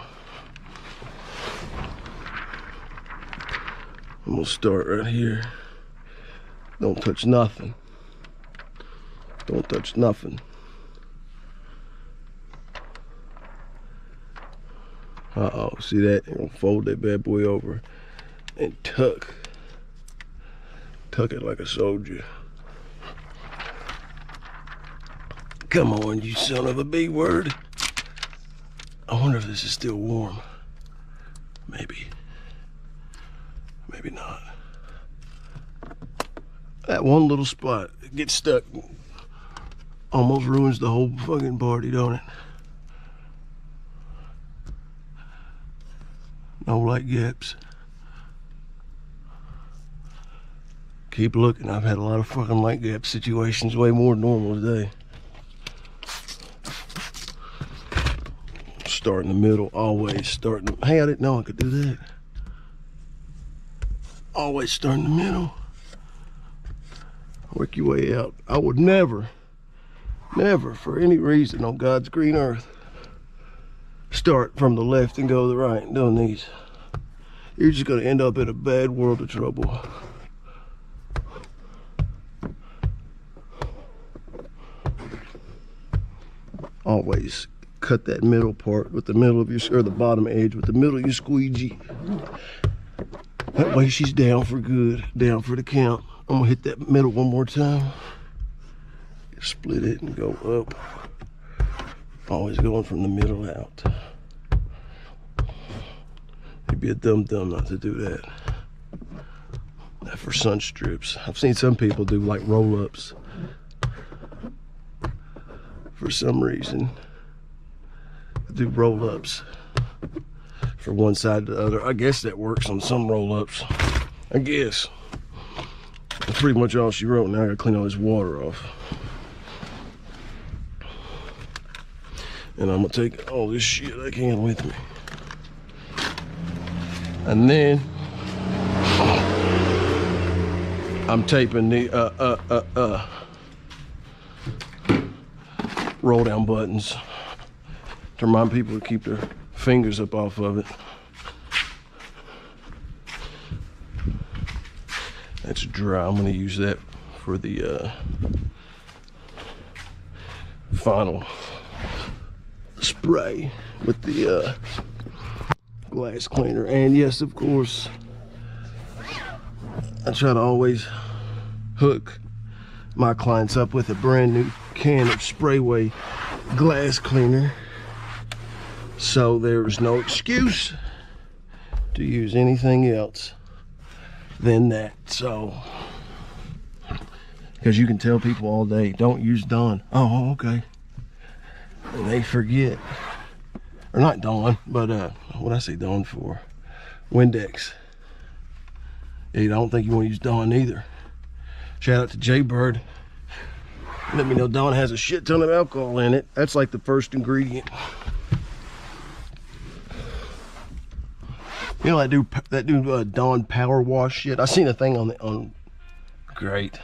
S1: I'm gonna start right here. Don't touch nothing. Don't touch nothing. Uh-oh, see that? You're gonna fold that bad boy over and tuck. Tuck it like a soldier. Come on, you son of a B word. I wonder if this is still warm. Maybe. Maybe not. That one little spot that gets stuck almost ruins the whole fucking party, don't it? No light gaps. Keep looking. I've had a lot of fucking light gap situations, way more than normal today. Start in the middle, always start in the, hey, I didn't know I could do that. Always start in the middle. Work your way out. I would never for any reason on God's green earth start from the left and go to the right doing these. You're just gonna end up in a bad world of trouble. Always cut that middle part with the middle of your, or the bottom edge with the middle of your squeegee. That way she's down for good, down for the count. I'm gonna hit that middle one more time. Split it and go up. Always going from the middle out. You'd be a dumb not to do that. That for sun strips. I've seen some people do like roll-ups. For some reason, do roll-ups for one side to the other. I guess that works on some roll-ups. I guess. That's pretty much all she wrote. Now I gotta clean all this water off. And I'm gonna take all this shit I can with me. And then I'm taping the roll down buttons to remind people to keep their fingers up off of it. That's dry. I'm gonna use that for the final spray with the glass cleaner. And yes, of course, I try to always hook my clients up with a brand new can of Sprayway glass cleaner, so there's no excuse to use anything else than that. So, because you can tell people all day, don't use Dawn. Oh, okay. And they forget. Or not Dawn, but what I say Dawn for? Windex. Yeah, I don't think you want to use Dawn either. Shout out to Jaybird. Let me know Dawn has a shit ton of alcohol in it. That's like the first ingredient. You know that new Dawn Power Wash shit? I seen a thing great.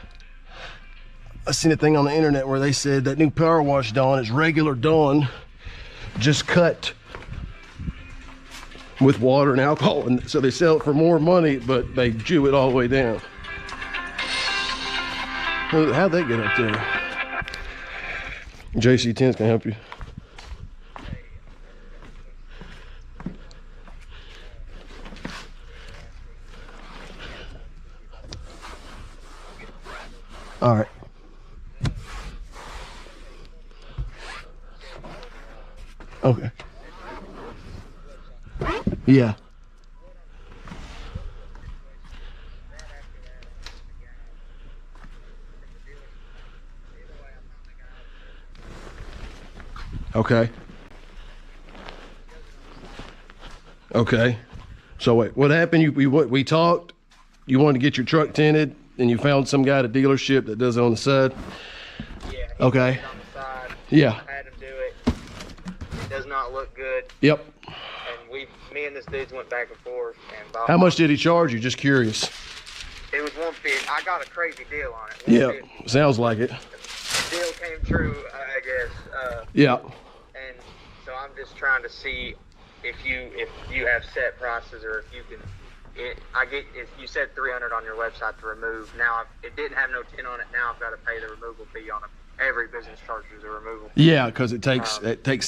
S1: I seen a thing on the internet where they said that new Power Wash Dawn is regular Dawn, just cut with water and alcohol, and so they sell it for more money, but they chew it all the way down. How'd they get up there? JC Tints can help you. All right. Okay. Yeah. Okay. Okay. So wait, what happened? We talked. You wanted to get your truck tinted, and you found some guy at a dealership that does it on the side.
S3: Yeah.
S1: Okay.
S3: On the side.
S1: Yeah.
S3: I had him do it. It does not look good.
S1: Yep.
S3: And me and this dude went back and forth. And
S1: How much did he charge you? Just curious.
S3: It was $150. I got a crazy deal on it.
S1: Yeah. Sounds like it.
S3: The deal came true, I guess.
S1: Yeah.
S3: And so I'm just trying to see if you have set prices, or if you can. If you said $300 on your website to remove. Now it didn't have no tint on it. Now I've got to pay the removal fee on it. Every business charges a removal.
S1: Yeah, because it takes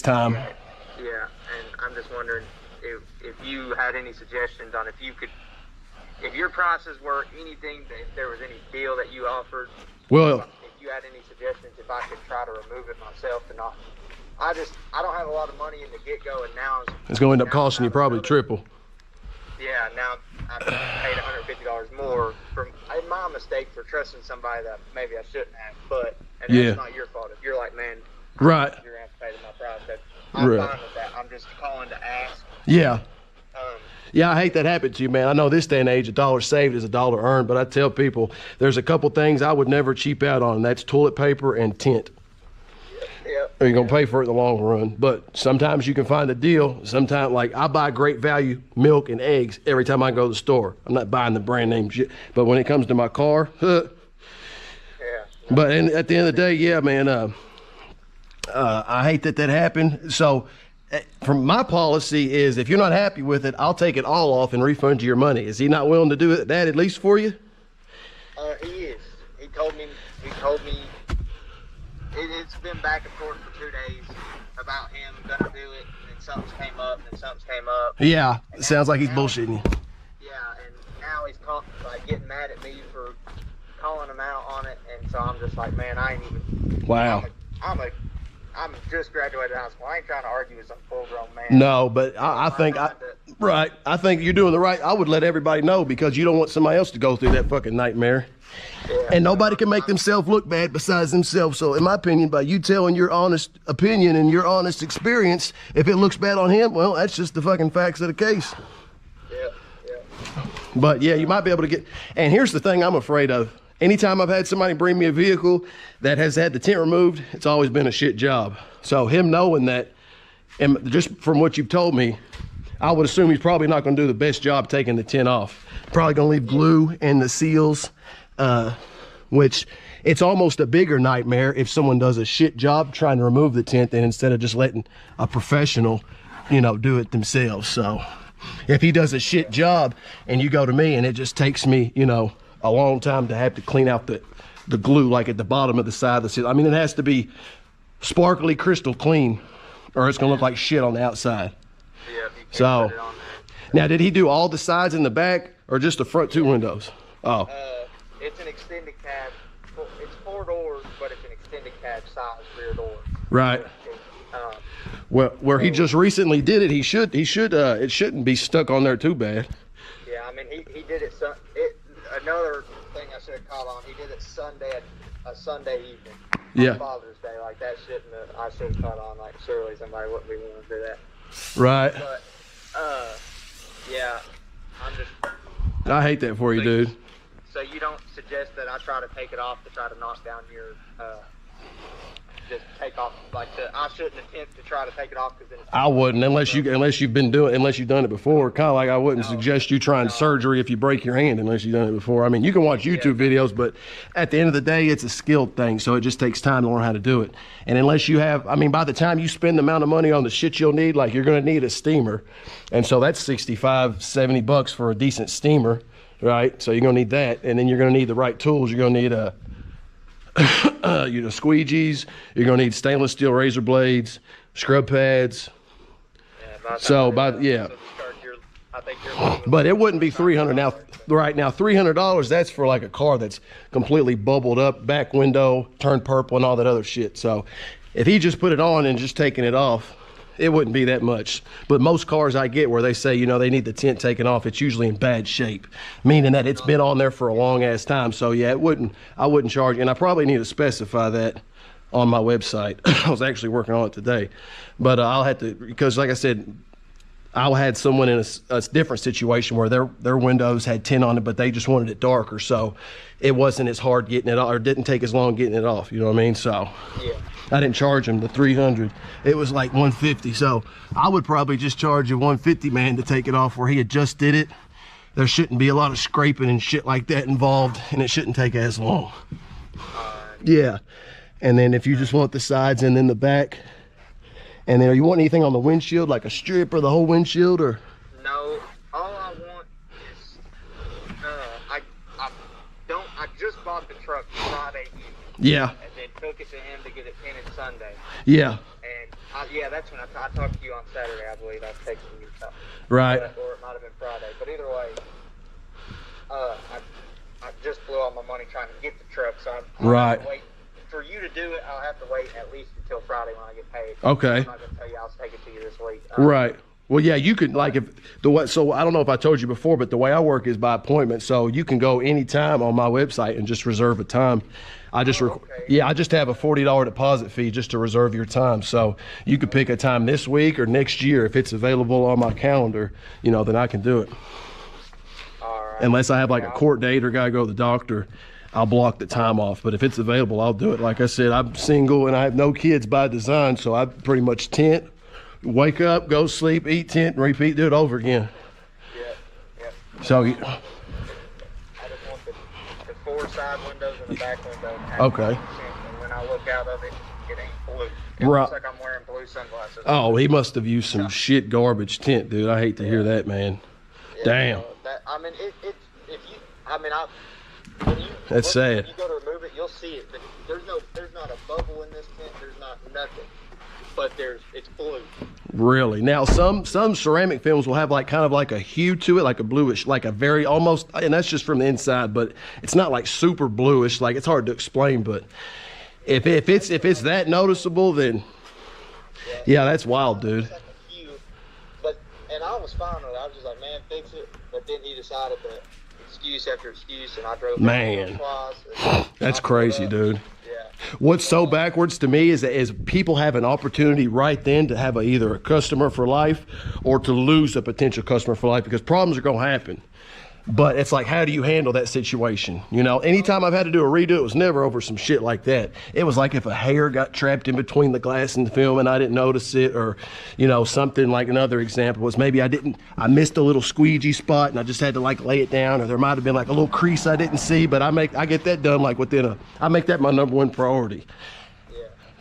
S1: time.
S3: Yeah, and I'm just wondering if you had any suggestions on if your prices were anything, if there was any deal that you offered.
S1: Well,
S3: if you had any suggestions, if I could try to remove it myself and not. I don't have a lot of money in the get-go, and now
S1: it's going to end up costing you probably triple.
S3: I paid $150 more from my mistake for trusting somebody that maybe I shouldn't have. But and
S1: Yeah.
S3: that's not your fault. If you're like, man,
S1: Right.
S3: you're gonna have to pay my price. I'm
S1: Right.
S3: fine with that. I'm just calling to ask.
S1: Yeah.
S3: Um,
S1: Yeah, I hate that happened to you, man. I know this day and age, $1 saved is $1 earned, but I tell people there's a couple things I would never cheap out on, and that's toilet paper and tint.
S3: yeah.
S1: Or you're gonna pay for it in the long run. But sometimes you can find a deal. Sometimes, like, I buy great value milk and eggs every time I go to the store. I'm not buying the brand name shit. But when it comes to my car,
S3: Yeah.
S1: But at the end of the day, yeah, man, I hate that happened. So from my policy is if you're not happy with it, I'll take it all off and refund you your money. Is he not willing to do that at least for you?
S3: He is. He told me. It's been back and forth for 2 days about him gonna do it, and then something's came up, and then something's came up.
S1: Yeah,
S3: And
S1: it sounds like he's
S3: now-
S1: bullshitting you.
S3: Yeah, and now he's like getting mad at me for calling him out on it, and so I'm just like, man, I ain't even.
S1: Wow.
S3: I'm just graduated high school. I ain't trying to argue with some full-grown man.
S1: No, but I think I think you're doing the right. I would let everybody know because you don't want somebody else to go through that fucking nightmare.
S3: Yeah.
S1: And nobody can make themselves look bad besides themselves. So in my opinion, by you telling your honest opinion and your honest experience, if it looks bad on him, well, that's just the fucking facts of the case.
S3: Yeah.
S1: But yeah, you might be able to get, and here's the thing I'm afraid of. Anytime I've had somebody bring me a vehicle that has had the tint removed, it's always been a shit job. So him knowing that, and just from what you've told me, I would assume he's probably not gonna do the best job taking the tint off. Probably gonna leave glue in the seals, which it's almost a bigger nightmare if someone does a shit job trying to remove the tint than instead of just letting a professional, do it themselves. So if he does a shit job and you go to me and it just takes me, a long time to have to clean out the glue, like at the bottom of the side of the seal. I mean, it has to be sparkly crystal clean or it's gonna look like shit on the outside.
S3: Yeah. You can't
S1: So
S3: put it on
S1: now, did he do all the sides in the back or just the front 2 windows? Oh,
S3: there. It's an extended cab. It's 4 doors, but it's an extended cab size rear door.
S1: right.
S3: Um,
S1: Well, where he just recently did it, it shouldn't be stuck on there too bad.
S3: Yeah, I mean, he did it. Another thing I should have caught on. He did it a Sunday evening.
S1: Yeah.
S3: On Father's Day, like that shouldn't have. I should have caught on. Like surely somebody wouldn't be willing to do that.
S1: Right.
S3: But yeah, I'm just.
S1: I hate that for you, dude.
S3: So you don't suggest that I try to take it off to try to knock down your. Just take off I shouldn't attempt to try to take it off because then.
S1: I wouldn't unless you've done it before. Kind of like I wouldn't suggest you trying surgery if you break your hand unless you've done it before. I mean, you can watch YouTube videos, but at the end of the day, it's a skilled thing, so it just takes time to learn how to do it. And unless you have, I mean, by the time you spend the amount of money on the shit you'll need, like you're going to need a steamer, and so that's $65-$70 for a decent steamer, right? So you're going to need that, and then you're going to need the right tools. You're going to need squeegees. You're gonna need stainless steel razor blades, scrub pads. But it wouldn't be $300 now. Right now, $300. That's for like a car that's completely bubbled up, back window, turned purple, and all that other shit. So if he just put it on and just taking it off, it wouldn't be that much. But most cars I get where they say, they need the tint taken off, it's usually in bad shape, meaning that it's been on there for a long ass time. So yeah, I wouldn't charge, and I probably need to specify that on my website. I was actually working on it today, but I'll have to, because like I said, I had someone in a different situation where their windows had tint on it, but they just wanted it darker, so it wasn't as hard getting it off, or didn't take as long getting it off. You know what I mean? So
S3: Yeah.
S1: I didn't charge him the $300. It was like $150. So I would probably just charge you $150, man, to take it off where he had just did it. There shouldn't be a lot of scraping and shit like that involved, and it shouldn't take as long. Yeah. And then if you just want the sides and then the back, and then you want anything on the windshield, like a strip or the whole windshield, or?
S3: No, all I want is I just bought the truck Friday evening.
S1: Yeah.
S3: And then took it to him to get it painted Sunday.
S1: Yeah.
S3: And that's when I talked to you on Saturday, I believe. I was texting you something.
S1: Right.
S3: Or it might have been Friday. But either way, I just blew all my money trying to get the truck, so I'll have to wait. For you to do it, I'll have to wait at least until Friday when I get paid.
S1: Okay.
S3: I'm not going to tell you I'll take it to you this week.
S1: Right. Well, yeah, you could, like, if the way, so I don't know if I told you before, but the way I work is by appointment. So you can go anytime on my website and just reserve a time. I just, yeah, I just have a $40 deposit fee just to reserve your time. So you could pick a time this week or next year. If it's available on my calendar, you know, then I can do it.
S3: All right.
S1: Unless I have like a court date or gotta go to the doctor, I'll block the time off. But if it's available, I'll do it. Like I said, I'm single and I have no kids by design. So I pretty much tint, wake up, go sleep, eat, tint, and repeat, do it over again.
S3: Yeah.
S1: So,
S3: I just want the 4 side windows and the back window.
S1: Okay.
S3: And when I look out of it, it ain't blue. It
S1: Right.
S3: looks like I'm wearing blue sunglasses.
S1: oh, he must have used some shit garbage tint, dude. I hate to hear that, man.
S3: Yeah,
S1: Damn.
S3: I mean, if you, I mean, when you
S1: That's
S3: look,
S1: sad.
S3: When you go to remove it, you'll see it. But there's not a bubble in this tint. There's not nothing. But it's blue.
S1: Really? Now, some ceramic films will have like kind of like a hue to it, like a bluish, like a very almost, and that's just from the inside, but it's not like super bluish. Like, it's hard to explain, but if it's that noticeable, then yeah, that's wild, dude.
S3: It's like a hue, and I was fine with it. I was just like, man, fix it. But then he decided that excuse after excuse, and I drove
S1: Man.
S3: twice.
S1: That's crazy, dude.
S3: Yeah.
S1: What's so backwards to me is that people have an opportunity right then to have either a customer for life or to lose a potential customer for life, because problems are going to happen. But it's like, how do you handle that situation? You know, anytime I've had to do a redo, it was never over some shit like that. It was like if a hair got trapped in between the glass and the film and I didn't notice it, or, you know, something. Like another example was maybe I missed a little squeegee spot and I just had to like lay it down, or there might have been like a little crease I didn't see, but I get that done like I make that my #1 priority.
S3: Yeah.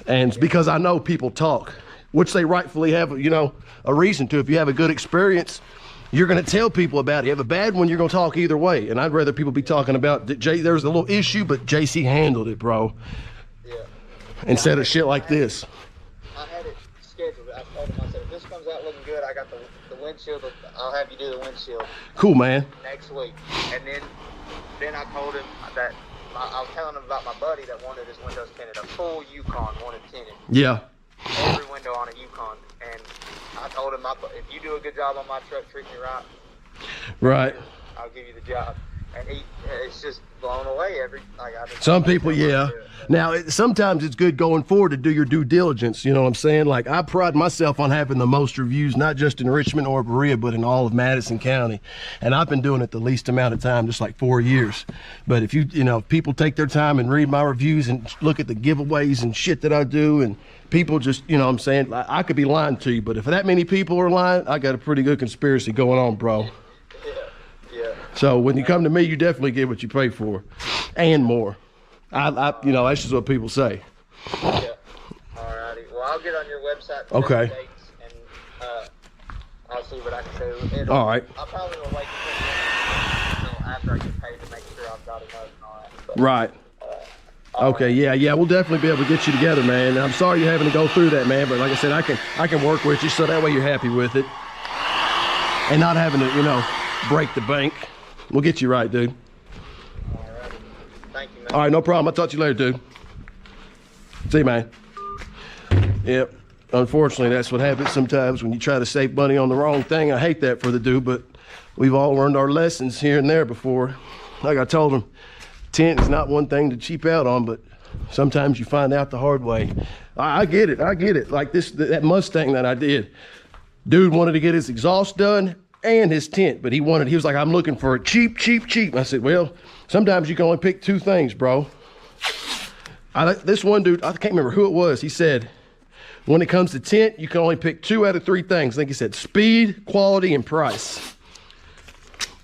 S1: And it's because I know people talk, which they rightfully have, you know, a reason to. If you have a good experience, you're going to tell people about it. You have a bad one, you're going to talk either way. And I'd rather people be talking about that there was a little issue, but JC handled it, bro.
S3: Yeah.
S1: Instead of shit like this.
S3: I had it scheduled. I told him, I said, if this comes out looking good, I got the windshield. I'll have you do the windshield
S1: Cool, man.
S3: next week. And then I told him that I was telling him about my buddy that wanted his windows tinted. A full Yukon wanted tinted.
S1: Yeah.
S3: Every window on a Yukon. And I told him, if you do a good job on my truck, treat me right,
S1: Right.
S3: I'll give you the job. And it's just blown away
S1: Some people, yeah. Now, sometimes it's good going forward to do your due diligence. You know what I'm saying? Like, I pride myself on having the most reviews, not just in Richmond or Berea, but in all of Madison County. And I've been doing it the least amount of time, just like 4 years. But if if people take their time and read my reviews and look at the giveaways and shit that I do, and people just, you know what I'm saying? I could be lying to you, but if that many people are lying, I got a pretty good conspiracy going on, bro.
S3: Yeah.
S1: So when you come to me, you definitely get what you pay for, and more. You know, that's just what people say.
S3: Yeah. Alrighty. Well, I'll get on your website. For
S1: Okay.
S3: dates, and I'll see what I can do.
S1: All right.
S3: I probably will wait until after I get paid to make sure I've got enough and all that. But,
S1: Right. Okay. Yeah. We'll definitely be able to get you together, man. I'm sorry you're having to go through that, man. But like I said, I can work with you so that way you're happy with it, and not having to, break the bank. We'll get you right, dude.
S3: Alrighty. Thank you, man.
S1: All right, no problem. I'll talk to you later, dude. See you, man. Yep. Unfortunately, that's what happens sometimes when you try to save money on the wrong thing. I hate that for the dude, but we've all learned our lessons here and there before. Like I told him, tint is not one thing to cheap out on, but sometimes you find out the hard way. I get it. Like that Mustang that I did. Dude wanted to get his exhaust done and his tint, but he was like, I'm looking for a cheap. I said, well, sometimes you can only pick 2 things, bro. This one dude, I can't remember who it was. He said, when it comes to tint, you can only pick 2 out of 3 things. I think he said speed, quality, and price.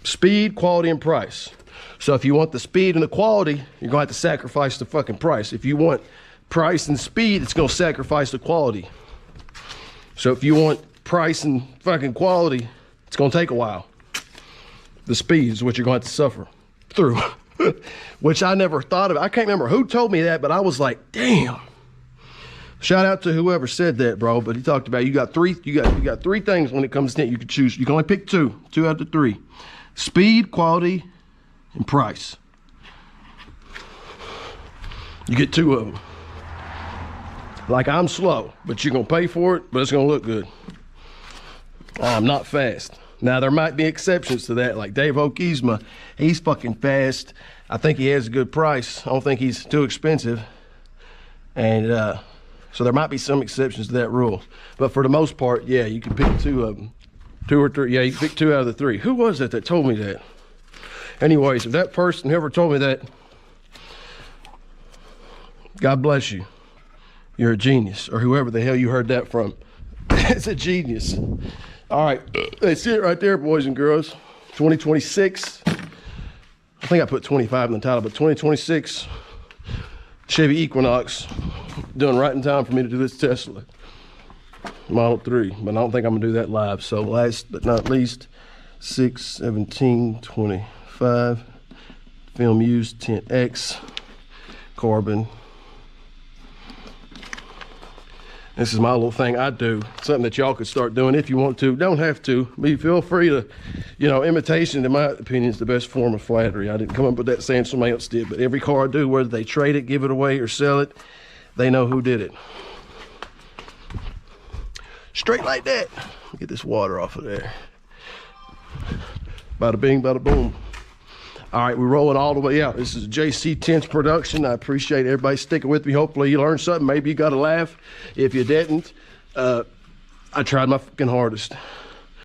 S1: Speed, quality, and price. So if you want the speed and the quality, you're gonna have to sacrifice the fucking price. If you want price and speed, it's gonna sacrifice the quality. So if you want price and fucking quality, it's gonna take a while. The speed is what you're gonna have to suffer through. Which I never thought of. I can't remember who told me that, but I was like, damn. Shout out to whoever said that, bro. But he talked about you got 3 things when it comes to tint you can choose. You can only pick 2 out of 3. Speed, quality, and price. You get 2 of them. Like, I'm slow, but you're gonna pay for it, but it's gonna look good. I'm not fast. Now, there might be exceptions to that, like Dave Okiesma. He's fucking fast. I think he has a good price. I don't think he's too expensive. And so there might be some exceptions to that rule. But for the most part, yeah, you can pick 2 of them. 2 or 3. Yeah, you can pick 2 out of the 3. Who was it that told me that? Anyways, if that person, whoever told me that, God bless you. You're a genius. Or whoever the hell you heard that from. It's a genius. All right, that's it right there, boys and girls. 2026. I think I put 25 in the title, but 2026 Chevy Equinox. Doing right in time for me to do this Tesla Model 3, but I don't think I'm gonna do that live. So last but not least, 6/17/25. Film used, Tint X, carbon. This is my little thing I do. Something that y'all could start doing if you want to. Don't have to. Feel free to, you know, imitation, in my opinion, is the best form of flattery. I didn't come up with that saying, somebody else did. But every car I do, whether they trade it, give it away, or sell it, they know who did it. Straight like that. Get this water off of there. Bada bing, bada boom. All right, we're rolling all the way out. This is a JC Tints production. I appreciate everybody sticking with me. Hopefully you learned something. Maybe you got a laugh. If you didn't, I tried my fucking hardest.